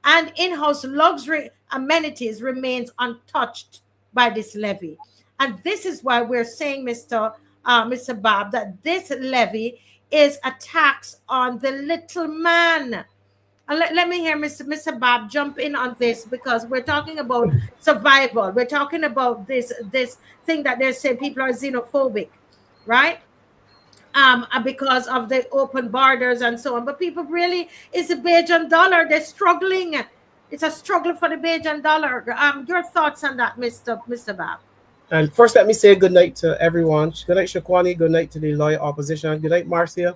and in-house luxury amenities remains untouched by this levy. And this is why we're saying, Mr. Bob, that this levy is a tax on the little man. And let me hear Mr. Bob jump in on this, because we're talking about survival. We're talking about this thing that they're saying people are xenophobic, right? Because of the open borders and so on. But people really, it's a Bajan dollar. They're struggling. It's a struggle for the Bajan dollar. Your thoughts on that, Mr. Bob? And first, let me say good night to everyone. Good night, Shaquani. Good night to the lawyer opposition. Good night, Marcia.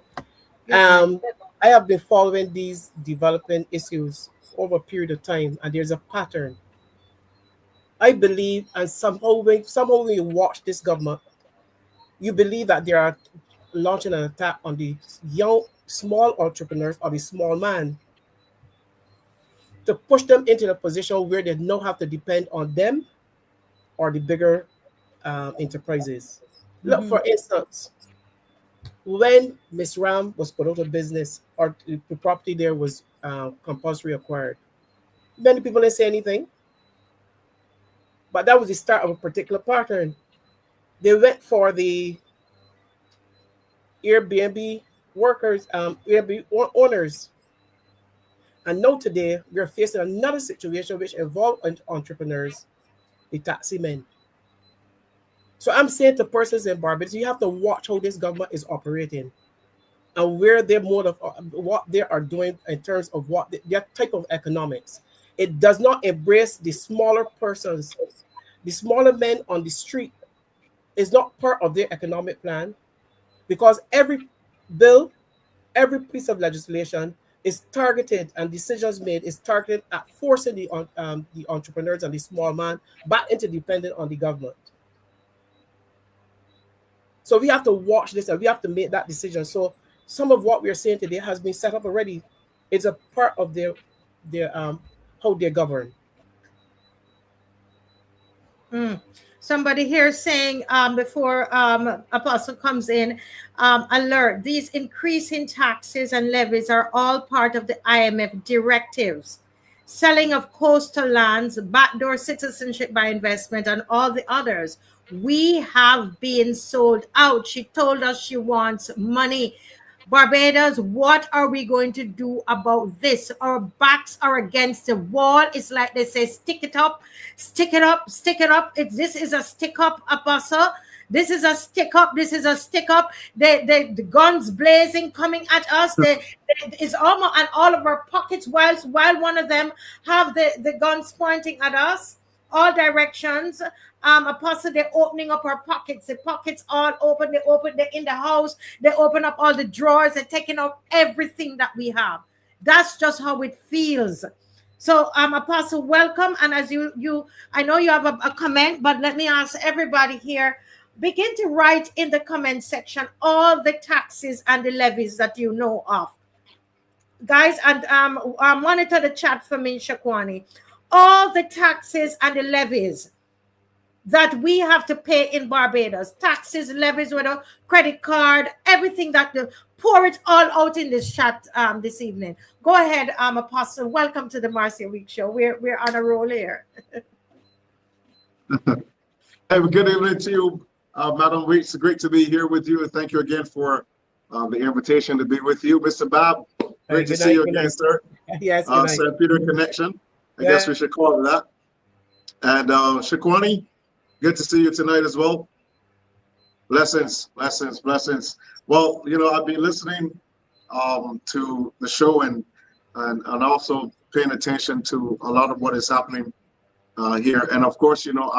I have been following these developing issues over a period of time, and there's a pattern. I believe, and somehow when you watch this government, you believe that they are launching an attack on the young, small entrepreneurs or the small man to push them into a position where they don't have to depend on them or the bigger enterprises. Look, for instance, when Miss Ram was put out of business, or the property there was compulsory acquired, many people didn't say anything. But that was the start of a particular pattern. They went for the Airbnb workers, Airbnb owners. And now today, we're facing another situation which involves entrepreneurs, the taxi men. So I'm saying to persons in Barbados, you have to watch how this government is operating and where their mode of what they are doing in terms of what their type of economics. It does not embrace the smaller persons. The smaller men on the street is not part of their economic plan, because every bill, every piece of legislation is targeted, and decisions made is targeted at forcing the entrepreneurs and the small man back into dependent on the government. So we have to watch this and we have to make that decision. So some of what we are saying today has been set up already. It's a part of their how they govern. Somebody here saying before Apostle comes in, alert, these increasing taxes and levies are all part of the IMF directives. Selling of coastal lands, backdoor citizenship by investment, and all the others. We have been sold out. She told us she wants money. Barbados, what are we going to do about this? Our backs are against the wall. It's like they say, stick it up, stick it up, stick it up. This is a stick up, Apostle. This is a stick up. This is a stick up. The guns blazing coming at us. It's almost in all of our pockets while one of them have the guns pointing at us. all directions. Apostle, they're opening up our pockets. The pockets all open. They're in the house. They open up all the drawers. They're taking out everything that we have. That's just how it feels. So, Apostle, welcome. And as I know you have a comment, but let me ask everybody here, begin to write in the comment section all the taxes and the levies that you know of. Guys, and monitor the chat for me, Shakwani. All the taxes and the levies that we have to pay in Barbados, taxes, levies, with a credit card, everything that pour it all out in this chat this evening. Go ahead, Apostle. Welcome to the Marcia Week Show. We're on a roll here. Hey, good evening to you, Madam Weeks. Great to be here with you, and thank you again for the invitation to be with you, Mr. Bob. Great to see you again, sir. Yes, St. Peter Connection. I guess we should call it that. And Shakwani, good to see you tonight as well. Blessings, blessings, blessings. Well, you know, I've been listening to the show and also paying attention to a lot of what is happening here. And of course, you know,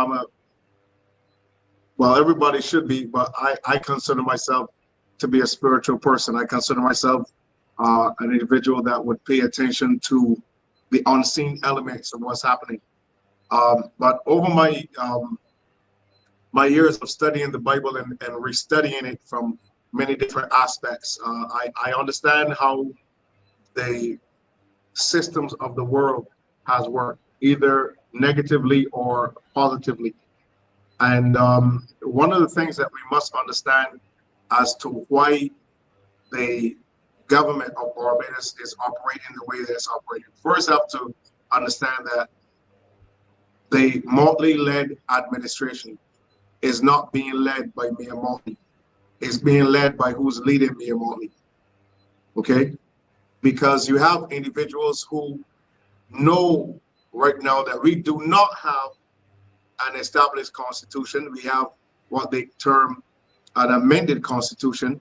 well, everybody should be, but I consider myself to be a spiritual person. I consider myself an individual that would pay attention to the unseen elements of what's happening. But over my my years of studying the Bible and restudying it from many different aspects, I understand how the systems of the world has worked, either negatively or positively. And one of the things that we must understand as to why the government of Barbados is operating the way that it's operating. First, have to understand that the Motley-led administration is not being led by Mayor Motley. It's being led by who's leading Mayor Motley. Okay? Because you have individuals who know right now that we do not have an established constitution. We have what they term an amended constitution,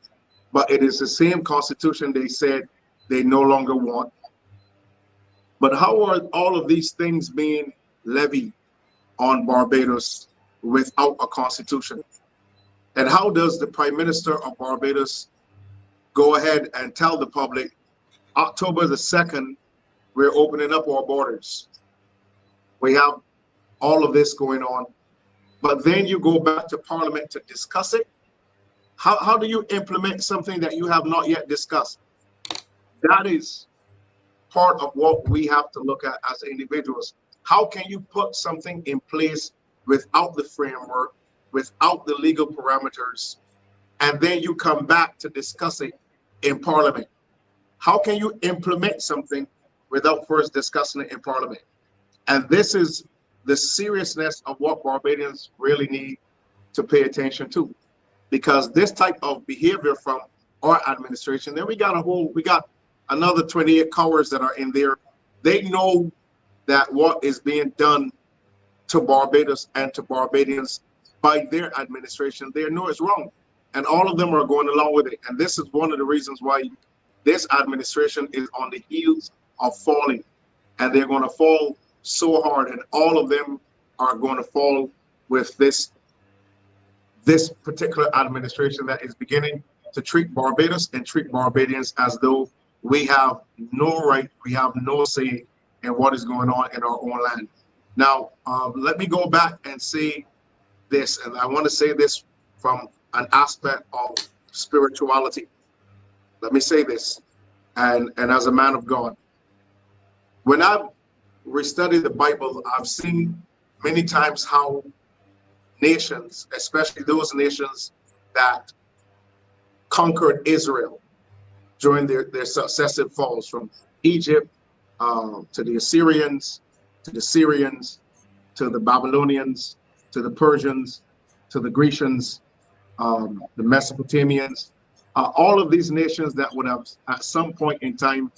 but it is the same constitution they said they no longer want. But how are all of these things being levied on Barbados without a constitution? And how does the Prime Minister of Barbados go ahead and tell the public, October the 2nd, we're opening up our borders? We have all of this going on, but then you go back to Parliament to discuss it. How do you implement something that you have not yet discussed? That is part of what we have to look at as individuals. How can you put something in place without the framework, without the legal parameters, and then you come back to discuss it in Parliament? How can you implement something without first discussing it in Parliament? And this is the seriousness of what Barbadians really need to pay attention to, because this type of behavior from our administration, then we got another 28 cowards that are in there. They know that what is being done to Barbados and to Barbadians by their administration, they know it's wrong, and all of them are going along with it. And this is one of the reasons why this administration is on the heels of falling, and they're going to fall so hard, and all of them are going to fall with this particular administration that is beginning to treat Barbados and treat Barbadians as though we have no right, we have no say in what is going on in our own land. Now, let me go back and say this, and I want to say this from an aspect of spirituality. Let me say this, and as a man of God, when I've restudied the Bible, I've seen many times how nations, especially those nations that conquered Israel during their successive falls, from Egypt to the Assyrians, to the Syrians, to the Babylonians, to the Persians, to the Grecians, the Mesopotamians, all of these nations that would have at some point in time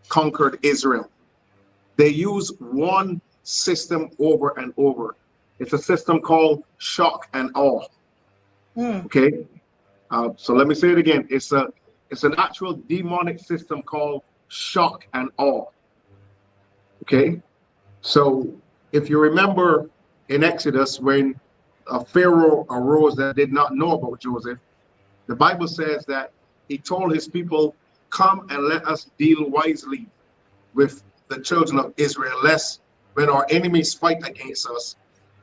conquered Israel. They use one system over and over. It's a system called shock and awe. Okay, so let me say it again. It's an actual demonic system called shock and awe. Okay, so if you remember in Exodus when a Pharaoh arose that did not know about Joseph, the Bible says that he told his people, come and let us deal wisely with the children of Israel, lest when our enemies fight against us,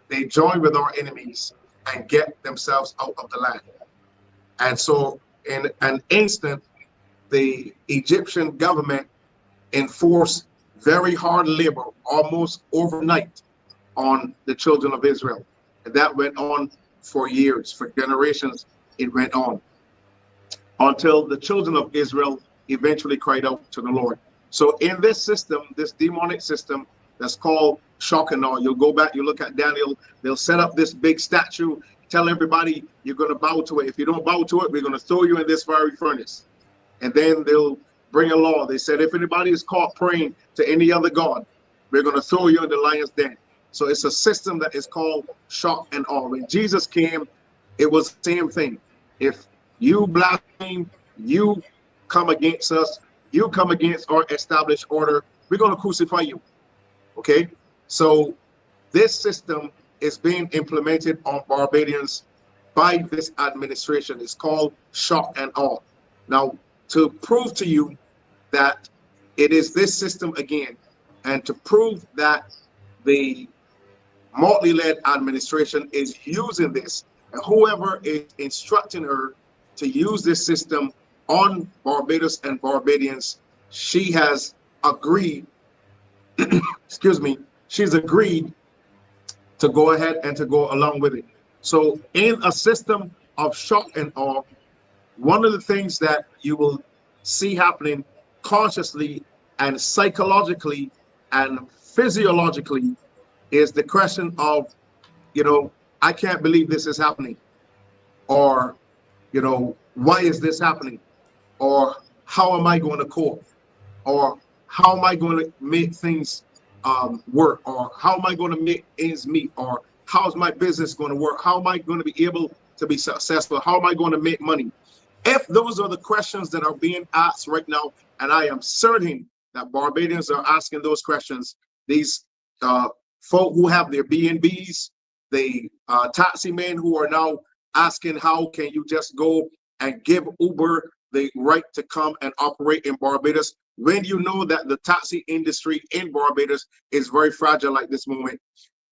they join with our enemies and get themselves out of the land. And so in an instant, the Egyptian government enforced very hard labor almost overnight on the children of Israel. And that went on for years, for generations, it went on until the children of Israel eventually cried out to the Lord. So in this system, this demonic system that's called shock and awe, you'll go back, you look at Daniel, they'll set up this big statue, tell everybody you're going to bow to it. If you don't bow to it, we're going to throw you in this fiery furnace. And then they'll bring a law. They said, if anybody is caught praying to any other god, we're going to throw you in the lion's den. So it's a system that is called shock and awe. When Jesus came, it was the same thing. If you blaspheme, you come against us, you come against our established order, we're going to crucify you. Okay? So this system is being implemented on Barbadians by this administration. It's called shock and awe. Now, to prove to you that it is this system again, and to prove that the Motley-led administration is using this, and whoever is instructing her to use this system on Barbados and Barbadians, she has agreed, excuse me, she's agreed to go ahead and to go along with it. So in a system of shock and awe, one of the things that you will see happening consciously and psychologically and physiologically is the question of, you know, I can't believe this is happening, or, you know, why is this happening, or how am I going to cope, or how am I going to make things work, or how am I going to make ends meet, or how's my business going to work, how am I going to be able to be successful, how am I going to make money? If those are the questions that are being asked right now, and I am certain that Barbadians are asking those questions, these folk who have their B&Bs, the taxi men who are now asking, how can you just go and give Uber the right to come and operate in Barbados when you know that the taxi industry in Barbados is very fragile at this moment?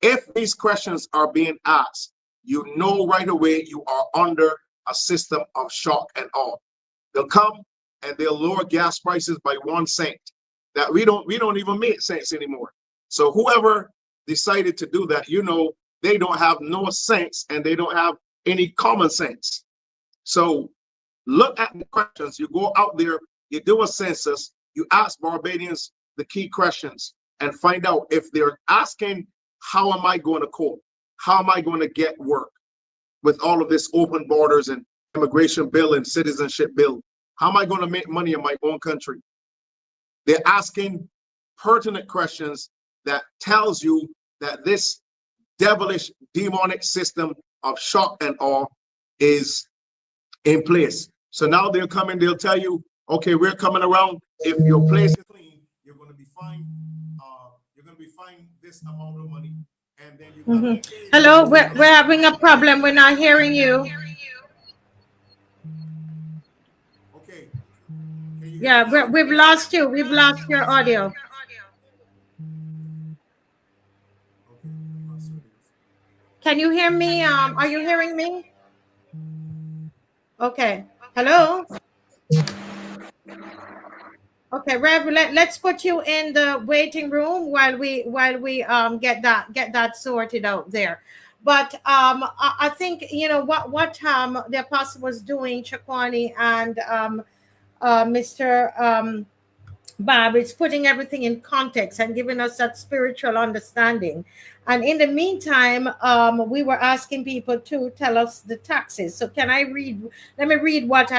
If these questions are being asked, you know right away you are under a system of shock and awe. They'll come and they'll lower gas prices by 1 cent. That we don't even make sense anymore. So whoever decided to do that, you know, they don't have no sense and they don't have any common sense. So look at the questions. You go out there, you do a census, you ask Barbadians the key questions and find out if they're asking, how am I going to cope? How am I going to get work with all of this open borders and immigration bill and citizenship bill? How am I going to make money in my own country? They're asking pertinent questions that tells you that this devilish demonic system of shock and awe is in place. So now they'll come and they'll tell you, okay, we're coming around. If your place is clean, you're going to be fine. You're going to be fine this amount of money. And then you Hello, we're having a problem. We're not hearing you. Okay. Yeah, we've lost you. We've lost your audio. Can you hear me? Are you hearing me? Okay. Hello. Okay, Rev, let's put you in the waiting room while we get that sorted out there. But I think, you know, what the apostle was doing, Shakwani and Mr. Bob, is putting everything in context and giving us that spiritual understanding. And in the meantime, we were asking people to tell us the taxes. So can I read? Let me read what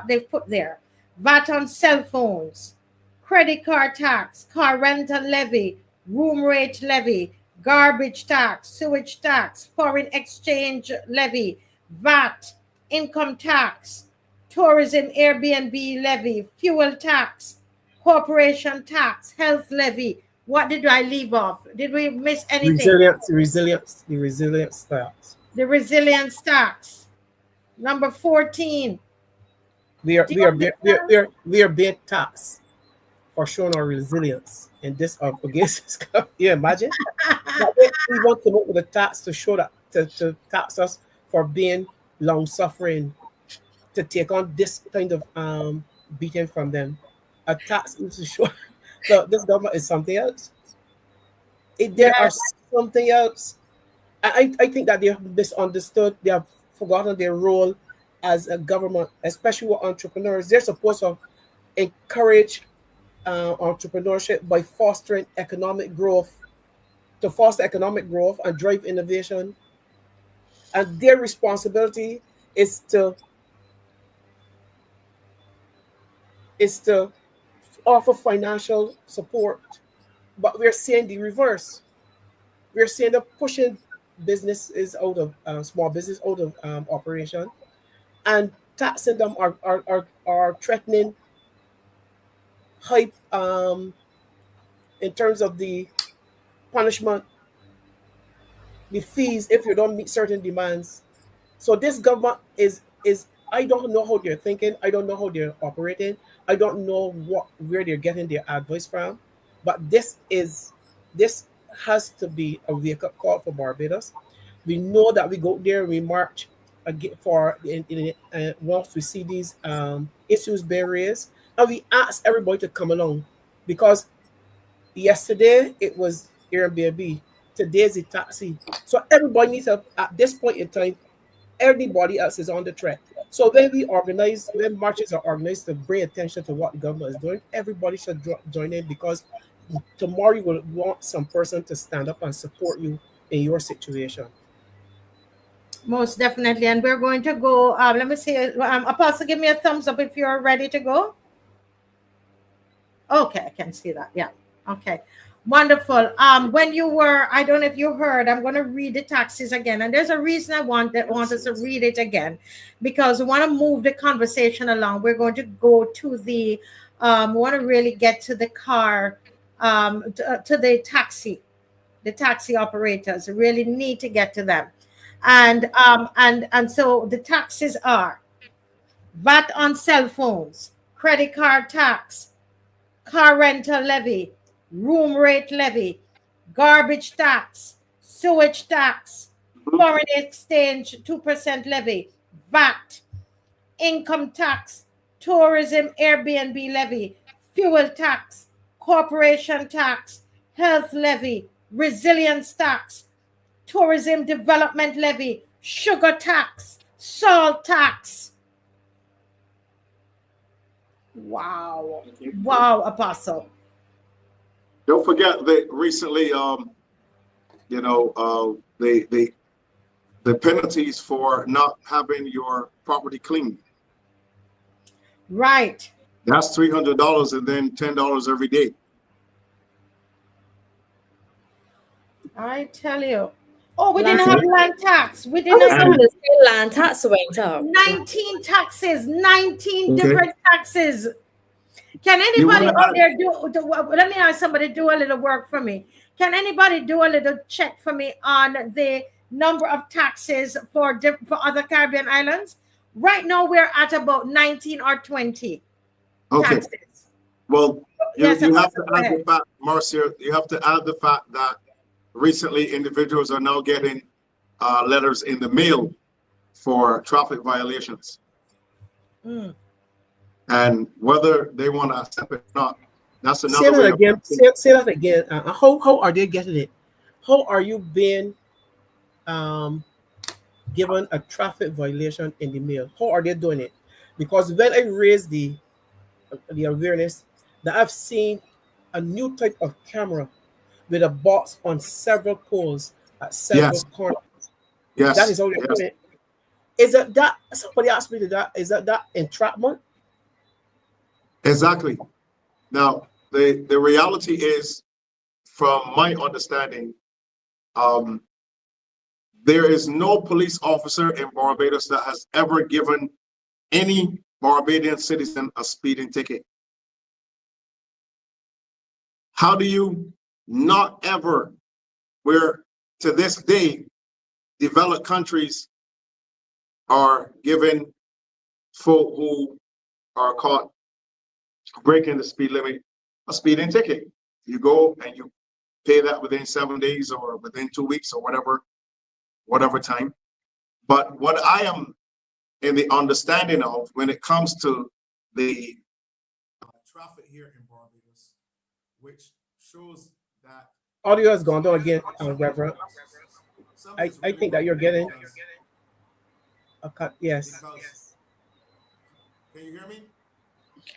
they've put there. VAT on cell phones, credit card tax, car rental levy, room rate levy, garbage tax, sewage tax, foreign exchange levy, VAT, income tax, tourism Airbnb levy, fuel tax, corporation tax, health levy, What did I leave off? Did we miss anything? The resilience tax. The resilience tax. Number 14. We are being taxed for showing our resilience and this against this. Yeah, imagine. We want to come up with a tax to show that to tax us for being long suffering, to take on this kind of beating from them. A tax is to show. So this government is something else. There are something else. I think that they have misunderstood. They have forgotten their role as a government, especially with entrepreneurs. They're supposed to encourage entrepreneurship by fostering economic growth, to foster economic growth and drive innovation. And their responsibility is to offer financial support. But we're seeing the reverse. We're seeing them pushing businesses out of small business out of operation, and taxing them are threatening high in terms of the punishment, the fees if you don't meet certain demands. So this government is I don't know how they're thinking. I don't know how they're operating. I don't know where they're getting their advice from. But this has to be a wake-up call for Barbados. We know that we go there, we march for once we see these issues being raised, and we ask everybody to come along, because yesterday it was Airbnb, today is a taxi. So everybody needs to, at this point in time, everybody else is on the track. So when marches are organized to bring attention to what the government is doing, everybody should join in, because tomorrow you will want some person to stand up and support you in your situation. Most definitely. And we're going to go, let me see, Apostle, give me a thumbs up if you're ready to go. Okay, I can see that. Yeah. Okay. Wonderful. When you were, I don't know if you heard, I'm going to read the taxes again. And there's a reason I want us to read it again, because we want to move the conversation along. We're going to go to we want to really get to the car, to the taxi operators. We really need to get to them. And so the taxes are VAT on cell phones, credit card tax, car rental levy, room rate levy, garbage tax, sewage tax, foreign exchange 2% levy, VAT, income tax, tourism Airbnb levy, fuel tax, corporation tax, health levy, resilience tax, tourism development levy, sugar tax, salt tax. Wow. Wow, Apostle. Don't forget that recently, the penalties for not having your property cleaned. Right. That's $300 and then $10 every day. I tell you. Oh, we didn't have land tax. We didn't have land tax went up. 19 taxes, 19 different taxes. Can anybody out there let me ask somebody, do a little work for me. Can anybody do a little check for me on the number of taxes for other Caribbean islands? Right now, we're at about 19 or 20 taxes. Well, you have to add the fact, Marcia, you have to add the fact that recently individuals are now getting letters in the mail for traffic violations. And whether they want to accept it or not, that's another say that way again. Say that again. How are they getting it? How are you being given a traffic violation in the mail? How are they doing it? Because when I raised the awareness that I've seen a new type of camera with a box on several poles at several corners. Yes. That is how they're doing it. Is that somebody asked me that? Is that entrapment? Exactly. Now, the reality is, from my understanding, there is no police officer in Barbados that has ever given any Barbadian citizen a speeding ticket. How do you not ever, where to this day, developed countries are giving folk who are caught breaking the speed limit a speeding ticket. You go and you pay that within 7 days or within 2 weeks or whatever time. But what I am in the understanding of when it comes to the traffic here in Barbados, which shows that Audio has gone down again, Reverend. I think that you're getting a cut. Yes. Can you hear me?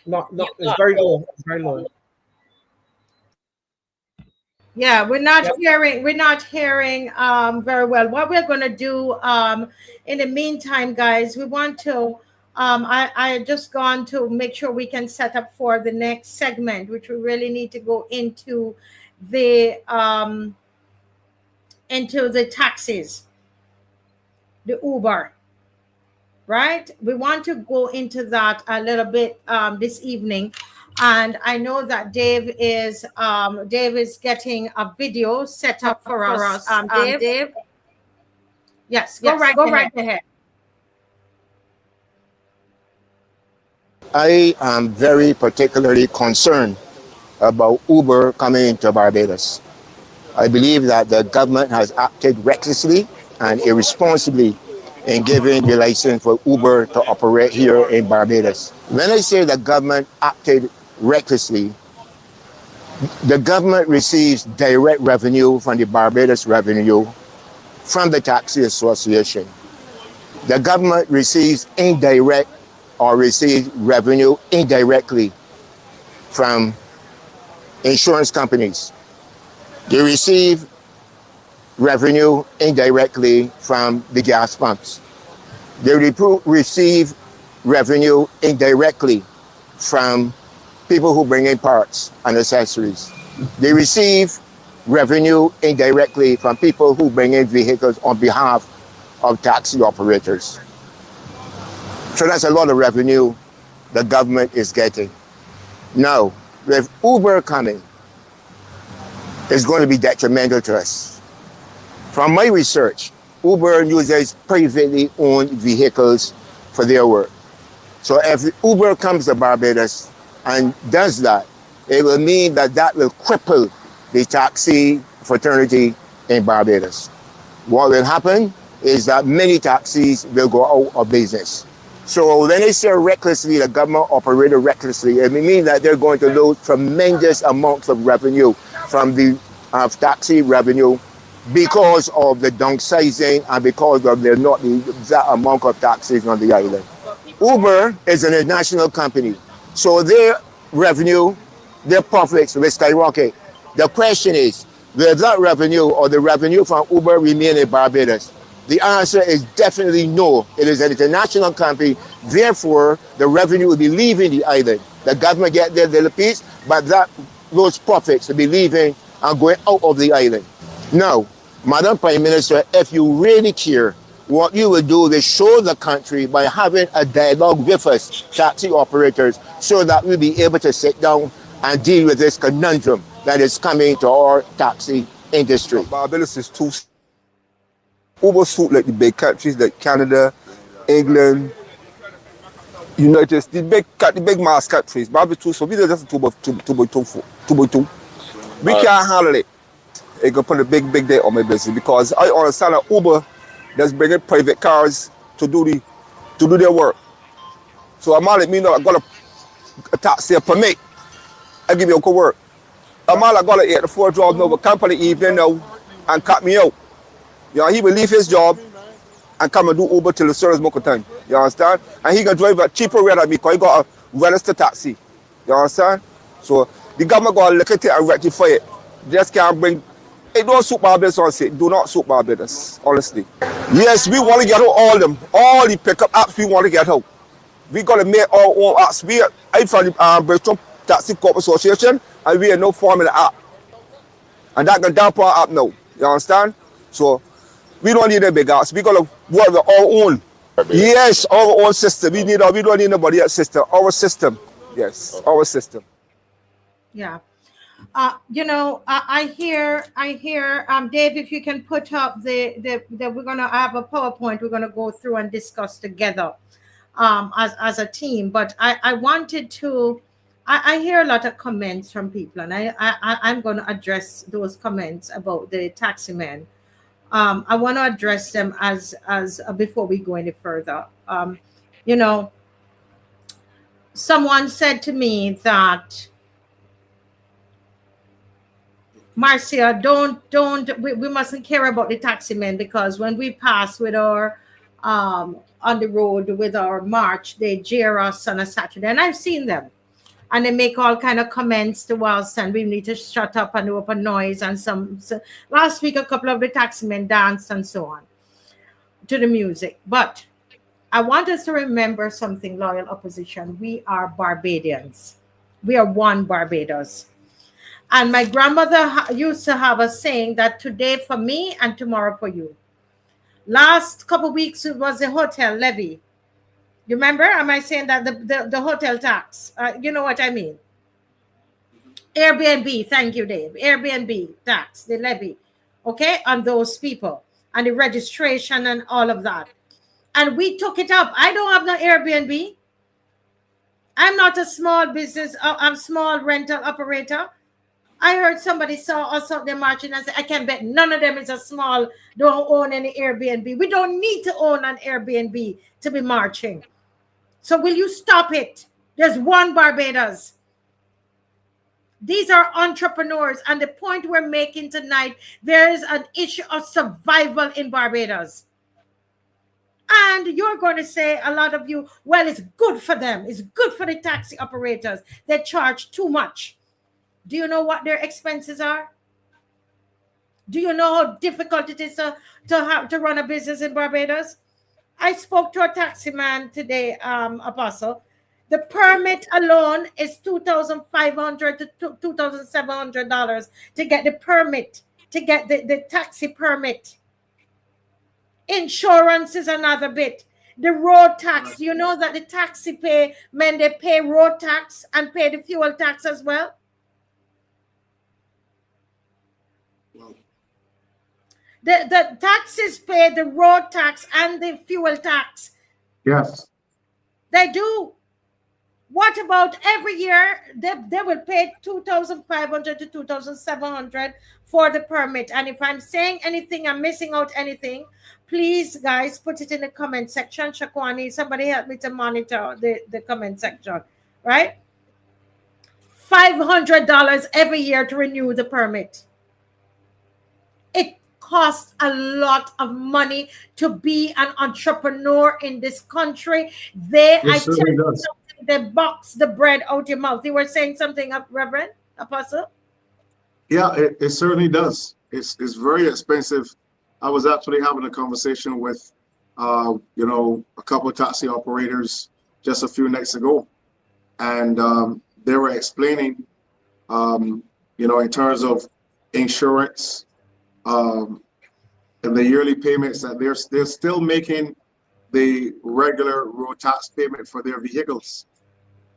No, it's very low. It's very low. Yeah, we're not hearing very well. What we're going to do in the meantime, guys, we want to I just gone to make sure we can set up for the next segment, which we really need to go into the taxis, the Uber, right? We want to go into that a little bit this evening. And I know that Dave is getting a video set up for us. Dave? Yes, go right ahead. I am very particularly concerned about Uber coming into Barbados. I believe that the government has acted recklessly and irresponsibly in giving the license for Uber to operate here in Barbados. When I say the government acted recklessly, the government receives direct revenue from the Barbados revenue from the Taxi Association. The government receives indirect or receives revenue indirectly from insurance companies. They receive revenue indirectly from the gas pumps. They receive revenue indirectly from people who bring in parts and accessories. They receive revenue indirectly from people who bring in vehicles on behalf of taxi operators. So that's a lot of revenue the government is getting. Now, with Uber coming, it's going to be detrimental to us. From my research, Uber uses privately owned vehicles for their work. So if Uber comes to Barbados and does that, it will mean that will cripple the taxi fraternity in Barbados. What will happen is that many taxis will go out of business. So when they say recklessly, the government operated recklessly, it means that they're going to lose tremendous amounts of revenue from the taxi revenue because of the downsizing and because of there not the exact amount of taxis on the island. Uber is an international company, so their revenue, their profits will skyrocket. The question is, will that revenue or the revenue from Uber remain in Barbados? The answer is definitely no. It is an international company, therefore the revenue will be leaving the island. The government get their little piece, but those profits will be leaving and going out of the island. Now, Madam Prime Minister, if you really care, what you will do is show the country by having a dialogue with us, taxi operators, so that we'll be able to sit down and deal with this conundrum that is coming to our taxi industry. Barbados is too Uber suit like the big countries like Canada, England, United States, the big mass countries. Barbados too, so we just 2x2. We can't handle it. It can put a big debt on my business because I understand that Uber that's bringing private cars to do their work. So I'm let me know I got a taxi a permit. I give you a good work. I'm I got to 8 to 4 job now, but company evening now and cut me out. You know, he will leave his job and come and do Uber till the service more time. You understand? And he can drive a cheaper rate than me because he got a registered taxi. You understand? So the government got to look at it and rectify it. Just can't bring. It don't suit Barbados, honestly. Do not suit Barbados, honestly. Yes, we want to get out all them. All the pickup apps we want to get out. We got to make our own apps. I'm from the British Taxi Corp Association and we are now forming an app. And that can dump our app now. You understand? So we don't need a big apps. We got to work with our own. Yes, our own system. We don't need nobody else's system. Our system. Yes, our system. Yeah. I hear, Dave, if you can put up the we're gonna have a PowerPoint we're gonna go through and discuss together, as a team. But I wanted to, I hear a lot of comments from people, and I'm gonna address those comments about the taxi men. I want to address them as before we go any further. You know, someone said to me that, Marcia, don't we mustn't care about the taxi men, because when we pass with our on the road with our march, they jeer us on a Saturday, and I've seen them, and they make all kind of comments to us, and we need to shut up and open noise. And last week, a couple of the taxi men danced and so on to the music. But I want us to remember something, loyal opposition. We are Barbadians. We are one Barbados. And my grandmother used to have a saying that today for me and tomorrow for you. Last couple of weeks, it was the hotel levy. You remember? Am I saying that the hotel tax? You know what I mean? Airbnb. Thank you, Dave. Airbnb tax, the levy, okay, on those people, and the registration and all of that. And we took it up. I don't have no Airbnb. I'm not a small business. I'm small rental operator. I heard somebody saw us out there marching and said, I can bet none of them is a small, don't own any Airbnb. We don't need to own an Airbnb to be marching. So will you stop it? There's one Barbados. These are entrepreneurs. And the point we're making tonight, there is an issue of survival in Barbados. And you're going to say, a lot of you, well, it's good for them. It's good for the taxi operators. They charge too much. Do you know what their expenses are? Do you know how difficult it is to run a business in Barbados? I spoke to a taxi man today, Apostle. The permit alone is $2,500 to $2,700 to get the permit, to get the taxi permit. Insurance is another bit. The road tax, you know that the taxi men, they pay road tax and pay the fuel tax as well. The taxis pay the road tax and the fuel tax. Yes. They do. What about every year? They will pay $2,500 to $2,700 for the permit. And if I'm saying anything, I'm missing out anything, please, guys, put it in the comment section. Shakwani, somebody help me to monitor the comment section, right? $500 every year to renew the permit. It costs a lot of money to be an entrepreneur in this country. I tell you something, they box the bread out your mouth. You were saying something, Reverend Apostle? Yeah, it certainly does. It's very expensive. I was actually having a conversation with, a couple of taxi operators just a few nights ago, and they were explaining, in terms of insurance, and the yearly payments, that they're still making the regular road tax payment for their vehicles,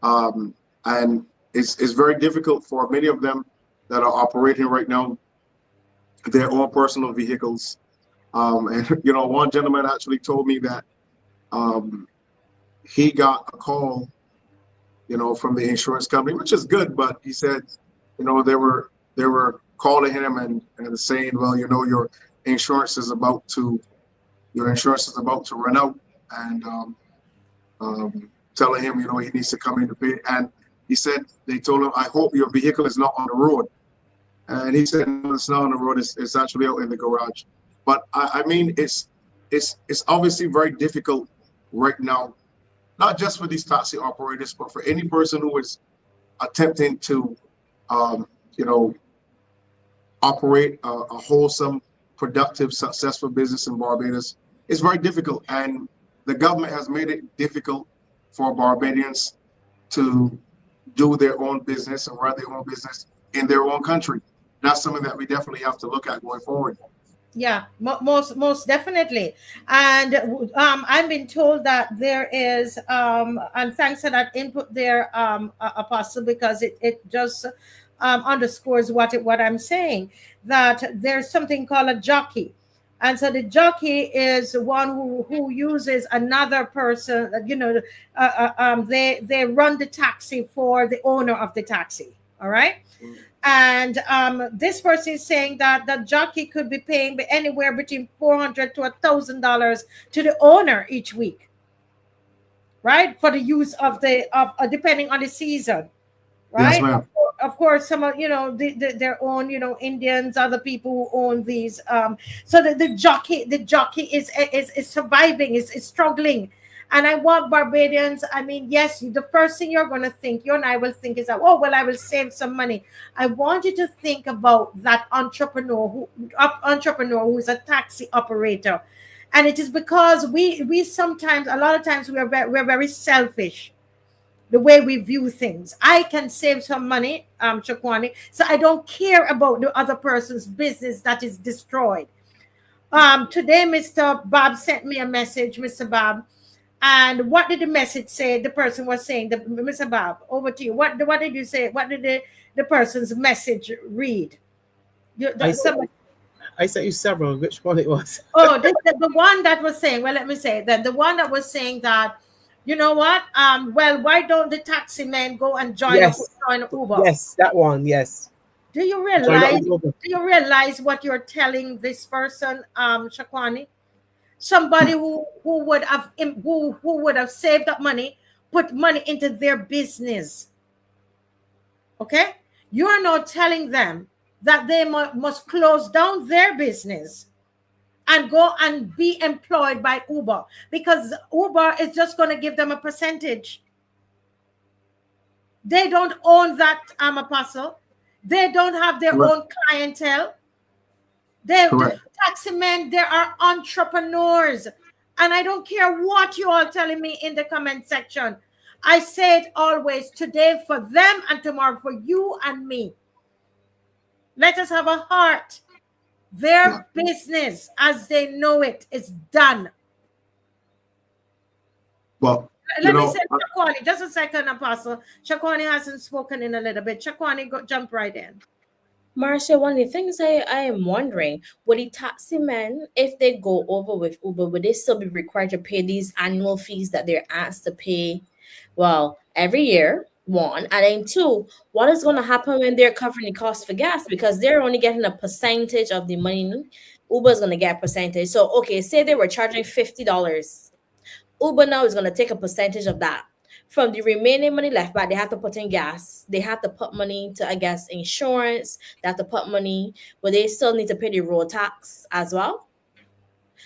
and it's very difficult for many of them that are operating right now their own personal vehicles. And one gentleman actually told me that he got a call, from the insurance company, which is good, but he said, they were calling him and saying, well, your insurance is about to run out, and telling him, he needs to come in to pay. And he said, they told him, I hope your vehicle is not on the road. And he said, no, it's not on the road. It's actually out in the garage. But I mean, it's obviously very difficult right now, not just for these taxi operators, but for any person who is attempting to, operate a wholesome, productive, successful business in Barbados. It's very difficult, and the government has made it difficult for Barbadians to do their own business and run their own business in their own country. That's something that we definitely have to look at going forward. Yeah, most definitely. And I've been told that there is, and thanks for that input there, Apostle, because it just underscores what I'm saying, that there's something called a jockey. And so the jockey is one who uses another person, they run the taxi for the owner of the taxi. All right. And this person is saying that the jockey could be paying anywhere between $400 to $1,000 to the owner each week, right? For the use of depending on the season, right? Yes, ma'am. Of course, some of their own Indians, other people who own these. So the jockey is surviving, is struggling. And I want Barbadians. I mean, yes, the first thing you're going to think, you and I will think is that, oh, well, I will save some money. I want you to think about that entrepreneur who is a taxi operator. And it is because we sometimes, a lot of times, we're very selfish the way we view things. I can save some money, Shakwani, so I don't care about the other person's business that is destroyed. Today, Mr. Bob sent me a message, Mr. Bob. And what did the message say? The person was saying, Mr. Bob, over to you. What did you say? What did the person's message read? I sent you several. Which one it was? Oh, the one that was saying, well, let me say that the one that was saying that, you know what? Well, why don't the taxi men go and join Uber? Yes, that one. Yes. Do you realize what you're telling this person, Shakwani? Somebody who would have saved up money, put money into their business. Okay? You are now telling them that they must close down their business and go and be employed by Uber, because Uber is just going to give them a percentage. They don't own that, Apostle. They don't have their own clientele. The taxi men, they are entrepreneurs. And I don't care what you all telling me in the comment section. I say it always, today for them and tomorrow for you and me. Let us have a heart. Their business as they know it is done. Well, let me say, Shakwani, just a second, Apostle. Shakwani hasn't spoken in a little bit. Shakwani, jump right in. Marcia, one of the things I am wondering, would the taxi men, if they go over with Uber, would they still be required to pay these annual fees that they're asked to pay, well, every year, one, and then two, what is going to happen when they're covering the cost for gas? Because they're only getting a percentage of the money. Uber is going to get a percentage. So, okay, say they were charging $50. Uber now is going to take a percentage of that. From the remaining money left back, they have to put in gas. They have to put money to, I guess, insurance. They have to put money, but they still need to pay the road tax as well.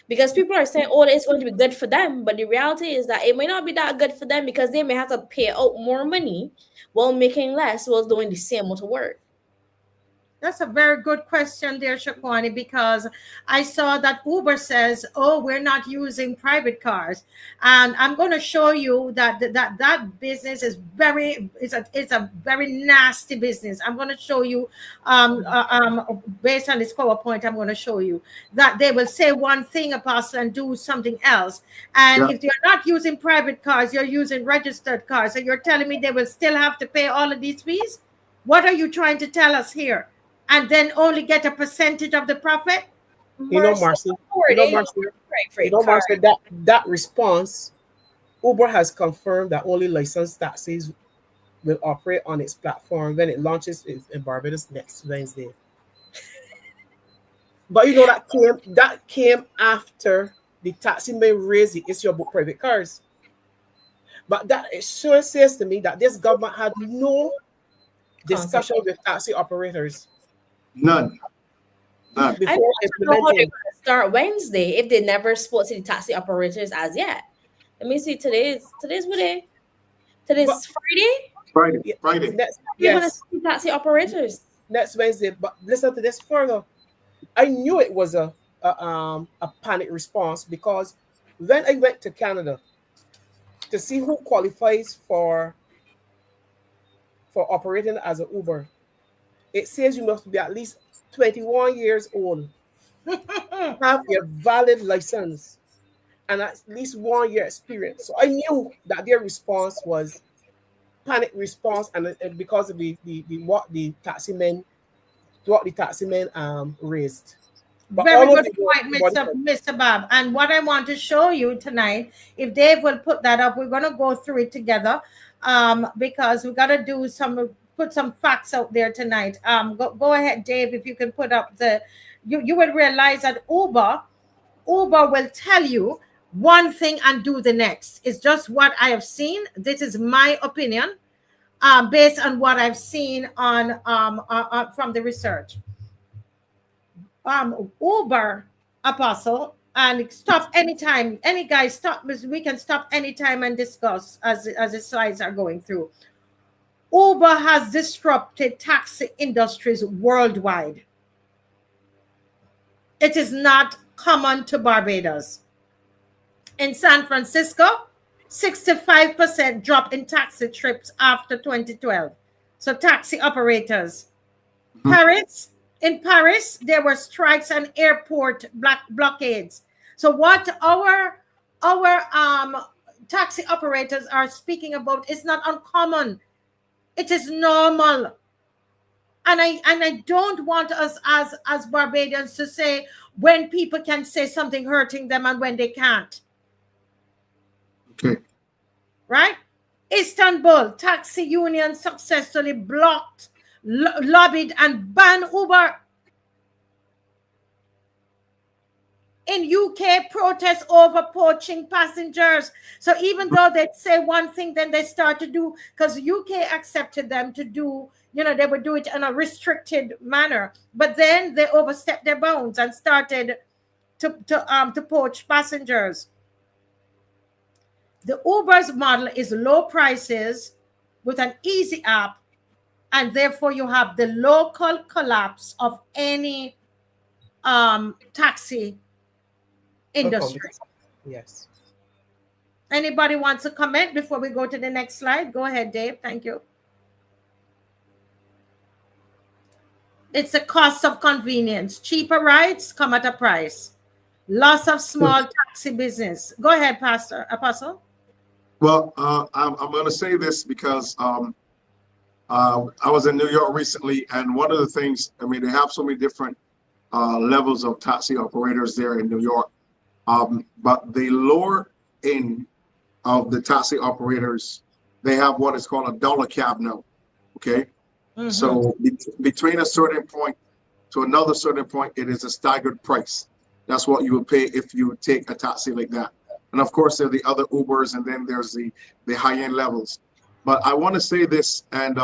Because people are saying, oh, it's going to be good for them. But the reality is that it may not be that good for them, because they may have to pay out more money while making less while doing the same amount of work. That's a very good question there, Shakwani, because I saw that Uber says, oh, we're not using private cars. And I'm going to show you that that business is it's a very nasty business. I'm going to show you, based on this PowerPoint, I'm going to show you that they will say one thing, Apostle, and do something else. And if you're not using private cars, you're using registered cars. So you're telling me they will still have to pay all of these fees? What are you trying to tell us here? And then only get a percentage of the profit? Marcy, that response, Uber has confirmed that only licensed taxis will operate on its platform when it launches in Barbados next Wednesday. But that came after the taxi may raise the issue about private cars. But that it sure says to me that this government had no discussion with taxi operators. None. I don't know how they're going to start Wednesday if they never spoke to the taxi operators as yet. Let me see. Today's what day? Today's Friday. Friday. You're going to see taxi operators next Wednesday. But listen to this further. I knew it was a panic response, because when I went to Canada to see who qualifies for operating as an Uber, it says you must be at least 21 years old, have a valid license, and at least 1 year experience. So I knew that their response was panic response, and because of the what the taximen raised. But Very all of good the point, Mr. Bob. And what I want to show you tonight, if Dave will put that up, we're going to go through it together, because we got to do put some facts out there tonight. Go ahead, Dave, if you can put up you will realize that Uber will tell you one thing and do the next. It's just what I have seen. This is my opinion, based on what I've seen on from the research. Uber, Apostle, and stop anytime. Any guy stop. We can stop anytime and discuss as the slides are going through. Uber has disrupted taxi industries worldwide. It is not common to Barbados. In San Francisco, 65% drop in taxi trips after 2012. So taxi operators. In Paris, there were strikes and airport blockades. So what our taxi operators are speaking about is not uncommon. It is normal. And I don't want us as Barbadians to say when people can say something hurting them and when they can't. Okay. Right? Istanbul, taxi union successfully blocked, lobbied, and banned Uber. In UK, protests over poaching passengers. So even though they say one thing, then they start to do, because UK accepted them to do, they would do it in a restricted manner. But then they overstepped their bounds and started to poach passengers. The Uber's model is low prices with an easy app, and therefore you have the local collapse of any taxi industry. Yes. Anybody wants to comment before we go to the next slide? Go ahead, Dave. Thank you. It's a cost of convenience. Cheaper rides come at a price. Loss of small taxi business. Go ahead, Apostle. Well, I'm going to say this because I was in New York recently, and one of the things, they have so many different levels of taxi operators there in New York, but the lower end of the taxi operators, they have what is called a dollar cab now, okay? Mm-hmm. So between a certain point to another certain point, it is a staggered price. That's what you would pay if you take a taxi like that. And of course, there are the other Ubers, and then there's the high-end levels. But I want to say this, and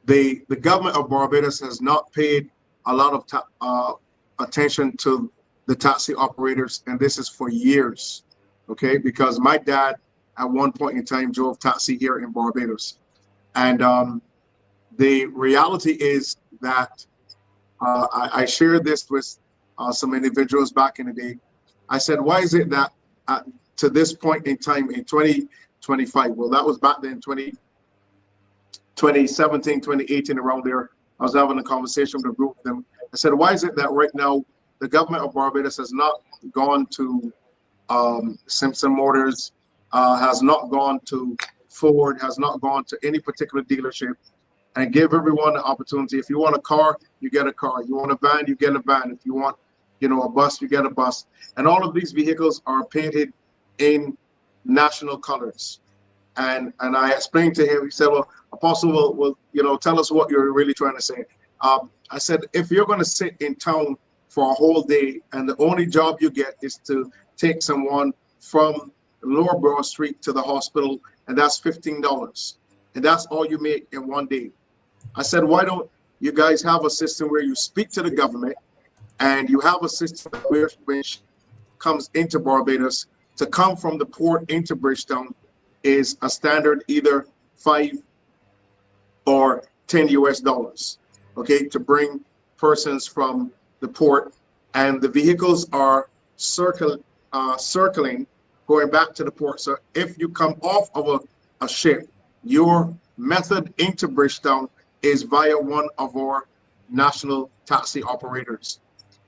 the government of Barbados has not paid a lot of attention to the taxi operators, and this is for years, okay? Because my dad, at one point in time, drove taxi here in Barbados. And the reality is that I shared this with some individuals back in the day. I said, why is it that to this point in time in 2025, well, that was back then, 2017, 2018, around there, I was having a conversation with a group of them. I said, why is it that right now the government of Barbados has not gone to Simpson Motors, has not gone to Ford, has not gone to any particular dealership, and give everyone an opportunity. If you want a car, you get a car. You want a van, you get a van. If you want, a bus, you get a bus. And all of these vehicles are painted in national colors. And I explained to him, he said, well, Apostle, will tell us what you're really trying to say. I said, if you're going to sit in town for a whole day and the only job you get is to take someone from Lower Broad Street to the hospital, and that's $15, and that's all you make in one day. I said, why don't you guys have a system where you speak to the government, and you have a system where which comes into Barbados to come from the port into Bridgetown is a standard either 5 or 10 US dollars, okay, to bring persons from the port, and the vehicles are circling, going back to the port. So if you come off of a ship, your method into Bridgetown is via one of our national taxi operators,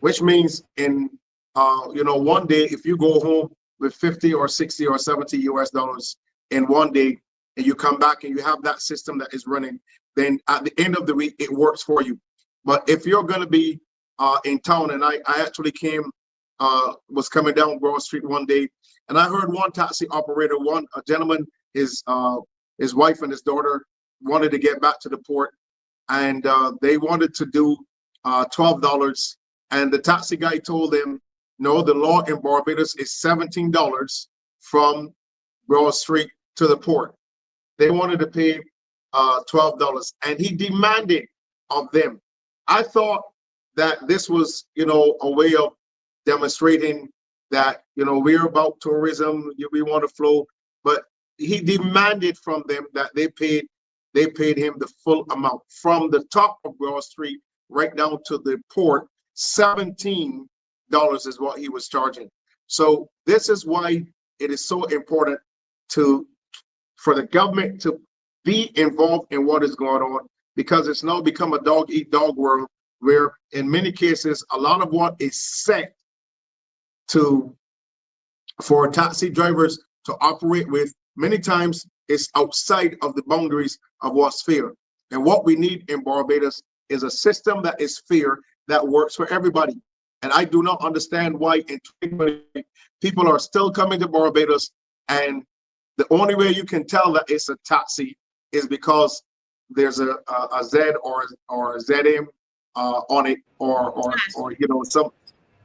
which means in one day, if you go home with 50 or 60 or 70 US dollars in one day, and you come back and you have that system that is running, then at the end of the week, it works for you. But if you're going to be in town, and I actually was coming down Broad Street one day, and I heard one taxi operator, a gentleman, his wife and his daughter wanted to get back to the port, and they wanted to do $12, and the taxi guy told them, no, the law in Barbados is $17 from Broad Street to the port. They wanted to pay $12, and he demanded of them. I thought that this was, a way of demonstrating that, we're about tourism, we want to flow, but he demanded from them that they paid him the full amount from the top of Broad Street right down to the port. $17 is what he was charging. So this is why it is so important for the government to be involved in what is going on, because it's now become a dog-eat-dog world, where in many cases a lot of what is set for taxi drivers to operate with, many times is outside of the boundaries of what's fair. And what we need in Barbados is a system that is fair, that works for everybody. And I do not understand why in 2020 people are still coming to Barbados, and the only way you can tell that it's a taxi is because there's a Z or a ZM on it, or some.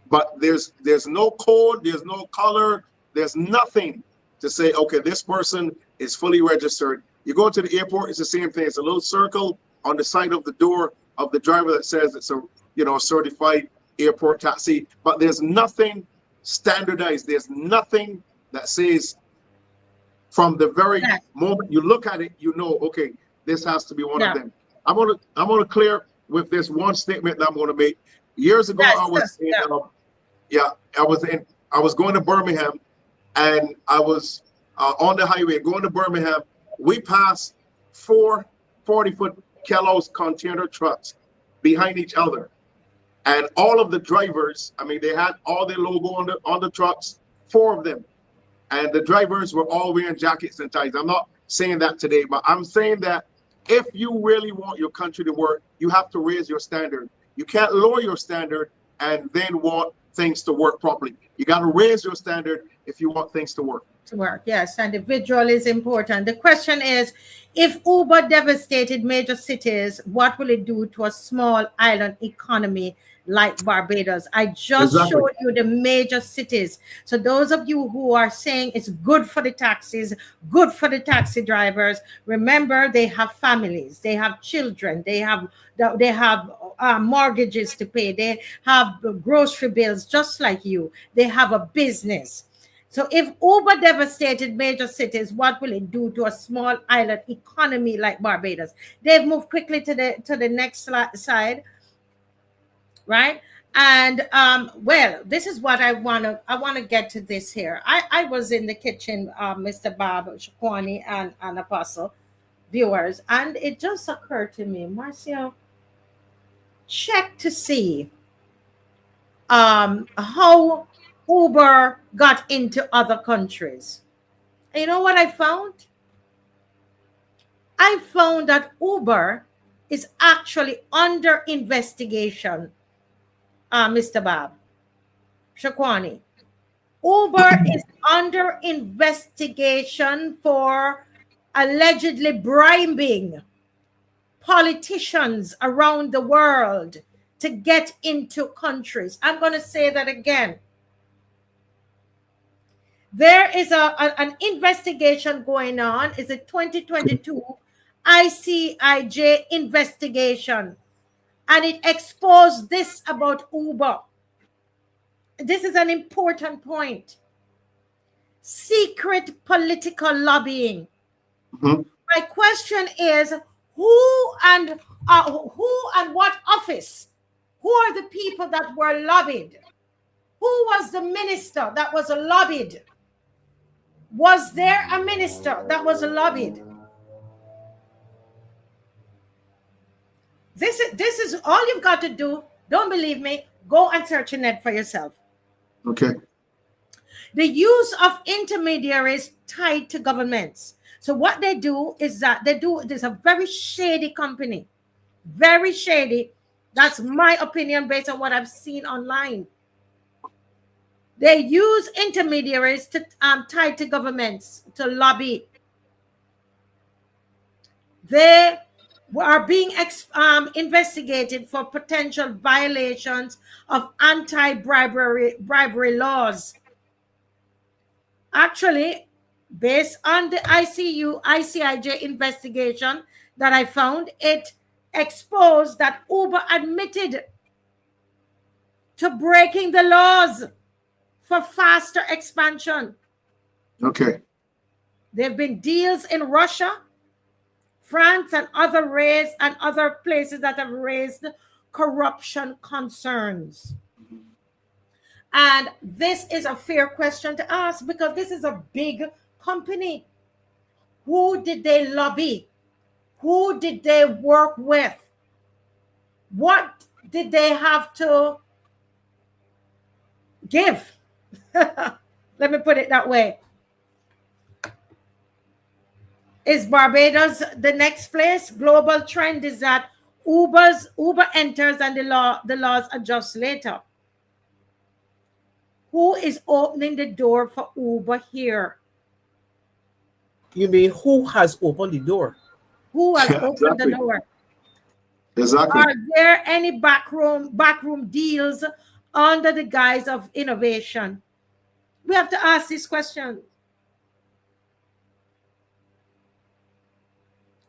But there's no code, there's no color, there's nothing to say, okay, this person is fully registered. You go to the airport, it's the same thing. It's a little circle on the side of the door of the driver that says it's a certified airport taxi, but there's nothing standardized. There's nothing that says from the very moment you look at it, okay, this has to be one of them. I'm gonna clear with this one statement that I'm gonna make. Years ago, I was going to Birmingham, and I was on the highway going to Birmingham. We passed 4 40-foot Kellogg's container trucks behind each other, and all of the drivers, they had all their logo on the trucks, 4 of them, and the drivers were all wearing jackets and ties. I'm not saying that today, but I'm saying that if you really want your country to work, you have to raise your standard. You can't lower your standard and then want things to work properly. You got to raise your standard if you want things to work. Yes, individual is important. The question is, if Uber devastated major cities, what will it do to a small island economy like Barbados? I just showed you the major cities. So those of you who are saying it's good for the taxis, good for the taxi drivers, remember they have families, they have children, they have mortgages to pay, they have grocery bills just like you, they have a business. So if Uber devastated major cities, what will it do to a small island economy like Barbados? They've moved quickly to the next slide, right? And well, this is what I want to get to this here. I was in the kitchen, Mr. Bob, Shaquani, and Apostle, viewers, and it just occurred to me, Marcio, check to see how Uber got into other countries. And you know what I found? I found that Uber is actually under investigation, Mr. Bob, Shaquani. Uber is under investigation for allegedly bribing politicians around the world to get into countries. I'm going to say that again. There is an investigation going on. It's a 2022 ICIJ investigation, and it exposed this about Uber. This is an important point. Secret political lobbying. Mm-hmm. My question is, who and what office? Who are the people that were lobbied? Who was the minister that was lobbied? Was there a minister that was lobbied? This is all you've got to do. Don't believe me? Go and search the net for yourself. Okay. The use of intermediaries tied to governments. So what they do is that there's a very shady company, very shady. That's my opinion based on what I've seen online. They use intermediaries to tied to governments to lobby. They are being investigated for potential violations of anti-bribery laws. Actually, based on the ICIJ investigation that I found, it exposed that Uber admitted to breaking the laws for faster expansion. Okay. There have been deals in Russia, France, and other places that have raised corruption concerns. And this is a fair question to ask because this is a big company. Who did they lobby? Who did they work with? What did they have to give? Let me put it that way. Is Barbados the next place? Global trend is that Uber enters and the laws adjust later. Who is opening the door for Uber here? You mean who has opened the door? Who has opened the door? Exactly. Are there any backroom deals under the guise of innovation? We have to ask this question.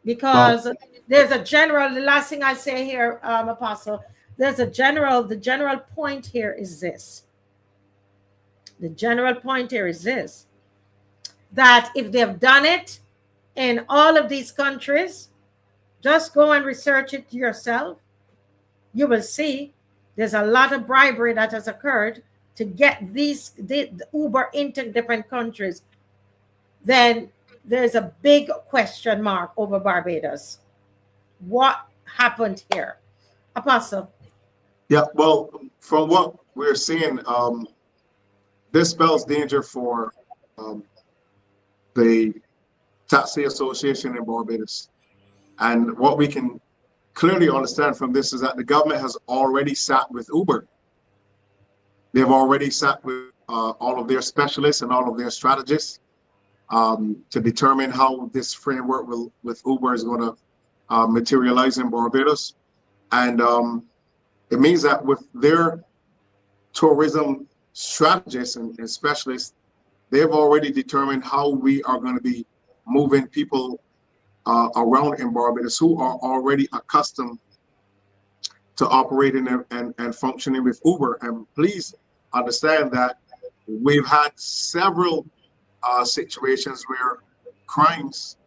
Because there's a general, the last thing I say here, Apostle, there's the general point here is this. The general point here is this, that if they've done it in all of these countries, just go and research it yourself. You will see there's a lot of bribery that has occurred to get the Uber into different countries. Then there's a big question mark over Barbados. What happened here? Apostle. Yeah, well, from what we're seeing, this spells danger for the Taxi Association in Barbados. And what we can clearly understand from this is that the government has already sat with Uber. They've already sat with all of their specialists and all of their strategists to determine how this framework with Uber is going to materialize in Barbados. And it means that with their tourism strategists and specialists, they've already determined how we are going to be moving people around in Barbados who are already accustomed to operating and functioning with Uber. And please understand that we've had several situations where crimes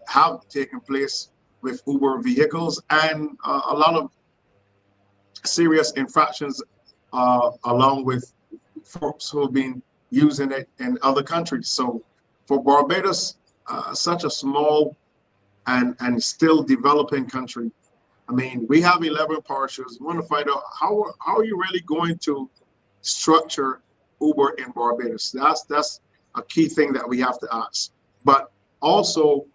have taken place with Uber vehicles and a lot of serious infractions along with folks who have been using it in other countries. So for Barbados, such a small and still developing country, I mean, we have 11 parachutes. We want to find out how are you really going to structure Uber in Barbados? That's a key thing that we have to ask. But also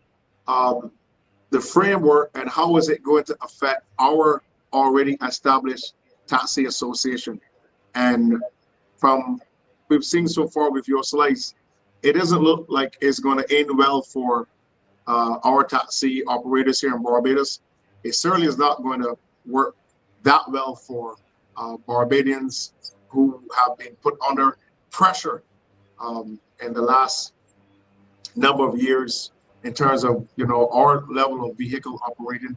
the framework and how is it going to affect our already established taxi association. And from we've seen so far with your slides, it doesn't look like it's going to end well for our taxi operators here in Barbados. It certainly is not going to work that well for Barbadians who have been put under pressure in the last number of years in terms of, you know, our level of vehicle operating.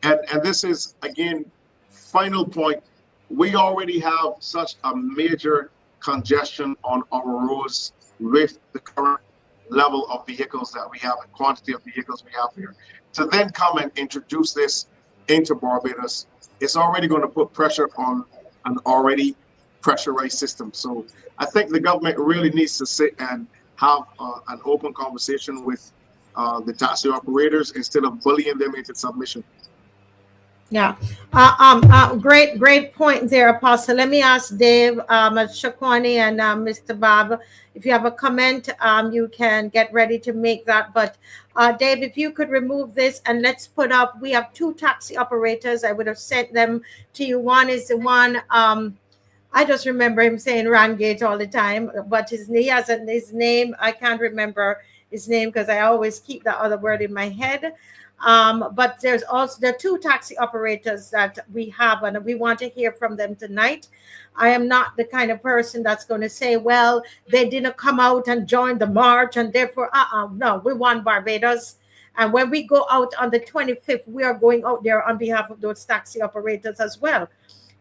And this is, again, final point. We already have such a major congestion on our roads with the current level of vehicles that we have and quantity of vehicles we have here. To then come and introduce this into Barbados, it's already going to put pressure on an already pressurized system. So I think the government really needs to sit and have an open conversation with the taxi operators instead of bullying them into submission. Yeah. Great point there, Apostle. Let me ask Dave, Shakwani, and Mr. Bob, if you have a comment, you can get ready to make that. But Dave, if you could remove this and let's put up, we have two taxi operators. I would have sent them to you. One is the one, I just remember him saying Rangate all the time, but he hasn't his name. I can't remember his name because I always keep that other word in my head. But there are two taxi operators that we have, and we want to hear from them tonight. I am not the kind of person that's going to say, well, they didn't come out and join the march, and therefore, no, we want Barbados. And when we go out on the 25th, we are going out there on behalf of those taxi operators as well.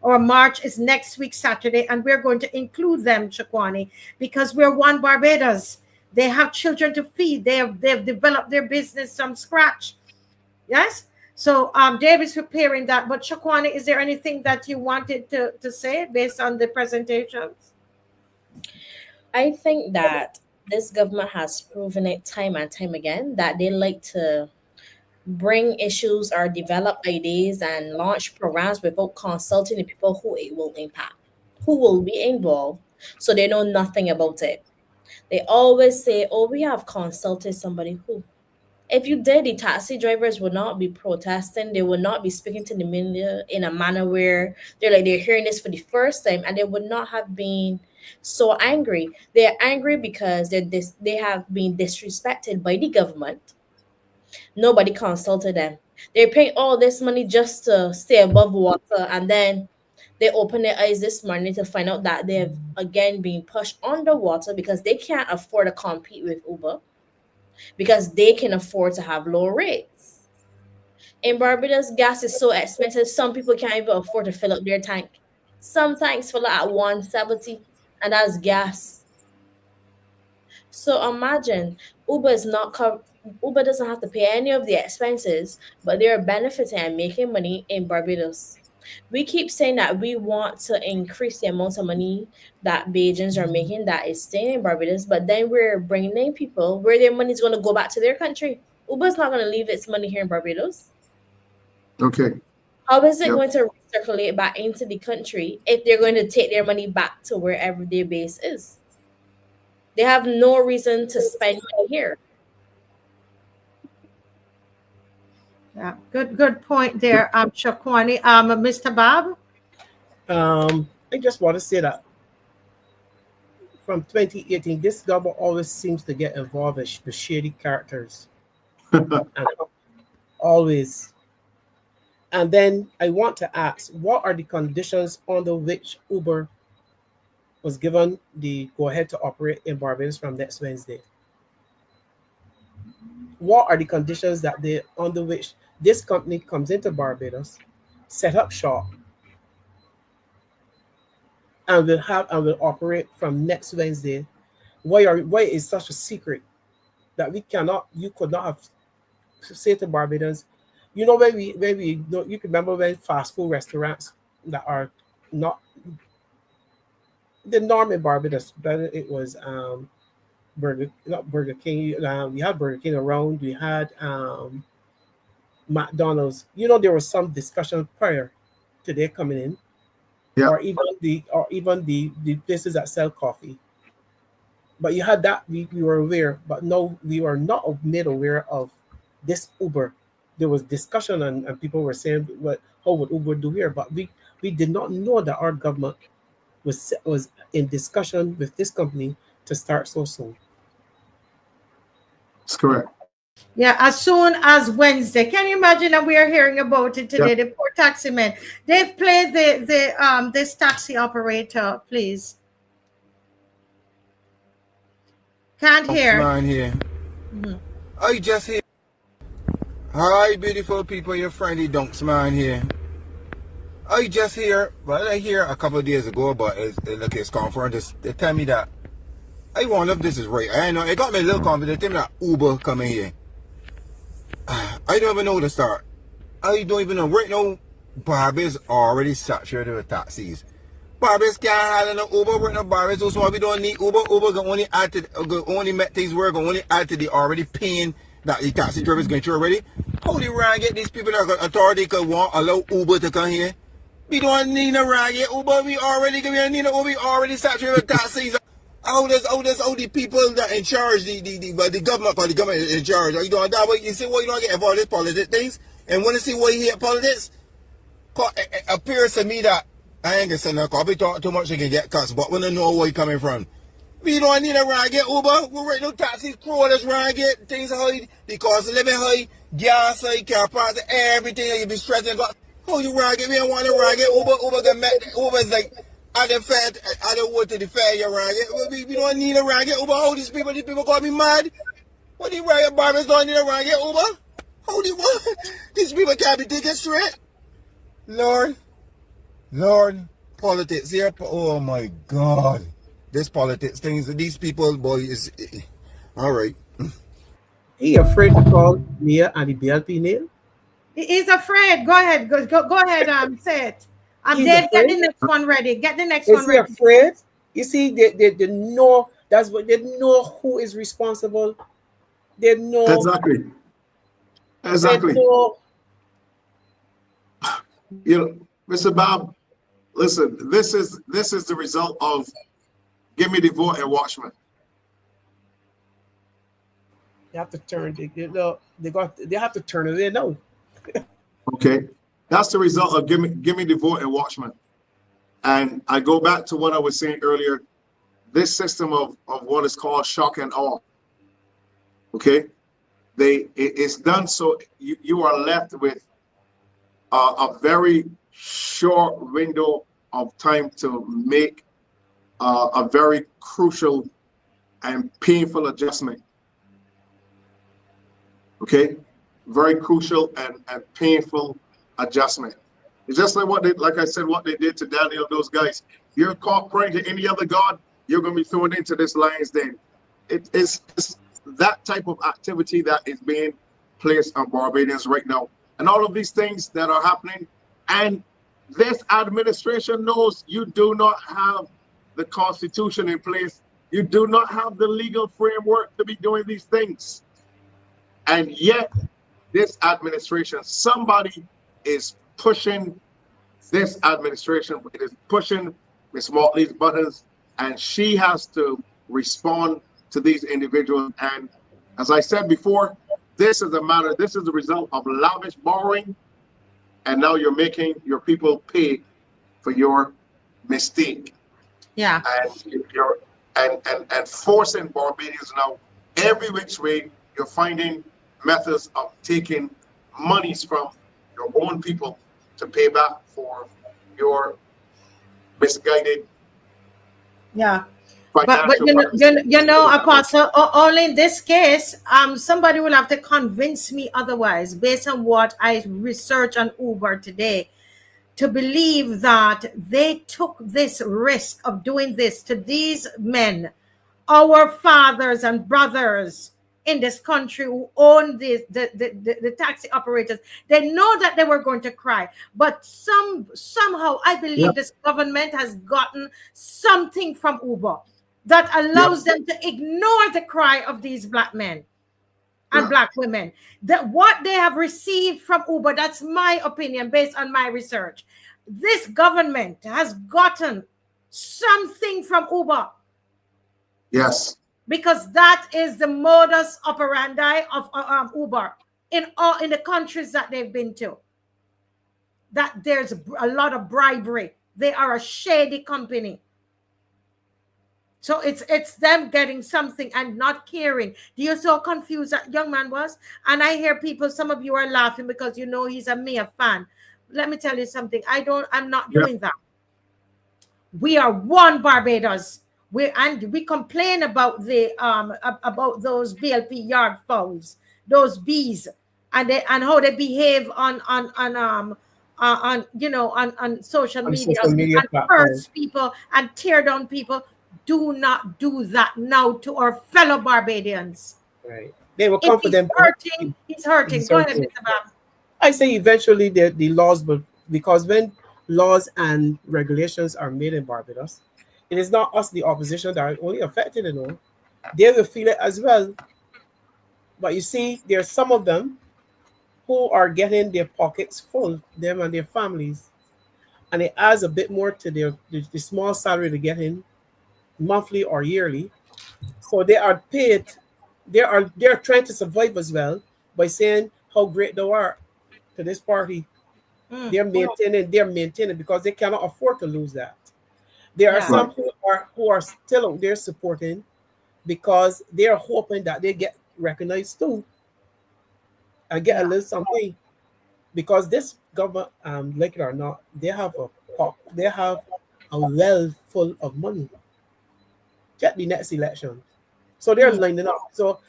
Our march is next week, Saturday, and we're going to include them, Shakwani, because we're one Barbados. They have children to feed. They've developed their business from scratch. Yes. So Dave is preparing that. But Shakwani, is there anything that you wanted to say based on the presentations? I think that this government has proven it time and time again that they like to bring issues or develop ideas and launch programs without consulting the people who it will impact, who will be involved, so they know nothing about it. They always say, oh, we have consulted somebody who. If you did, the taxi drivers would not be protesting. They would not be speaking to the media in a manner where they're hearing this for the first time, and they would not have been so angry. They're angry because they have been disrespected by the government. Nobody consulted them. They're paying all this money just to stay above water, and then they open their eyes this morning to find out that they've again been pushed underwater because they can't afford to compete with Uber, because they can afford to have low rates. In Barbados, gas is so expensive, some people can't even afford to fill up their tank. Some tanks fill up at 170, and that's gas. So imagine Uber doesn't have to pay any of the expenses, but they're benefiting and making money in Barbados. We keep saying that we want to increase the amount of money that Bajans are making that is staying in Barbados, but then we're bringing in people where their money is going to go back to their country. Uber's not going to leave its money here in Barbados. Okay. How is it Yep. going to recirculate back into the country if they're going to take their money back to wherever their base is? They have no reason to spend money here. Yeah, good point there, Shakwani. Mr. Bob? I just want to say that from 2018, this government always seems to get involved in the shady characters. And always. And then I want to ask, what are the conditions under which Uber was given the go-ahead to operate in Barbados from next Wednesday? What are the conditions under which this company comes into Barbados, set up shop, and will operate from next Wednesday? Why is such a secret that you could not have said to Barbadians, you know, you can remember when fast food restaurants that are not the norm in Barbados, but it was not Burger King. We had Burger King around. We had McDonald's. You know, there was some discussion prior to their coming in, Yeah. or even the places that sell coffee. But you had that we were aware, but no, we were not made aware of this Uber. There was discussion and people were saying, how would Uber do here? But we did not know that our government was in discussion with this company to start so soon. That's correct. Yeah, as soon as Wednesday. Can you imagine that we are hearing about it today? Yep. The poor taxi men. They've played this taxi operator, please. Can't hear. Man here. Mhm. I just hear. Hi, beautiful people, your friendly Dunks man here. I just hear, well, I hear a couple of days ago, but it's confirmed. They tell me that I wonder if this is right. I know it got me a little confident. They tell me that Uber coming here. I don't even know where to start. I don't even know. Right now, Barbados already saturated with taxis. Barbados can't have no Uber right now. Barbados, so we don't need Uber. Uber can only add to, only make things work, only add to the already paying that the taxi drivers going through already. How the ragged these people that got authority could want allow Uber to come here? We don't need a ragged Uber. We need an Uber. We already saturated with taxis. How the people that in charge, the government, or the government is in charge. Are you doing that way? You see why you don't get involved in politics things? And when you see why you hate politics? It appears to me that I ain't gonna say no, cause we talk too much you can get cuts, but we don't know where you coming from. We don't need a ragged Uber. We rate no taxis, crawlers, ragged, things high, the cost of living high, gas high, car parts, everything. You be stressing. How you ragged? We don't want a ragged Uber is like, I don't want to the fair, you're ragged. We don't need a ragged Uber. How these people call me mad? What the ragged barbers don't need a ragged Uber? How these people can't be taken straight? Lord, politics here. Oh my God. This politics things, these people, boy, is all right. He afraid to call Nia and the BLP name? He's afraid. Go ahead. Go ahead. Say it. He's Dave, get afraid? the next one ready. Get the next Is one he ready. afraid? You see, they know that's what they know who is responsible. They know Exactly. They know, You know, Mr. Bob, listen, this is the result of give me the vote and watchmen. they have to turn. They have to turn it in now. Okay, that's the result of give me the vote and watchmen. And I go back to what I was saying earlier. This system of what is called shock and awe. Okay, it's done so you are left with a very short window of time to make a very crucial and painful adjustment. Okay, very crucial and painful adjustment. It's just like like I said, what they did to Daniel, those guys. You're caught praying to any other god, you're going to be thrown into this lion's den. It's that type of activity that is being placed on Barbadians right now. And all of these things that are happening, and this administration knows you do not have the Constitution in place. You do not have the legal framework to be doing these things. And yet, this administration, somebody is pushing this administration, it is pushing Ms. Motley's buttons, and she has to respond to these individuals. And as I said before, this is the result of lavish borrowing, and now you're making your people pay for your mistake. Yeah. And forcing Barbadians now every which way. You're finding methods of taking monies from your own people to pay back for your misguided. Yeah. But you know, Apostle, only in this case, somebody will have to convince me otherwise, based on what I researched on Uber today, to believe that they took this risk of doing this to these men, our fathers and brothers in this country who own the taxi operators. They know that they were going to cry, but somehow I believe this government has gotten something from Uber that allows them to ignore the cry of these black men and black women. That what they have received from Uber, that's my opinion based on my research. This government has gotten something from Uber. Yes. Because that is the modus operandi of Uber in the countries that they've been to. That there's a lot of bribery. They are a shady company. So it's them getting something and not caring. Do you see how confused that young man was? And I hear people, some of you are laughing because you know he's a Mia fan. Let me tell you something. I'm not doing that. We are one Barbados. We complain about about those BLP yard fowls, those bees, and how they behave on social media and curse people and tear down people. Do not do that now to our fellow Barbadians. Right. They will come for them. He's hurting. Go ahead, Mr. Bob. I say eventually the laws will, because when laws and regulations are made in Barbados, it is not us, the opposition, that are only affected, They will feel it as well. But you see, there's some of them who are getting their pockets full, them and their families, and it adds a bit more to the small salary they get in monthly or yearly. So they are paid. They're trying to survive as well by saying how great they are to this party. They're maintaining because they cannot afford to lose that. There are Yeah. some who are still out there supporting because they are hoping that they get recognized too and get a little something. Because this government, like it or not, they have a well full of money. Get the next election, so they're lining up. So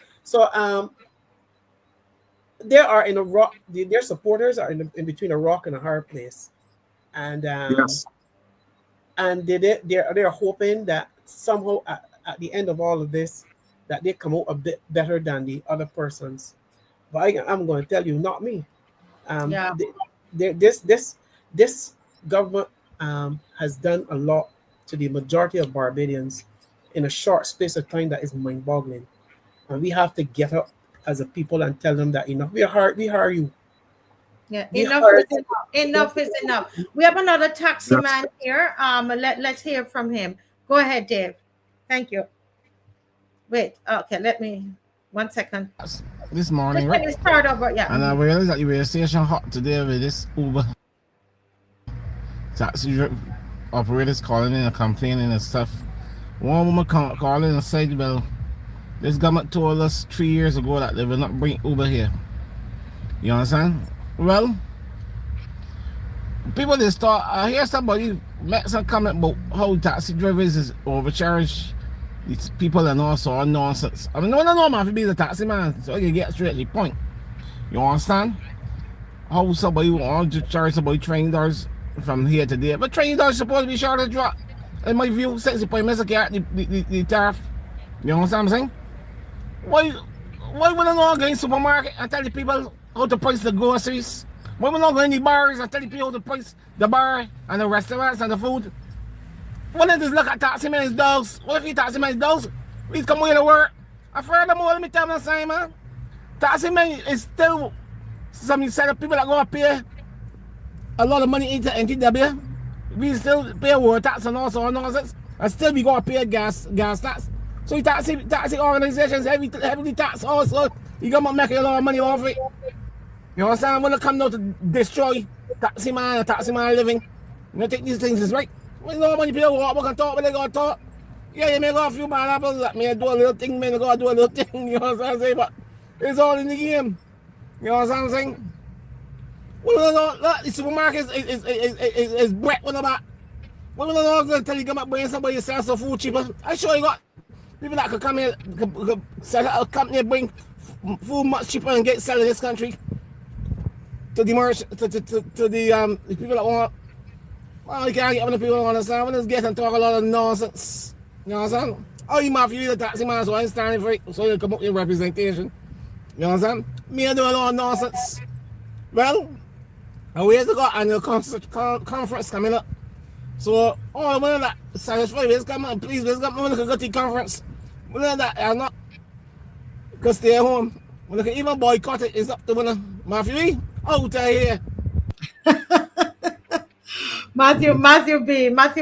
they are in a rock. Their supporters are in between a rock and a hard place, and Yes. and they're hoping that somehow at the end of all of this, that they come out a bit better than the other persons. But I'm going to tell you, not me. Yeah. This government has done a lot to the majority of Barbadians in a short space of time that is mind-boggling, and we have to get up as a people and tell them that enough. We hire you. Yeah, We enough hire is enough. Enough is enough. We have another taxi man here. Let's hear from him. Go ahead, Dave. Thank you. Wait, okay, let me 1 second. This morning, Just right? let me start over. Yeah. And I realized that the radio station hot today with this Uber taxi operators calling in and complaining and stuff. One woman calling and said, well, this government told us 3 years ago that they will not bring Uber here. You understand? Well, people just thought, I hear somebody make some comment about how taxi drivers is overcharged these people and all sort of nonsense. I mean, no man, if you be the taxi man, so you get straight to the point. You understand? How somebody want to charge somebody $20 from here to there, but $20 supposed to be short of drop. In my view, 60 point miss the tariff. You understand what I'm saying? Why would I not go in the supermarket and tell the people how to price the groceries? Why would I not go in the bars and tell the people how to price the bar and the restaurants and the food? Why don't just look at taxi men's dogs? What if you taxi men's dogs? We come here to work. I furthermore, let me tell you something, man. Taxi men is still some set of people that go to pay a lot of money into NTW. We still pay road tax and all sorts of nonsense. And still we go to pay gas tax. So taxi organizations heavily tax also. You gonna make a lot of money off it. You understand? When it come down to destroy taxi man living, you know, take these things as right. When no money people walk and talk, but they gotta talk. Yeah, you may go a few bad apples, that may do a little thing, may go do a little thing, you know what I'm saying? But it's all in the game. You know what I'm saying? Well, the supermarket is wet with the back. Well, we're not going to tell you come up bring somebody sell some food cheaper. I sure you got people that could come here, could set up a company, bring food much cheaper and get sell in this country to the merch, to the people that want. Well, you can't get when the people don't understand. When just get and talk a lot of nonsense. You know what I'm saying? Oh, you might feel the taxi man, so I'm standing for it, so you come up with your representation. You know what I'm saying? Me I do a lot of nonsense. Well, a ways to go annual conference coming up. So, all one of that satisfied with come on, please, let's go to the conference. One of that are not because stay home. When they can even boycott it, it's up to one Matthew out here. Matthew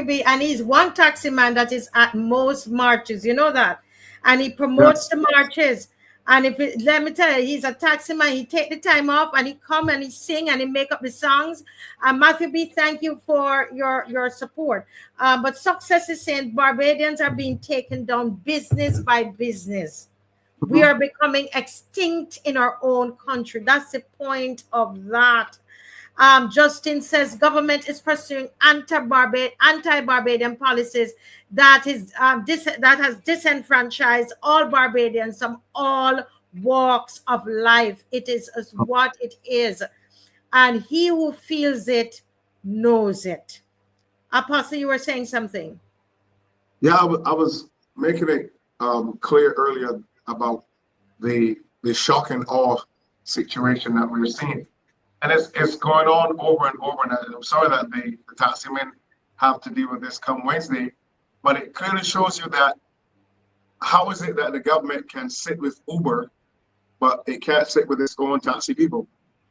B, and he's one taxi man that is at most marches. You know that, and he promotes the marches. And let me tell you, he's a taxi man. He take the time off and he come and he sing and he make up the songs. Matthew B, thank you for your support. But Success is saying Barbadians are being taken down business by business. We are becoming extinct in our own country. That's the point of that. Justin says government is pursuing anti-Barbadian policies that has disenfranchised all Barbadians from all walks of life. It is what it is, and he who feels it knows it. Apostle, you were saying something. Yeah, I was making it clear earlier about the shock and awe situation that we're seeing. And it's going on over and over. And I'm sorry that the taxi men have to deal with this come Wednesday, but it clearly shows you that how is it that the government can sit with Uber but it can't sit with its own taxi people,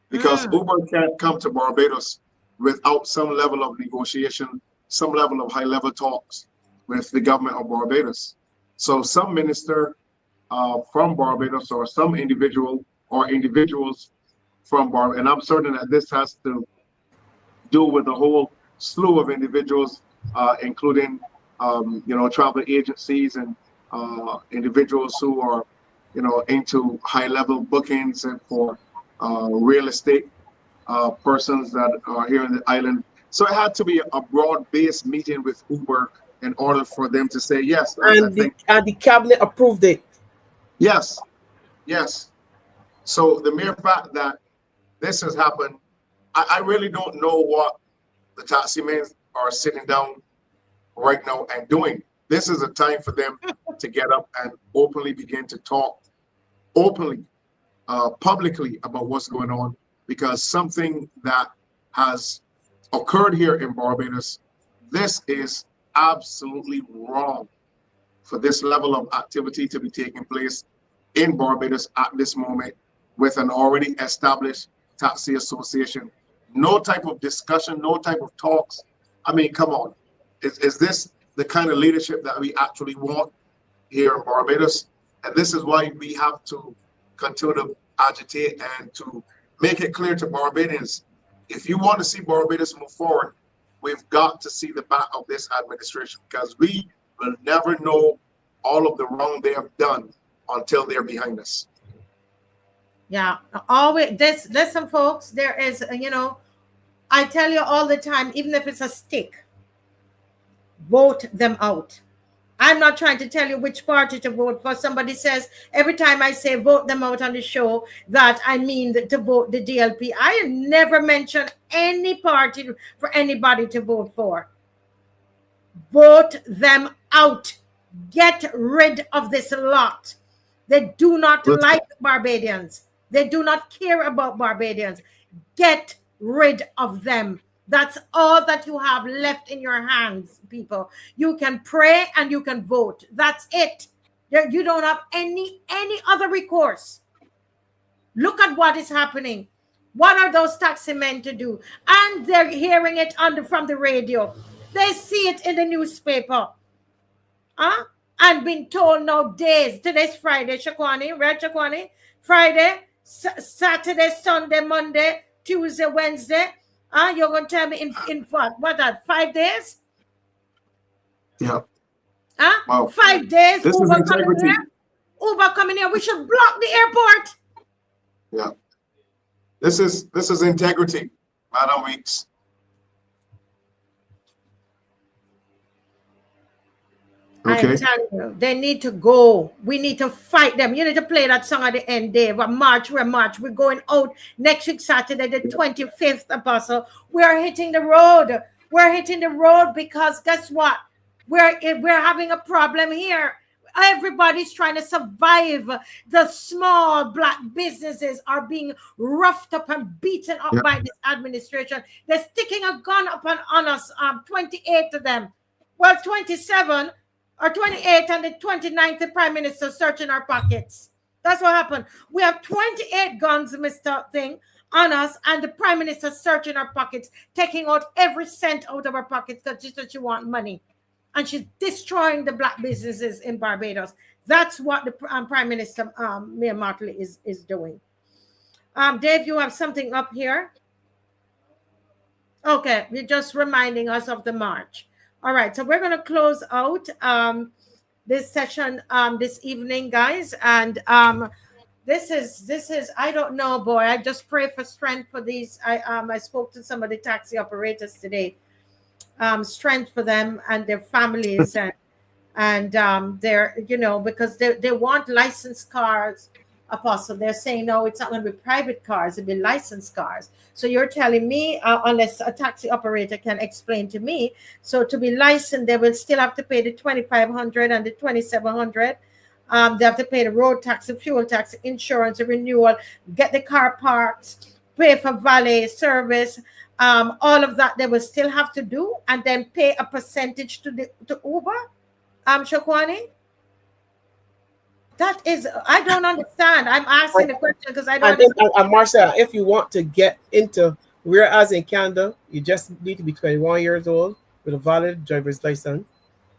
because Uber can't come to Barbados without some level of negotiation, some level of high-level talks with the government of Barbados. So some minister from Barbados, or some individual or individuals from Barbados, and I'm certain that this has to do with a whole slew of individuals, including travel agencies and individuals who are into high-level bookings and for real estate persons that are here in the island. So it had to be a broad-based meeting with Uber in order for them to say yes. And the cabinet approved it. Yes, yes. So the mere fact that this has happened, I really don't know what the taxi men are sitting down right now and doing. This is a time for them to get up and openly begin to talk openly, publicly about what's going on, because something that has occurred here in Barbados, this is absolutely wrong for this level of activity to be taking place in Barbados at this moment with an already established taxi association. No type of discussion, no type of talks. I mean, come on. Is this the kind of leadership that we actually want here in Barbados? And this is why we have to continue to agitate and to make it clear to Barbadians, if you want to see Barbados move forward, we've got to see the back of this administration, because we will never know all of the wrong they have done until they're behind us. Yeah, always. Listen, folks, there is, I tell you all the time, even if it's a stick, vote them out. I'm not trying to tell you which party to vote for. Somebody says every time I say vote them out on the show that I mean to vote the DLP. I never mention any party for anybody to vote for. Vote them out. Get rid of this lot. They do not like Barbadians. They do not care about Barbadians. Get rid of them. That's all that you have left in your hands, people. You can pray and you can vote. That's it. You don't have any other recourse. Look at what is happening. What are those taxi men to do? And they're hearing it from the radio. They see it in the newspaper. And been told now days. Today's Friday, Shakwani, right, Shakwani? Friday, Saturday, Sunday, Monday, Tuesday, Wednesday. You're going to tell me in what that, 5 days? Yeah. Wow. 5 days, this Uber coming here. Uber coming here. We should block the airport. Yeah. This is integrity, Madam Weeks. Okay. I'm telling you, they need to go. We need to fight them. You need to play that song at the end, Dave. We're march. We're going out next week, Saturday, the 25th, Apostle. We are hitting the road. We're hitting the road because guess what? We're having a problem here. Everybody's trying to survive. The small black businesses are being roughed up and beaten up by this administration. They're sticking a gun up on us, 28 of them. Well, 27 or 28 and the 29th, the Prime Minister searching our pockets. That's what happened. We have 28 guns, Mr. Thing, on us, and the Prime Minister searching our pockets, taking out every cent out of our pockets because she wants money. And she's destroying the black businesses in Barbados. That's what the Prime Minister, Mayor Martley, is doing. Dave, you have something up here? Okay, you're just reminding us of the march. All right, so we're going to close out this session this evening, guys. And this is I don't know, boy. I just pray for strength for these. I spoke to some of the taxi operators today. Strength for them and their families, and they're because they want licensed cars. Apostle, they're saying no, it's not going to be private cars, it'll be licensed cars. So you're telling me, unless a taxi operator can explain to me, so to be licensed, they will still have to pay the $2,500 and the $2,700. They have to pay the road tax, the fuel tax, insurance, the renewal, get the car parts, pay for valet service, all of that they will still have to do, and then pay a percentage to Uber. Shakwani? That is, I don't understand. I'm asking the question because I don't And then, understand. and Marcia, if you want to get into, whereas in Canada, you just need to be 21 years old with a valid driver's license.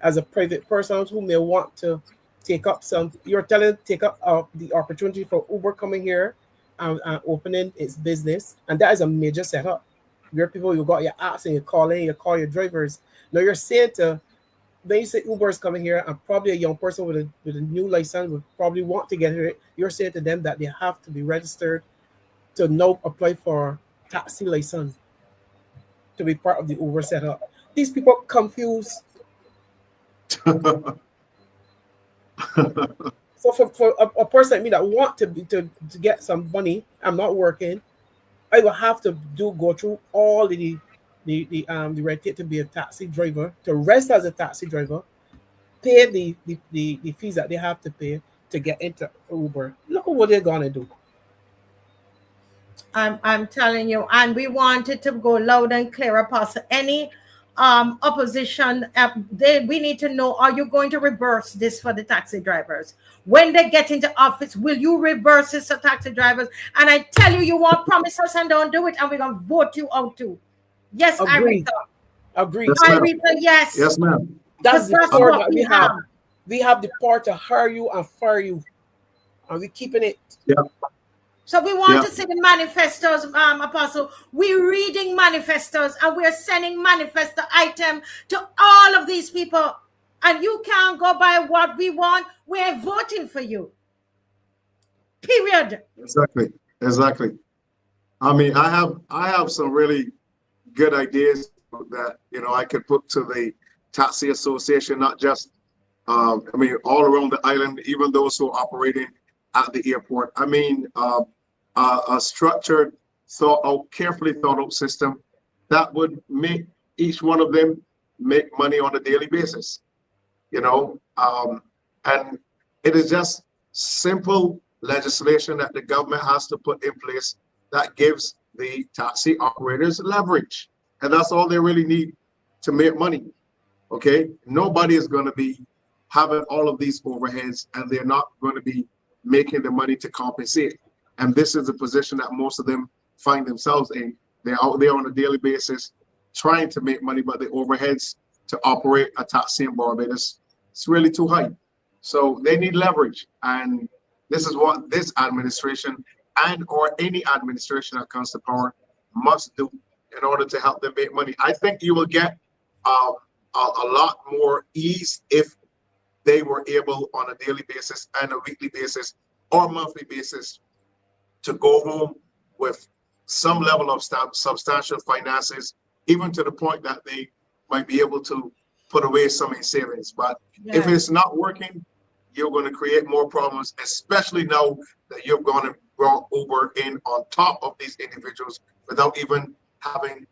As a private person who may want to take up some, you're telling take up the opportunity for Uber coming here and opening its business, and that is a major setup. Where people, you got your apps and you call your drivers. Now you're saying to, when you say Uber is coming here, and probably a young person with a new license would probably want to get here, you're saying to them that they have to be registered to now apply for taxi license to be part of the Uber setup. These people confused. So for a person like me that want to get some money, I'm not working, I will have to go through all the red tape to be a taxi driver, to register as a taxi driver, pay the fees that they have to pay to get into Uber. Look at what they're gonna do. I'm telling you, and we wanted to go loud and clear, Apostle. Any opposition, we need to know, are you going to reverse this for the taxi drivers? When they get into office, will you reverse this for taxi drivers? And I tell you, you won't promise us and don't do it, and we're going to vote you out too. Yes, Agreed. Irita. Agreed. Irita, yes. Yes, ma'am. That's the That's power what that we have. We have the power to hire you and fire you, and we're keeping it. Yeah. So we want to see the manifestos, Apostle. We're reading manifestos and we're sending manifesto item to all of these people. And you can't go by what we want. We're voting for you. Period. Exactly. I mean, I have some really good ideas that I could put to the taxi association, not just I mean all around the island, even those who are operating at the airport. I mean, a structured, carefully thought out system that would make each one of them make money on a daily basis, and it is just simple legislation that the government has to put in place that gives the taxi operators leverage, and that's all they really need to make money. Okay, nobody is going to be having all of these overheads, and they're not going to be making the money to compensate. And this is the position that most of them find themselves in. They're out there on a daily basis trying to make money, but the overheads to operate a taxi in Barbados, it's really too high. So they need leverage. And this is what this administration or any administration that comes to power must do in order to help them make money. I think you will get a lot more ease if they were able on a daily basis and a weekly basis or monthly basis to go home with some level of substantial finances, even to the point that they might be able to put away some in savings. But if it's not working, you're going to create more problems, especially now that you've gone and brought Uber in on top of these individuals without even having,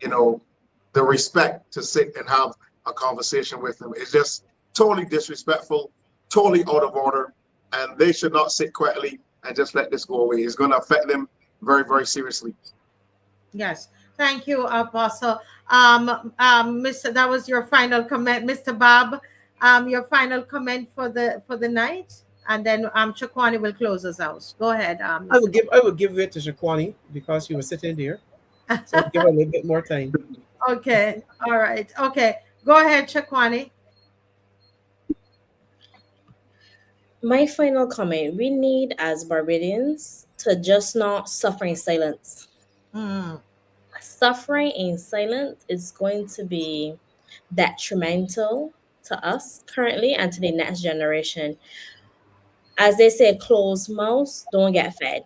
the respect to sit and have a conversation with them. It's just totally disrespectful, totally out of order, and they should not sit quietly and just let this go away. It's going to affect them very, very seriously. Yes. Thank you, Apostle. Mr. That was your final comment, Mr. Bob. Your final comment for the night, and then Shaquani will close us out. Go ahead. I will give it to Shaquani because she was sitting there. So I'll give her a little bit more time. Okay. All right. Okay. Go ahead, Shaquani. My final comment, we need as Barbadians to just not suffer in silence. Suffering in silence is going to be detrimental to us currently and to the next generation. As they say, closed mouths don't get fed.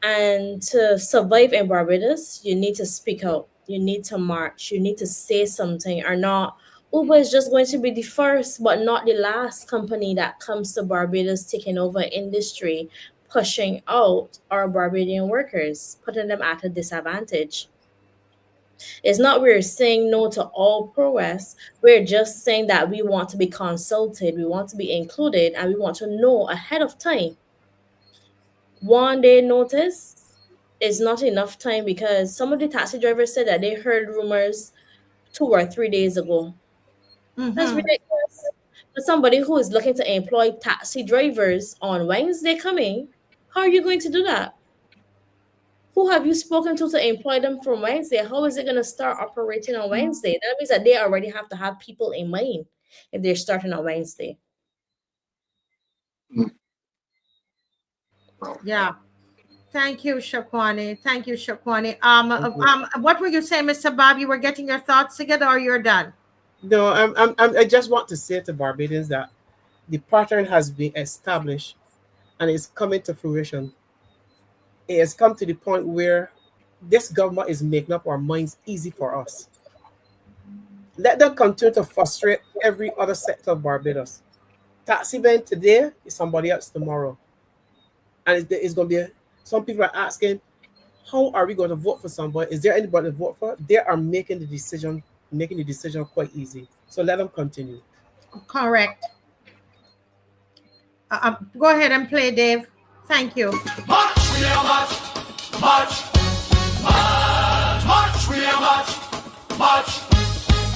And to survive in Barbados, you need to speak out. You need to march. You need to say something, or not. Uber is just going to be the first, but not the last company that comes to Barbados taking over industry, pushing out our Barbadian workers, putting them at a disadvantage. It's not we're saying no to all progress. We're just saying that we want to be consulted, we want to be included, and we want to know ahead of time. 1 day notice is not enough time, because some of the taxi drivers said that they heard rumors 2 or 3 days ago. That's ridiculous. For somebody who is looking to employ taxi drivers on Wednesday coming, how are you going to do that? Who have you spoken to employ them from Wednesday? How is it going to start operating on Wednesday? That means that they already have to have people in mind if they're starting on Wednesday. Yeah. Thank you, Shakwani. Thank you, Shakwani. What were you saying, Mr. Bob? You were getting your thoughts together, or you're done? No, I just want to say to Barbadians that the pattern has been established and it's coming to fruition. It has come to the point where this government is making up our minds easy for us. Let them continue to frustrate every other sector of Barbados. Taxi man today is somebody else tomorrow. And it's going to be, some people are asking, how are we going to vote for somebody? Is there anybody to vote for? They are making the decision quite easy. So let them continue. Correct. Go ahead and play, Dave. Thank you. March, we are march, march, march, march, we are march, march,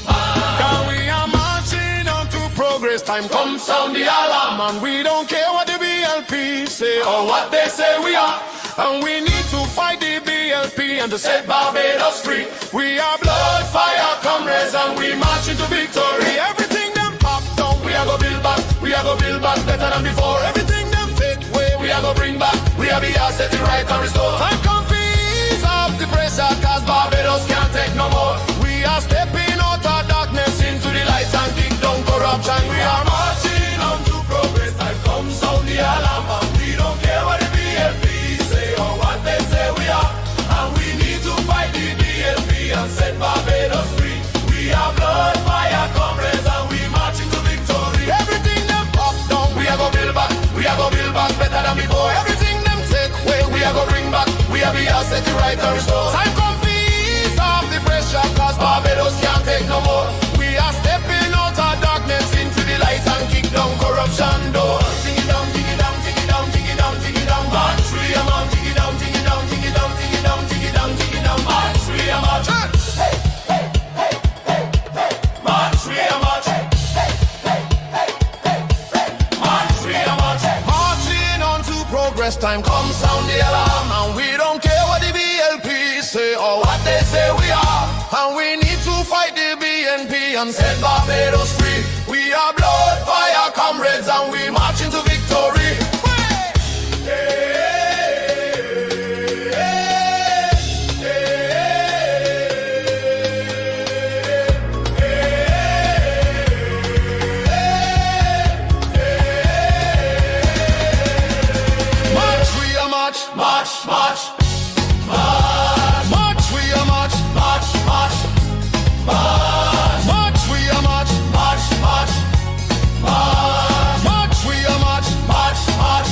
march. Now we are marching on to progress. Time come sound the alarm, and we don't care what the BLP say or what they say we are. And we need to fight the BLP and to set Barbados free. We are blood, fire, comrades, and we march into victory. Everything them pop down, we are go build back. We are go build back better than before. Everything them take away, we are go bring back. We are be set it right and restore. Time come ease off the pressure, cause Barbados can't take no more. We are stepping out of darkness into the light and kick down corruption. We are marching on to progress. Time come sound the alarm, and we don't care what the BLP or what they say we are, and we need to fight the BLP and set Barbados free. We are blood, fire, comrades, and we march into victory. Everything them pop down, we are go build back. We are go build back better than before. Everything them take away, we are go bring back. We are be set it right and restore. Time come ease off the pressure, cause Barbados can't take no more. We are stepping out of darkness into the light and kick down corruption door. Dig it down, dig it down, dig it down, dig it down, dig it down. March, we are march. Time come sound the alarm, and we don't care what the BLP say or what they say we are, and we need to fight the BNP and set Barbados free. We are blood, fire, comrades, and we march into victory. March, march, march, march, we are march, march, march, march, march, we are march, march, march, march, march, we are march, march, march,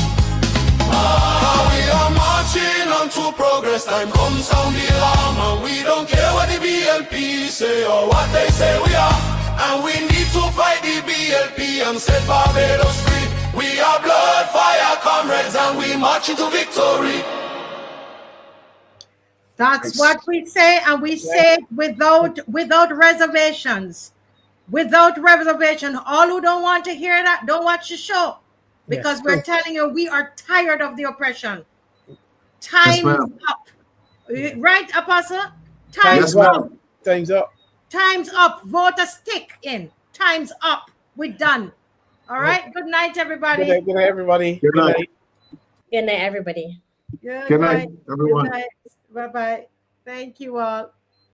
march. We are marching on to progress. Time come sound the alarm, and we don't care what the BLP say or what they say we are, and we need to fight the BLP and set Barbados free. We are blood, fire, comrades, and we march into victory. That's what we say, and we say without reservations. Without reservation. All who don't want to hear that, don't watch the show. Because we're telling you, we are tired of the oppression. Time is up. Right, Apostle? Time's up. Time's up. Time's up. Vote a stick in. Time's up. We're done. All right. Good night, everybody. Good night, everybody. Good night. Good night, everybody. Good night, everyone. Good night. Bye-bye. Thank you all.